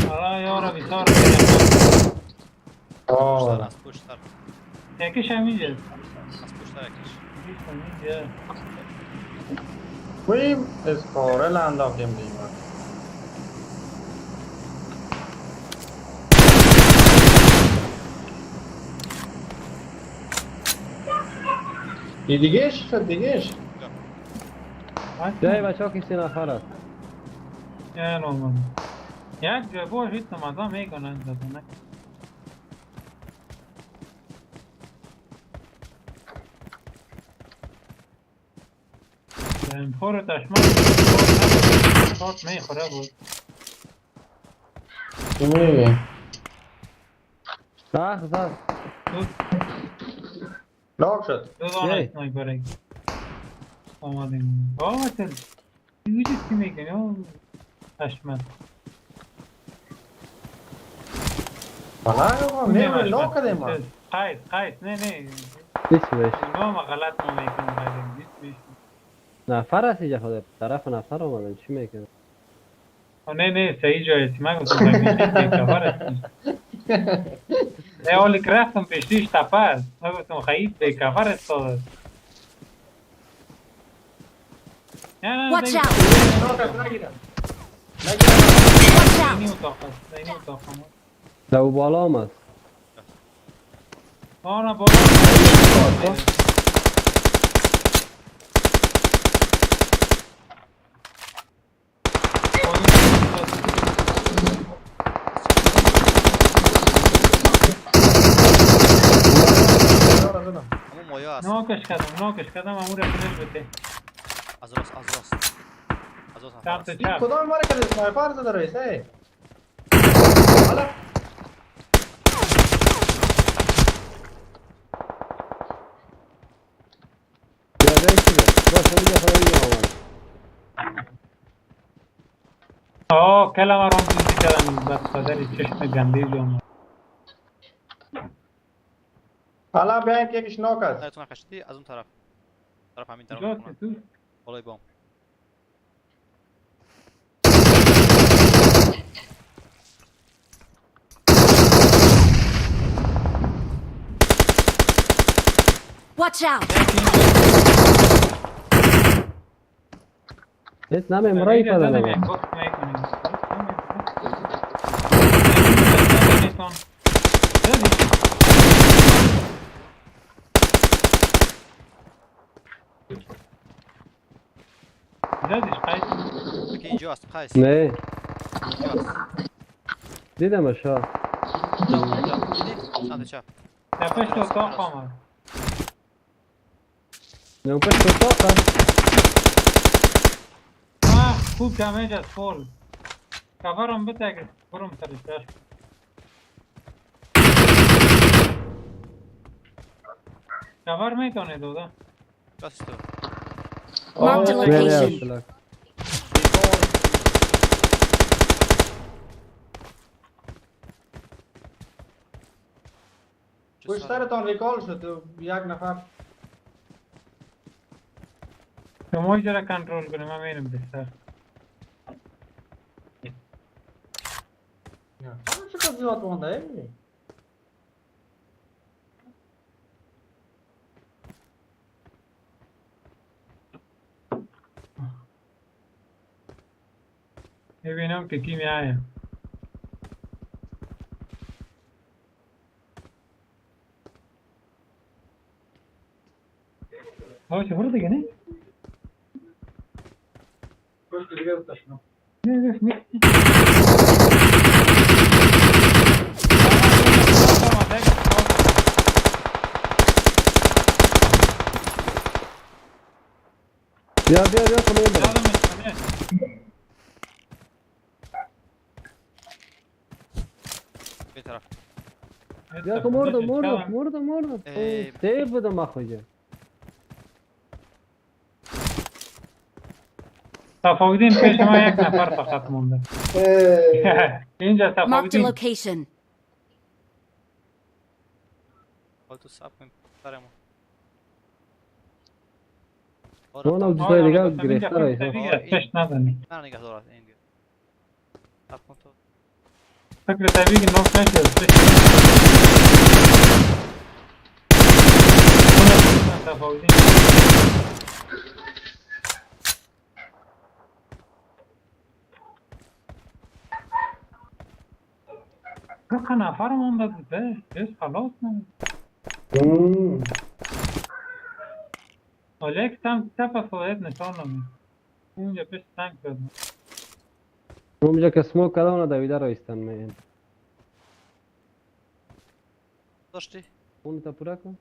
حالا یارو بیسار از پشت سر یکیش هم اینجا از پشت سر یکیش ویم اسکاره لانداختیم دیگه دیگهش شد دیگهش جای بچه ها که 3 نفر است یک جای باش هیچ نمازا میکنن زدنک خور دشمن شارت میخوره بود چی میگی؟ زد لاک شد دو دانه سنایپر آمدیم تل دیگه چی میکنی دشمن نه لاک کردیم ما قیس نه نیست بهش ما غلط میکنیم نفر است اینجا خدا طرف نفر آمدن چی میکنه نه صحیح جایستی من گفتم بیکفر هستی نه حالی که رفتم پیشتیش تپه است من گفتم خیلی بیکفر است Watch out! اینی اتاق است دو بالا هم است نه بالا همون مایا هست ناکش کردم همون رفنش بده از راست سمت چپ کدام ما را کرده سنایپر زده رئیسه حالا جای چی ده باش همینجا خدا بگیم آمد کلم رو هم دوزی کردم بس قدری چشم گنده جامعه حالا بیاین که یکیش ناک است نه تو نکشتی از اون طرف همین طرف بالای بام Watch out! نیست نمی مرایی پده نمی زدش قیس که اینجاست قیس نه اینجاست دیدمش ها اینجا دیدی؟ سمت چپ در پشت اتاق آمد نه پشت اتاق خوب دمیج از فول کورم بتگه برم سرش داشت کور میتونه دودا کسی تو Marked a location. پشترتان ریکال شد یک نفر شما ایجا کنترل کنیم من میرم بستر چقدر زیاد مونده ببینم که کی میآید باشه برو دیگه نه پشت دیگه بتشنم نه بیا کنیم برم به طرف بیا که مردم سیف بودم اخوجه تفاوتین پیش ما یک نفر فقط مونده اینجا Marked a تفاوتین location. حال تو سب کنیم برمون اون هم دوستای دیگه گرفته رایش پشت نزنی من نگه دارد این دیگه سب کن تو فکر طبیعی که نوک نشد تفاوتین که نفر مونده بس خلاص نمید یک تپ فاید نشان نمید اونجا پیش تنگ بدن اونجا که سموک کده اونه دویده رایستن میگن داشتی؟ اونو تا پورا کن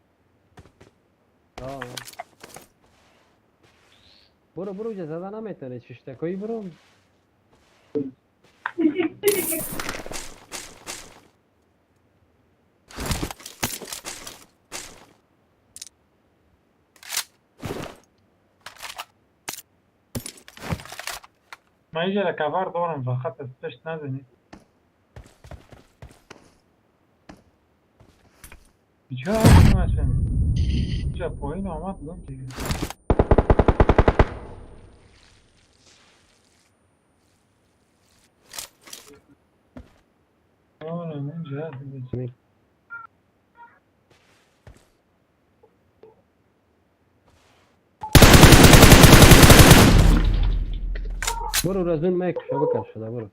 برو جا زده نمیتونه چشتکایی برو من اینجا کور دارم فقط از پشت نزنید اینجا هستم اصلا اینجا پایین آمد بودم دیگه اینجا هستم برو رزون میک شبکه شده برو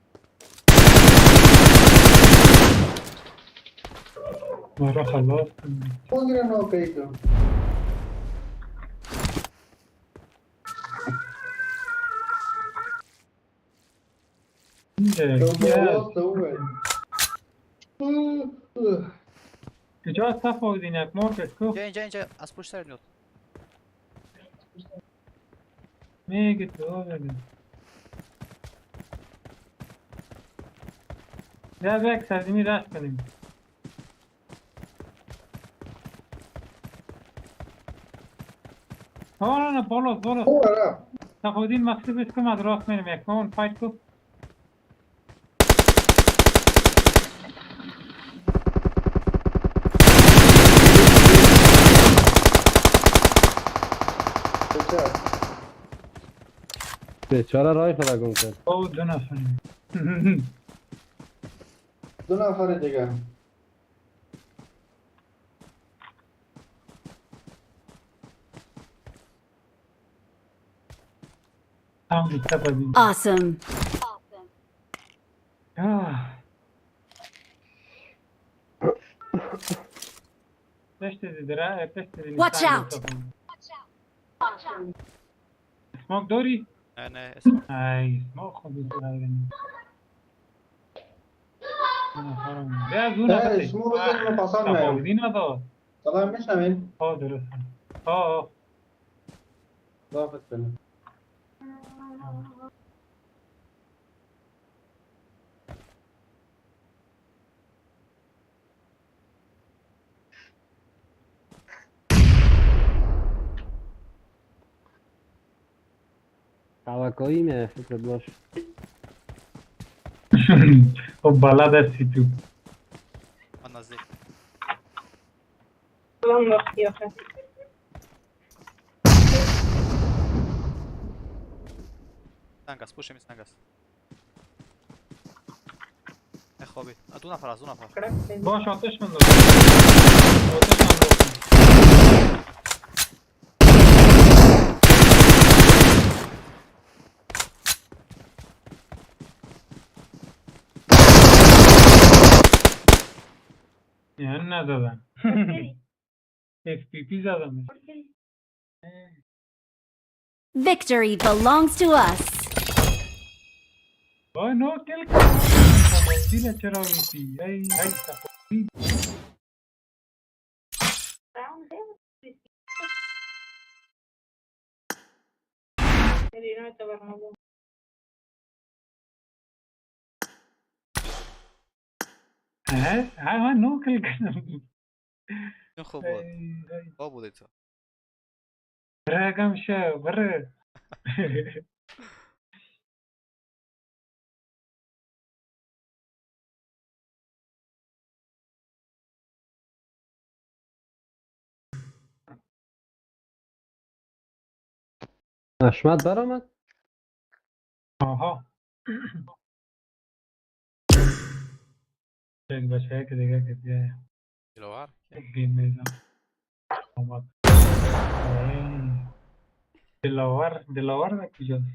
مارا خلاص بگیره نوکی تو اینجا از تفاوتین یک مارکت کو اینجا از پشت سر میاد میگه تو بگیم یا یک سردیمی رشت کنیم نه بالاست تفاوتین مقصد بست کم از راست میرم یک مون فایت کو بیچاره رای خدا گم کرد او دو نفریم دو نفر دیگه هم دیگه بدیم Awesome. پشت دیدره پشت دیدره Watch out. سمک داری؟ نه اسم ای ما خودی برایدن بیا از اون نفره شما بزنیم پاسان نیم تفاوضی نداد سلام میشنوین؟ درست ها دافت کنیم شبکایی میه فکرت باش. خب بلد هستی تو من نزدیک سلام وقتی آخه سنگ است پوشم سنگ است خوابید دو نفر از دو نفر باش آتش من دارم آتش من دارم یعنی ندادن FPP زدم Victory belongs to us. وای نو کل کنم دیل چرا میسی ای تفاقی من نو کل کنم این خوب بود خوب بود ایتا برگم شو بره حشمت برآمد. آها یک بچه که دیگه که بیایه دلوار گیم میزم آمد دلاور ده کجاست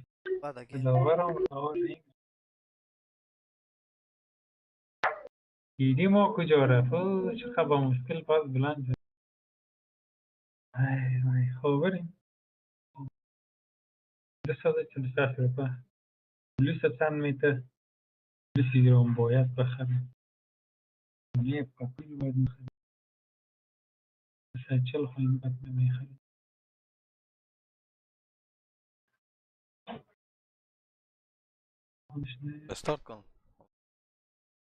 بعد اگه دلاور هم دلاور نیم دیدی ما کجا رفت چقدر با مشکل پاس بلند شد خب بریم 246 روپه پولیس چند میته پولیسی رو باید بخرم یه پاکوی باید میخرم سایچل خواهیم باید نمیخرم استارت کن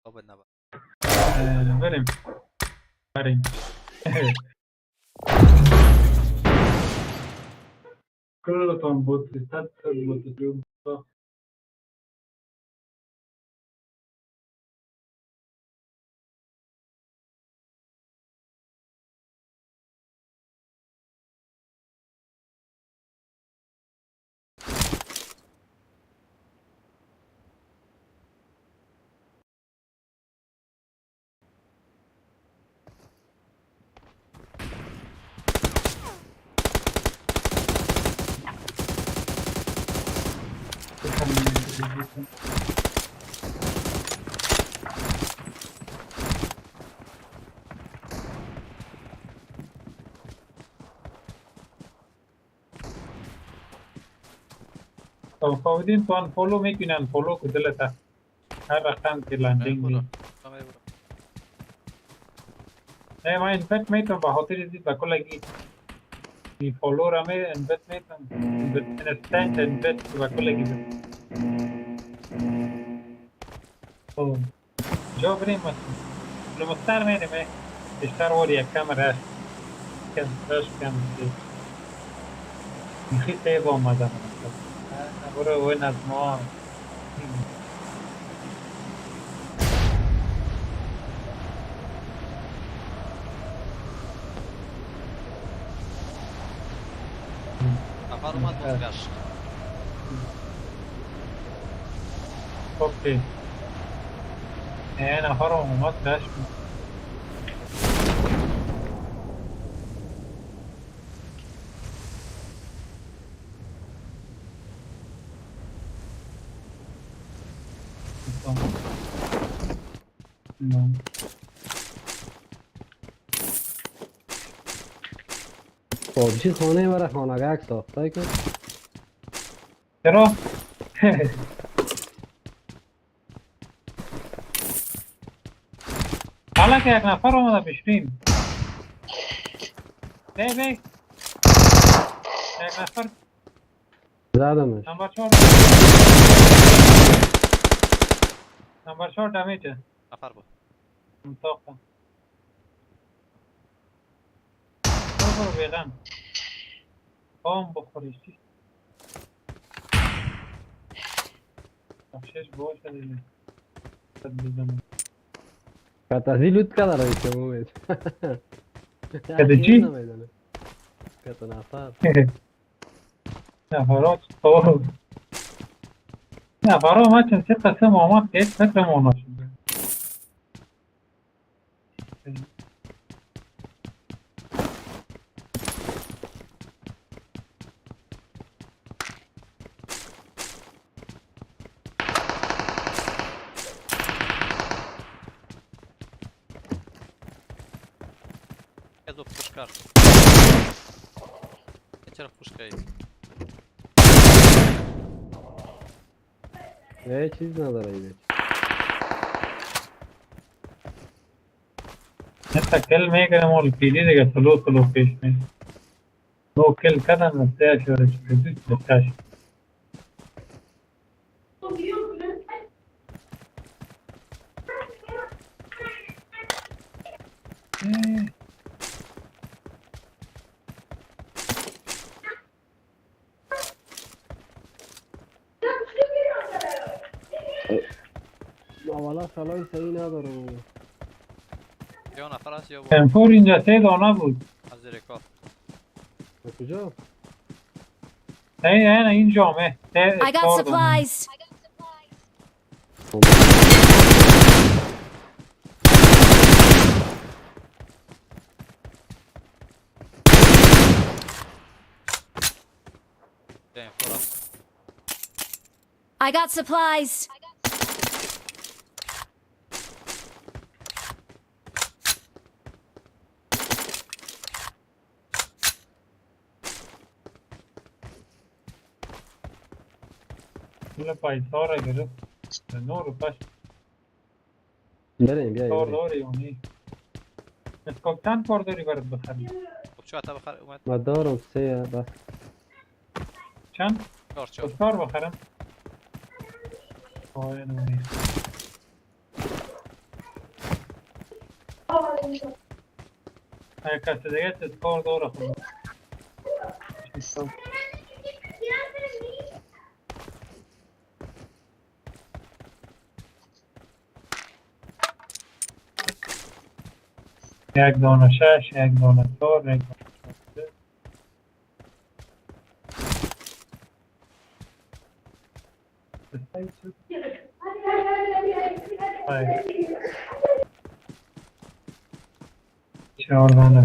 خوابت نبر بریم کلتان بود ستت بود جو فاودین تو ان فولو میکنن فولو کدلتا هر رقم که لندینگ می نه ما اینفت میتونم به خاطر زید بکلگی این فولو را می اینفت میتونم اینستنت اینفت که بکلگی بد جا بریم لمستر مینیم اشتر وار یک کم رشت کم میخی سیب آمدم برو وین از ما نفر اومد بازگشت اوکی نفر اومد گشت پابجی خانه برای خانگک ساخته کن چرا؟ حالا که یک نفر آمده بشریم بی یک نفر زدمش. نمبر 4 دمیجه نفر بود منطاقم برو بیغم قام بخوریشتی افشش باشه دیگه بزنم کتازی لوت کرده رایسته مومید. کده چی؟ کتا نفر نفرات خوب نفرها ما چند سه قسم آمد که هیچ فکر مانا شده یه دو پوشکر چرا پوشکایی یه چیز نداره ایده حتی کل میگرم اول پیلی دیگه سلو پیش میشه نو کل کدن نسته شوره چه دوست بکش والا سلای صحیح نداره یا نفر هست یا تنفور اینجا 3 دانه بود از زیر کار کجا؟ نه این جامعه I got supplies. تنفور هست I got supplies. پول پایسا را گرفت 9 روپش بریم بیا کار داری یا نی اسکاک چند کار داری برات بخریم خب چه حتی بخر اومد من دارم 3 بس چند؟ چهار کار بخرم آه نونی کسی دیگه چیز کار داره خود یک دانه 6 یک دانه 4 یک دانه 4 دانه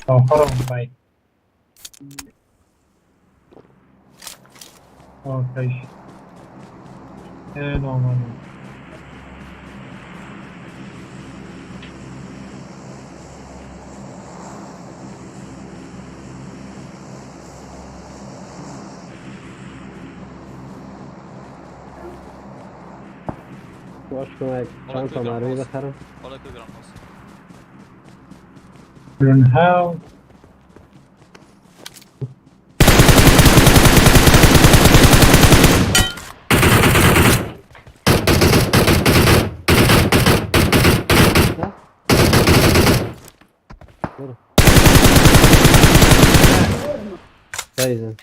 آخرم بای آخرش نامانه باش کنم چند تا مروی بخرم حالا که گرام هست برنهاو دایزم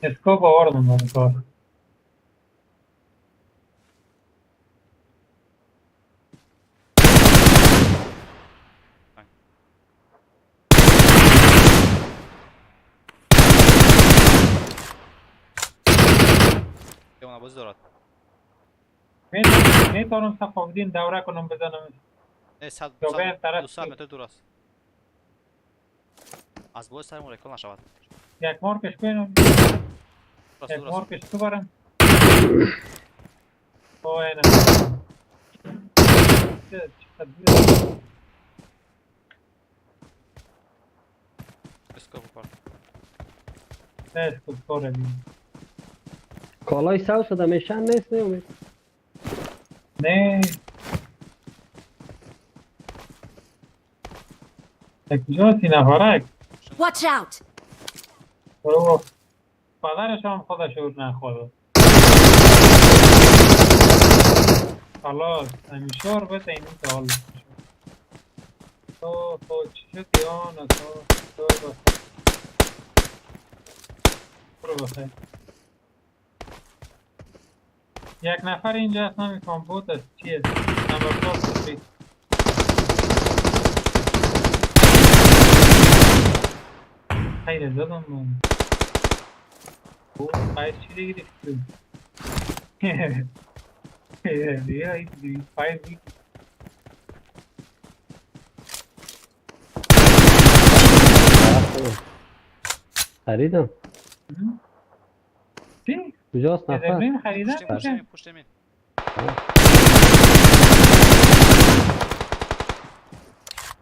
اسکوپ آوردم من کار یا اون بازی دارد میتونم صفاقدین دوره کنم بزنم نه 100 طرف 200 متر دور است از باز سرمون ریکال نشود یک مارکش کنم یک مارکش تو برم چقدر دوره. اسکوپ کار اسکوپ کاره بیم. کالای سو شده میشن نیست نه امید؟ نه کجاست این نفرک؟ Watch out! برو پدرش هم خودش رو نخواد. خلاص همیشه رو بده اینی که حال تو چی شدی آنه تو بخیر برو بخیر. یک نفر اینجا هست نمیکنم بود است چی است؟ نمبر 4 بسید خیلی زدم من پایش چی دیگه دیگه دیگه ایت دیگه پایش دیگه خریدم چی؟ کجاست نفر؟ زمین خریدم پشت مین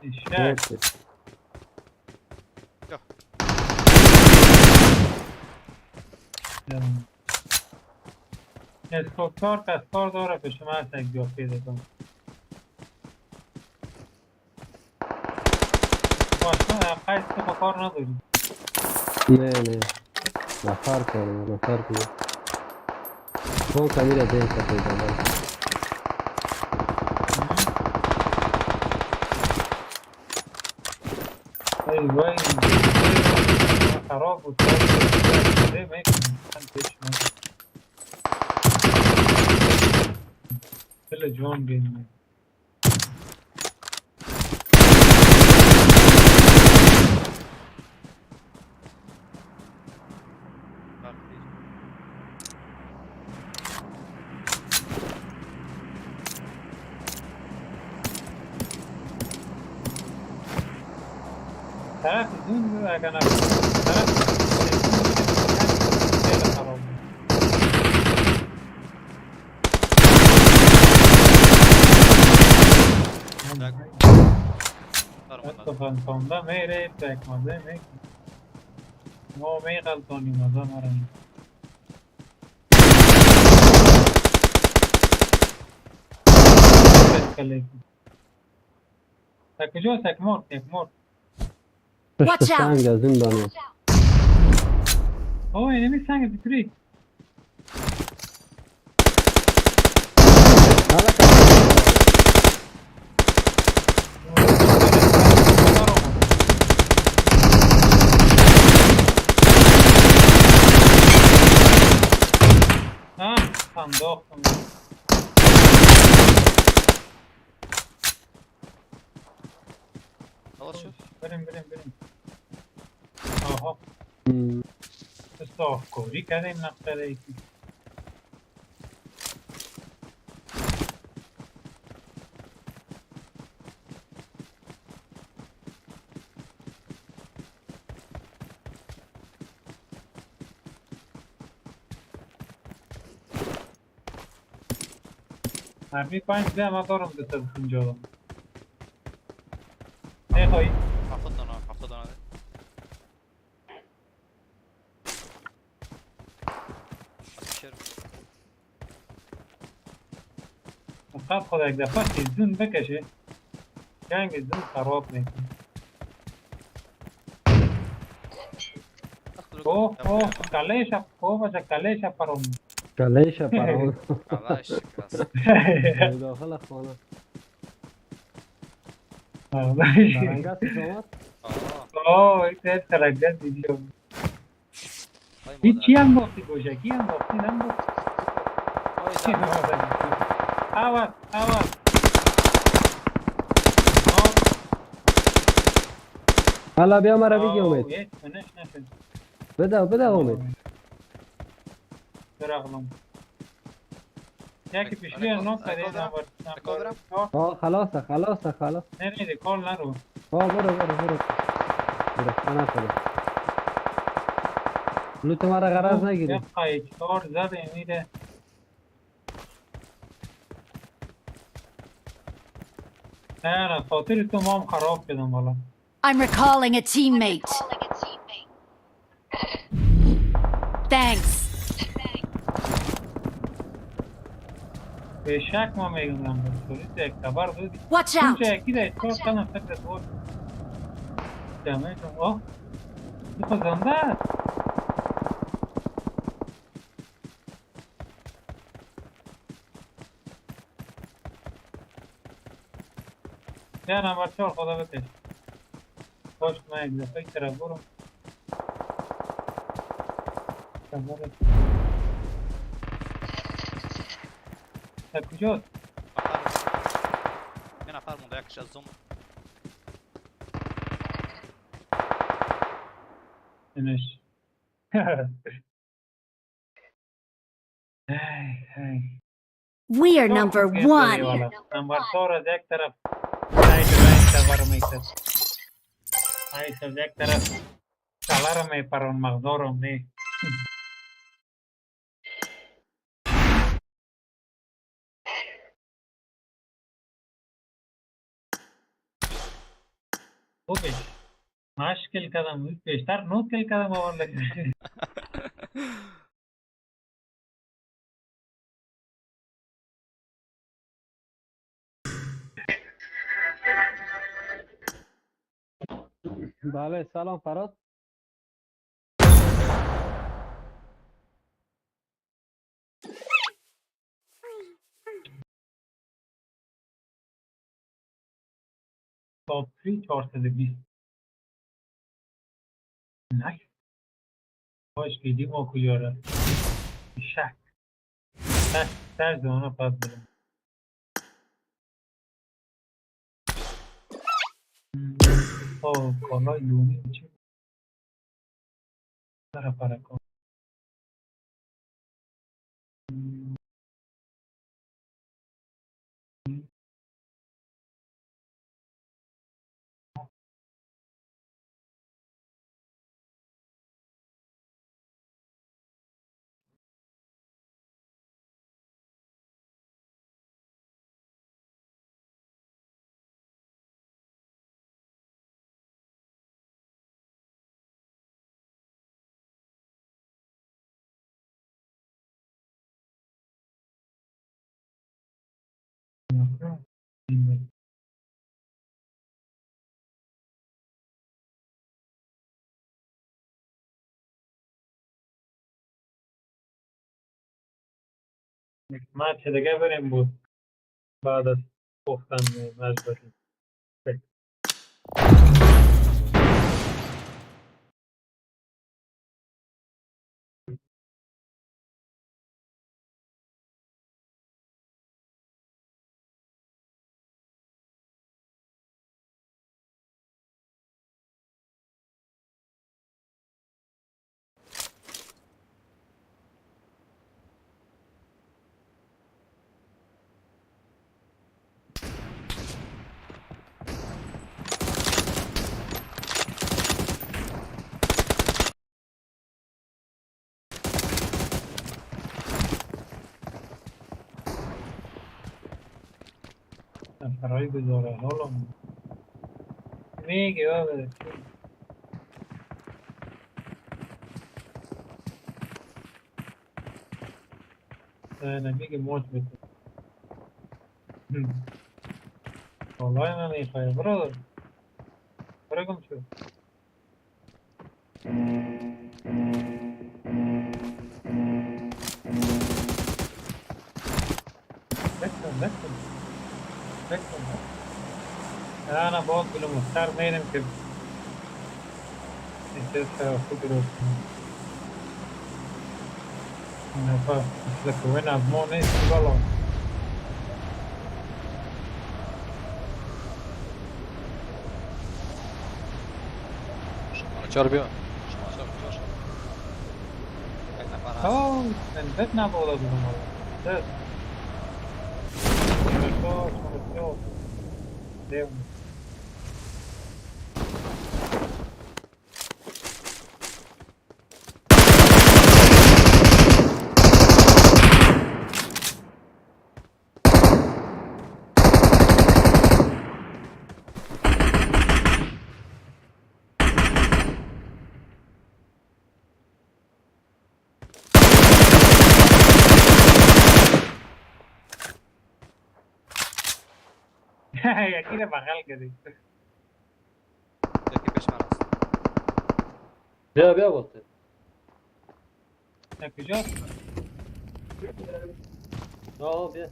اشترک اسکوپتار کسکار داره به شما از یک جا پیدا کنم باشنا قیس تو با کار نداری نه نفر کارم نفر کنم کون کمیره دین که پیدا دارم ای وای خراب بود دل جوان بینیم طرف زون بود اگر نکنم طرف خیلی خراب بود غلطانده میره تک مزه میکنه ما میغلطانی مزه مرم تا کجاست یک مرد پشت سنگ از این دانه اوه اینمی سنگ بکری انداختم خلاص شد بریم آها صافکاری کردیم نقطه ایکی مرمی 5 ده ما دارم 250 نخواهی 70 دانه فقط خدا یک دفعه زون بکشه جنگ زون خراب میکنه اوه کلهش پرام کلهش پرام کلاش کلاس داخل خانه برنگست شماست؟ این تایید ترگت دیدیو هیچی هم باختی گوشکی هم باختی عوض حالا بیا مرا بگی امید بده امید برغلم یکی پیشوی از نام کده خلاص نریده کال نرو برو انا کنه لوت مرا غرض نگیری یک قایی 4 زده میده نه خاطر تو ما هم خراب شدم والا. I'm recalling a teammate. Thanks. به شک ما میگم پلیس یک خبر دادی. Watch out. اونجا یکی ده اتفاق کنم فکر تو جمعه تو آه تو خود زنده است. یا نمبر 4 خدا بکش. باش من یک دفعه طرف برم. در کجاست؟ یه نفر مونده یکش از زوم. اینش We're number 1. نمبر 4 از یک طرف سایت رنگ تبر میکرد سایت از یک طرف سالار میپرون مغدارم نی خوبش مشکل کردم بیشتر نوت کل کردم آور لگه بله سلام فراد. تاپ 3 420 نه باش بیدی ما کجا را شک در زمانه پس برم کالای لومی چی برا پرکان مچ دیگه بریم بود بعد از گفتن مجبوری برای گذاره حالا میگه بابا نه میگه موت بده والله من میخواه برای گم شو بکن انا باید بلو مستر میرم که اینجا خود رو نفر مثل کوین از ما نیست بالا شما چرا بیا شما چرا یک نفر آه زنده نباید بودم دست Deus. یکی رو بغل کردی. یکی پیش من است. بیا بوده. کجاست؟ بیا.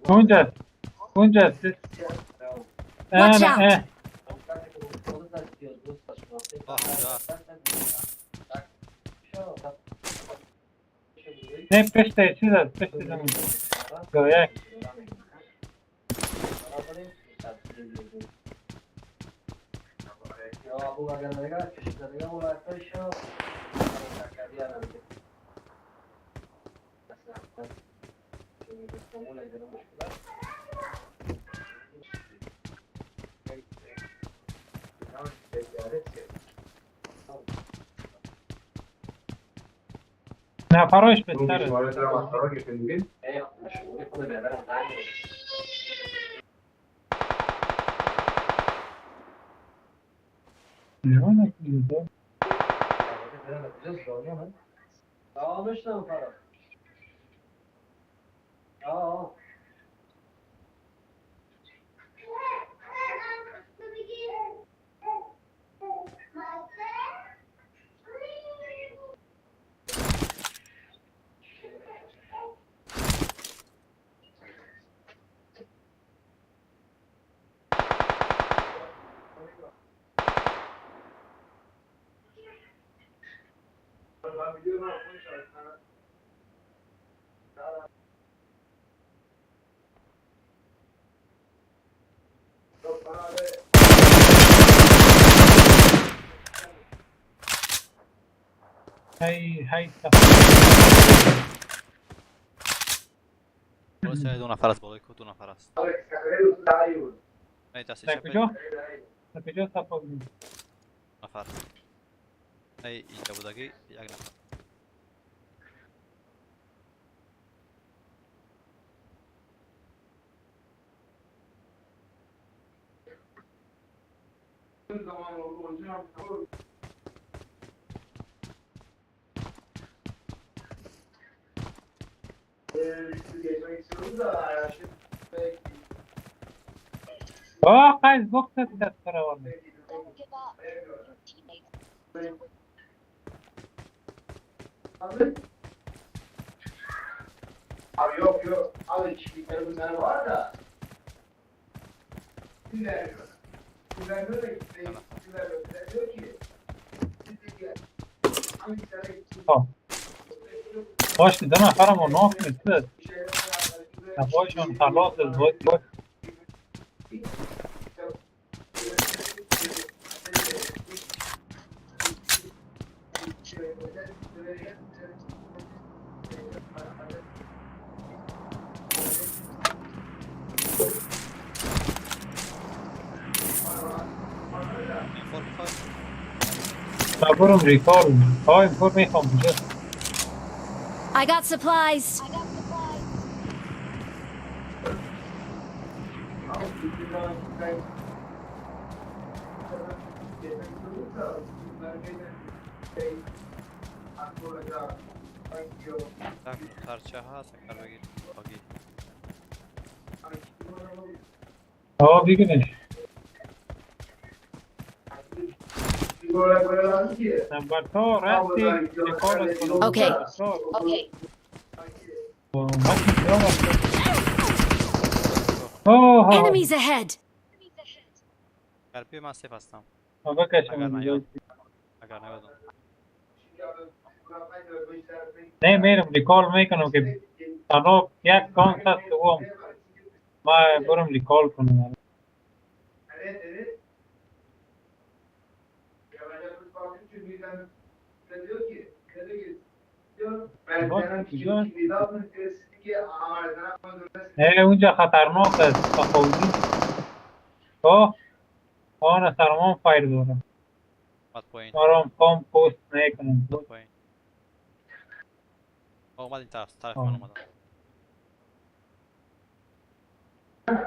اونجاست. Watch out! نه پشت چیز است، پشت زمین. گویک. نفرهاش بهتره. نه هی باشه دو نفر است بالای کو، دو نفر است. نه دستی چپ. کجا صفا بود؟ نفر. نه اینجا بودگی یک نفر. قیز بکتت دست روانه. باش دو نفرم و ناف میتود نبایشون خلاص از باید برم ریکار های پر میخوام بجا. I got supplies. خرچه هست اگر بگید باگی. بگیرش. نمبر تو رفتی ریکار Okay. Enemies ahead. قلبی من سیف هستم. اگر نیادم. نه میرم ریکال میکنم که تنها یک کانت هست دوم ما برم ریکال کنم. اونجا خطرناک است تفاوتی. آن سرمان فایر دارم. اومد پایین. آرام کام پست نکنم. پایین. اومد این طرف من اومدم.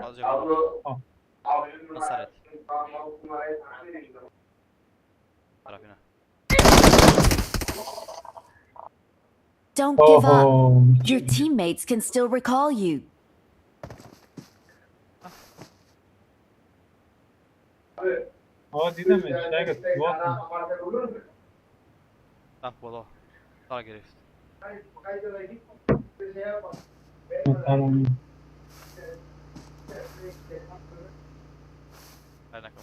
باز جا من سرت. طرف اینا. Don't give up. Your teammates can still recall you. دیدم اشتراک سوات. رفت بالا. سر گرفت. خیر نکن.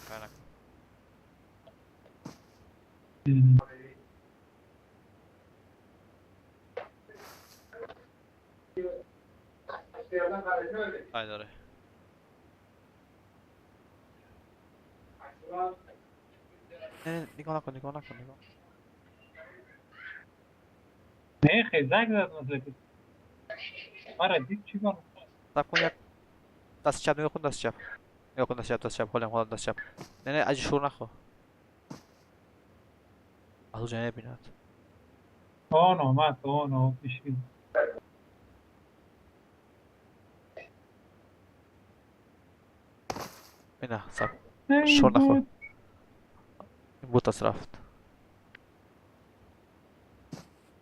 خیر داره. نگاه نکن. نه خیلی زنگ زد مثل که مرا دید چی کنم؟ سب کن یک دست چپ نگاه کن دست چپ خالیم خودم دست چپ نه اجی شور نخوا از او جنه بیند آن آمد پیشید اینه سب شور نخوا این بود از رفت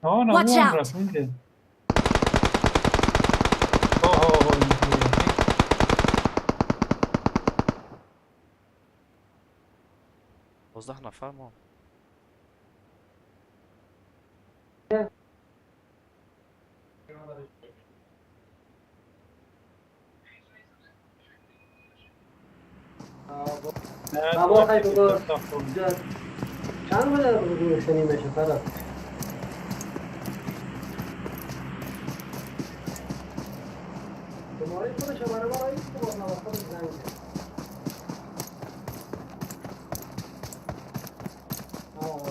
Watch out! نفر ما چند بوده روشنی میشه فرات شماره خود شماره ما رایید که با نواستا زنگ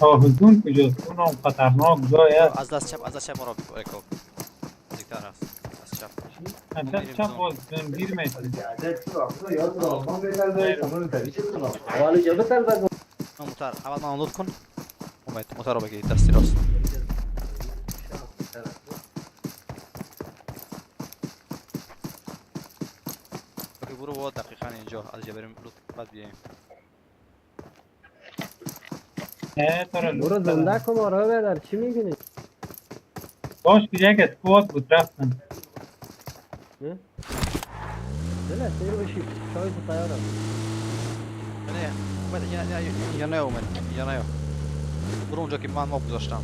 حضون کجاست؟ اون هم خطرناک جای است از دست چپ ما را بکن دیگتر هست دست چپ دست چپ باز زنگیر میتونی حالی جا بتر بگو موتر اول من آنلود کن موتر رو بگی دستی راست برو با دقیقا اینجا از اینجا بریم لطف بعد بیاییم برو زنده کن مارا بدر چی میبینی؟ باش که یک اسکوات بود رفتن دله سیر بشید چای تو تیارم اینجا نیا اومد اینجا نیا برو اونجا که من ماب گذاشتم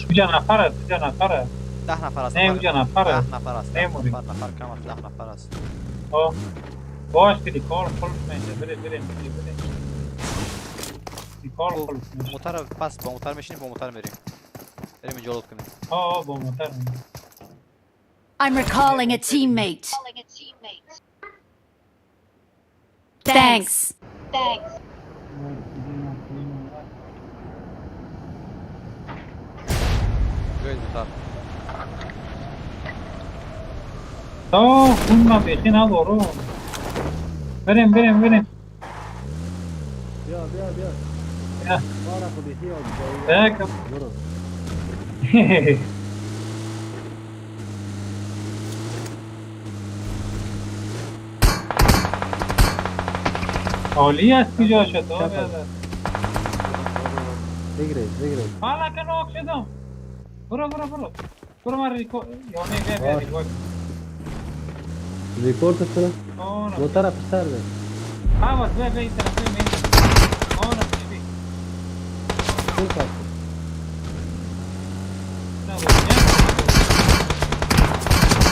اینجا نفر است 10 نفر است نه اینجا نفر است 10 نفر است 10 نفر کم است 10 نفر است باش که دیکار خلص میشه بره دیکار خلص میشه موتر پس با موتر میشینیم با موتر بریم اینجا لود کنیم با موتر I'm recalling a teammate. Thanks. جوید موتر اون ما بیخی ندارم بریم بیا بارا خو بیخی بکم برو عالی است کجا شد بگیره حالا که ناک شدم برو من یا نه بیا ریپورت کنم موتر پسر ده آواز بیا این طرف بیا آنه پیشی کن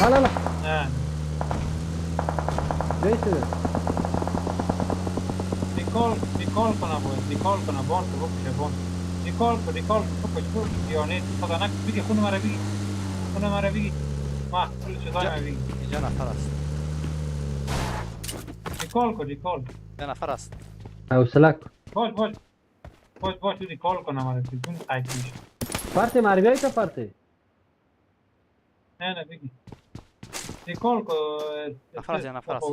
کار لا نه جایی شده ریکال کنم بان تو بکشه بان ریکال کن بکش یا نه خدا نکن بگی خون مرا بگی ما کل چیزای ما بگی اینجا نفر است ریکال کن اینجا نفر است حوصله باش ریکال کنم مرا بدون قید میشه پرته مربیایی تا پرته نه بگی ریکال کن نفر است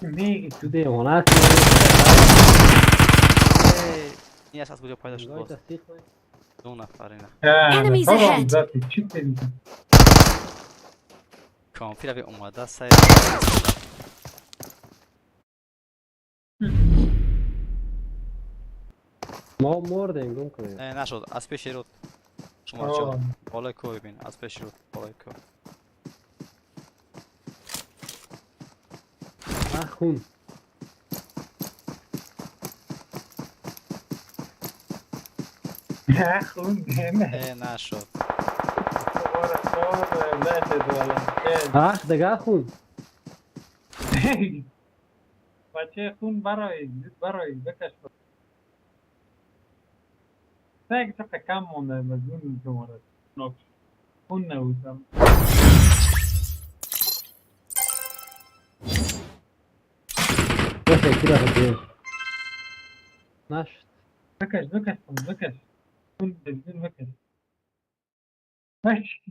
میگی تو دیوانه است. این از کجا پیدا شد نگاهی باز؟ تصدیق کنید. 2 نفر اینا. Enemies بابام ahead. ذاتی چی کنی؟ کامپی روی اومده سه. ما مردیم گم کنید. نشد از پیش رو شما جان بالای کوه ببین از پیش رو بالای کوه. خون. نه خون نه نشد. دیگه خون. بچه خون برای بکش سعی که کم مونده مزون شماره خون نبودم بخیر کی رفت نشد. بکش خون بزون بکش باش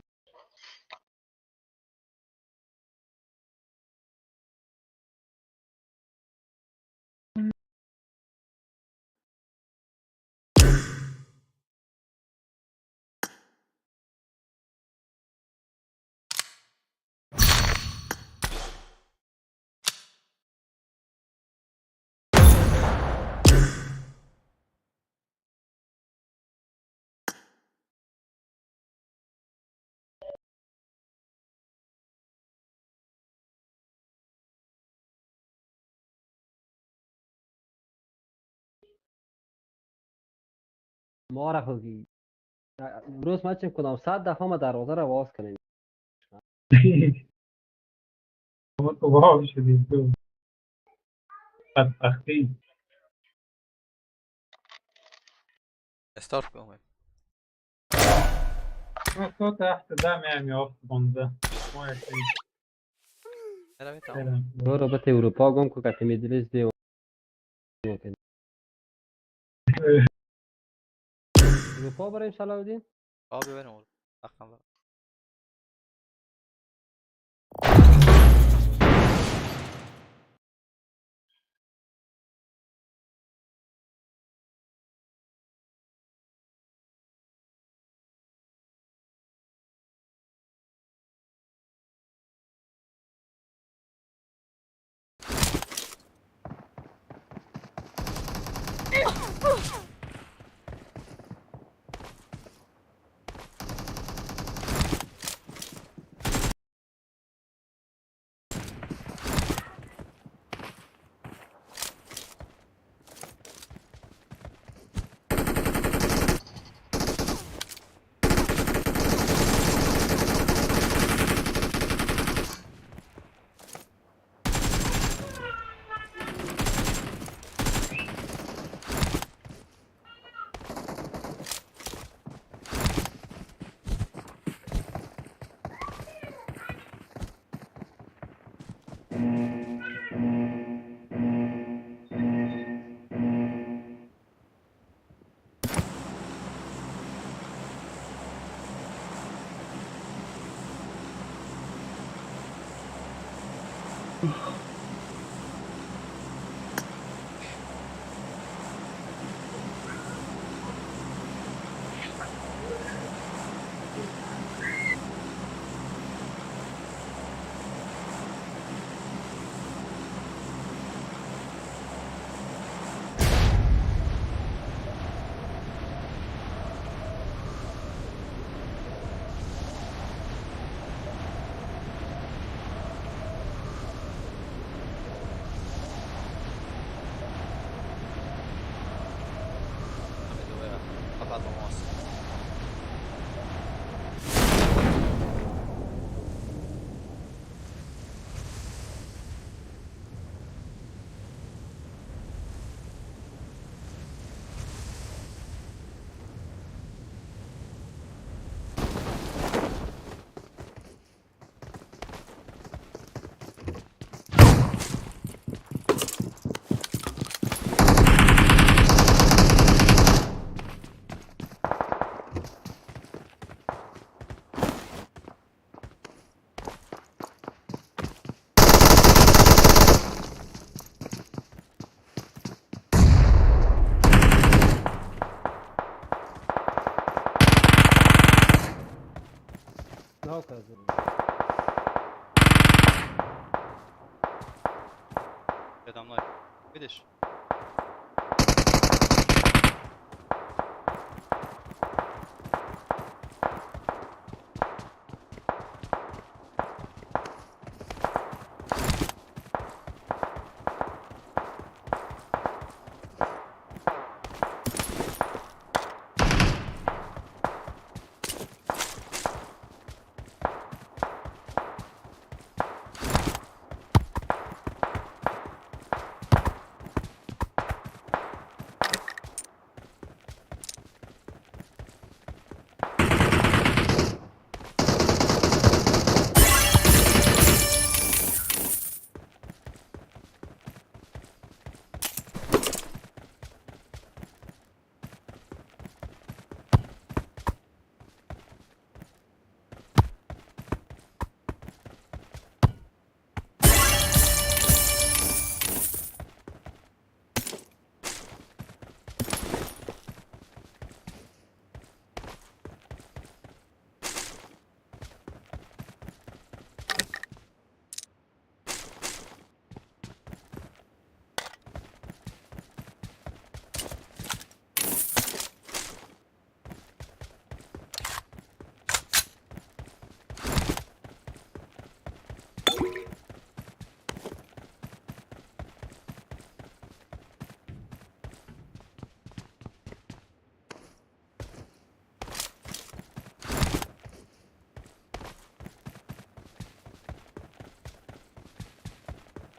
ما را خوگی. امروز ما چیم کدام 100 دفعه ما دروازه را باز کنیم. ما تو واو شدیم تو بدبختی استارت کنم. ما تو تحت دم همی آفت بونده ما یکی برو به اروپا گم که کتی میدلیز دیو. اروپا بریم سلاودین. ببریم وقتم برم. تنها کرد. Adamlar. Bilir.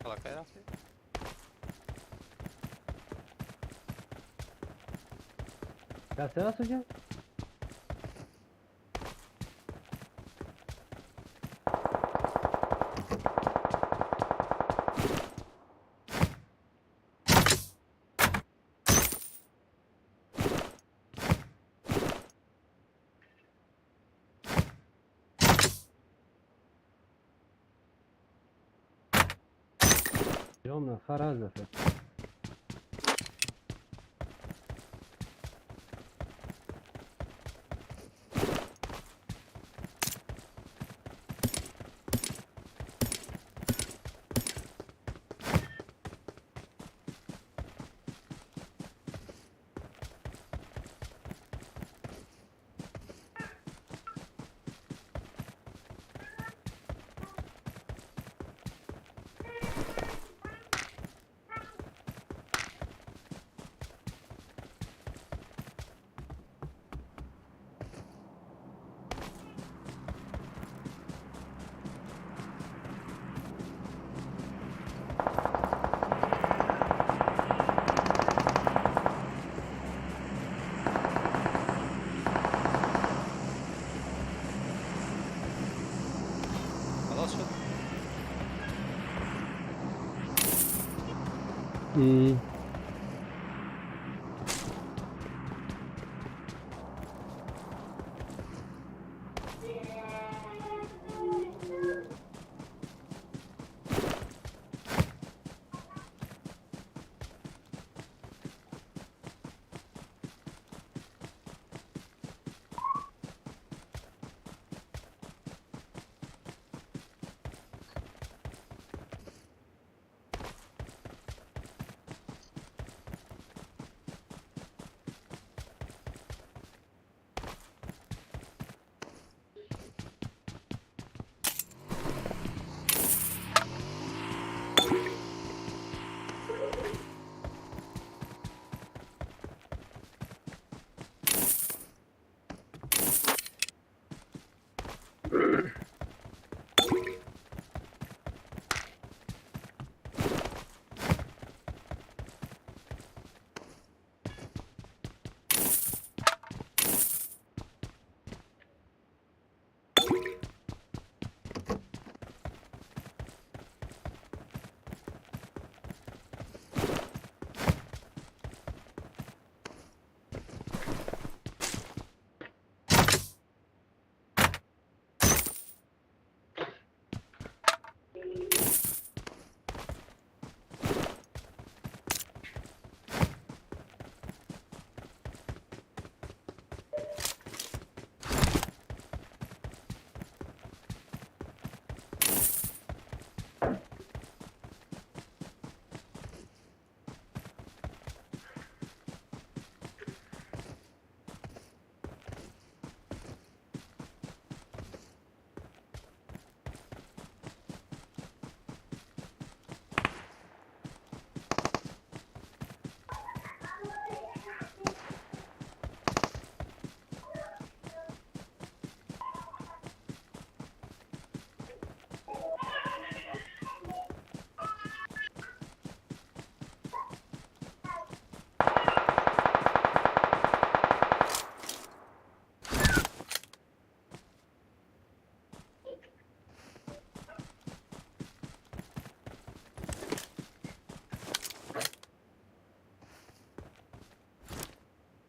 شبکه رفتی؟ کسی هست اونجا؟ يوم نفر هذا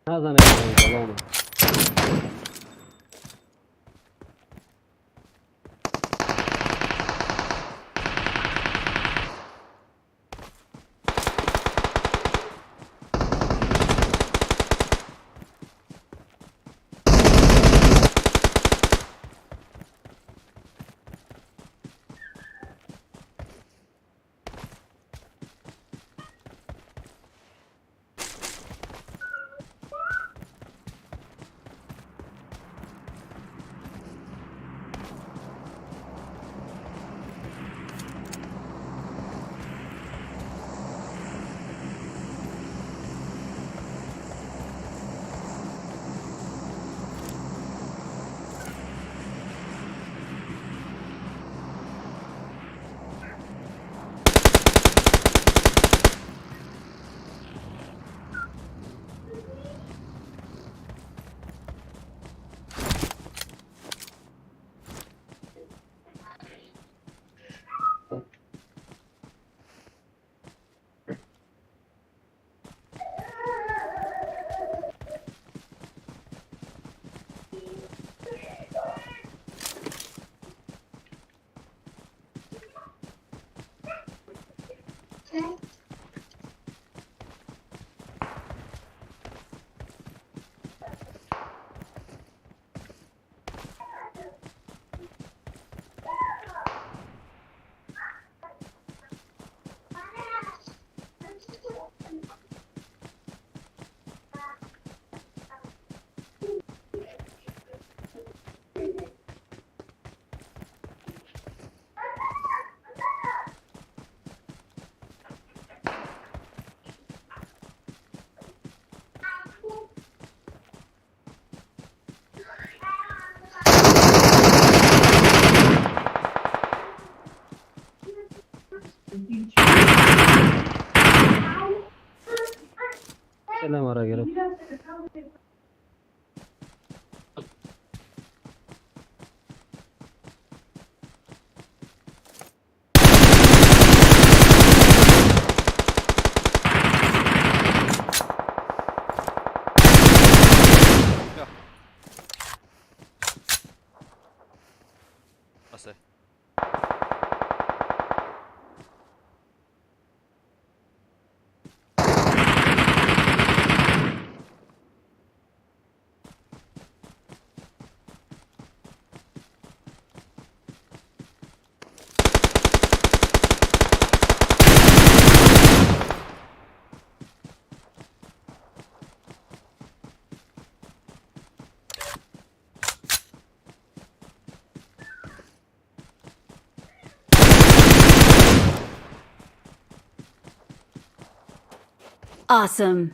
نزنه سلام. Selam ara gelip. Nasıl? Awesome.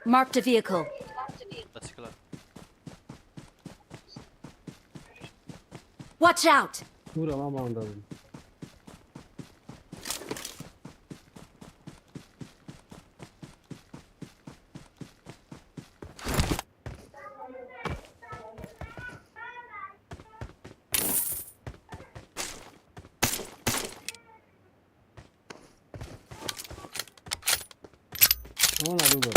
Marked a vehicle. Let's go. Watch out! Şura lan bandadım. Ona dur.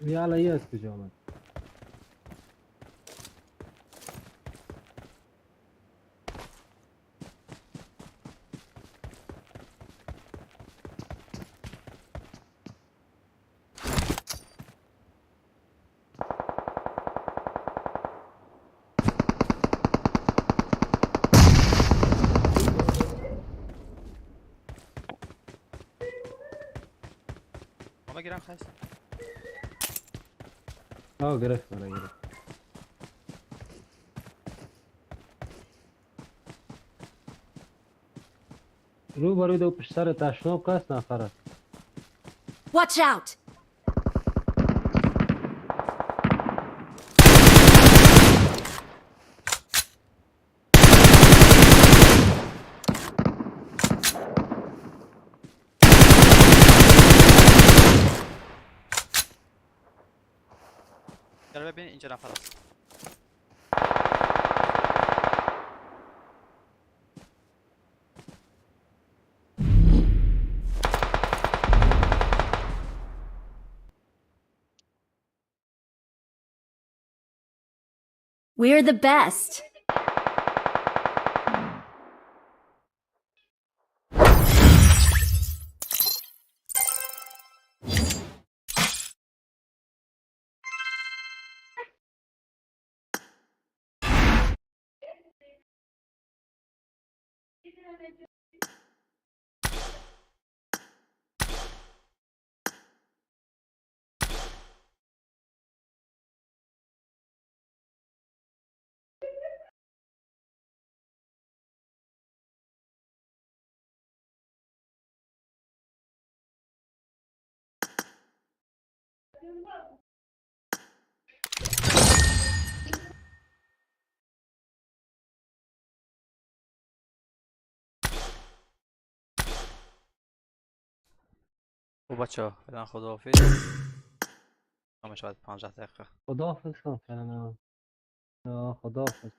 یالا یه از کجا آمد ما گیرم خواست گرفت مرا گرفت رو بروی دو پشت سر تشناب کس نفره Watch out! جلو ببین اینجا نفر هست We're the best. او بچه ها فعلا خداحافظ مشاهد 15 دقیقه خداحافظ کن فعلا خداحافظ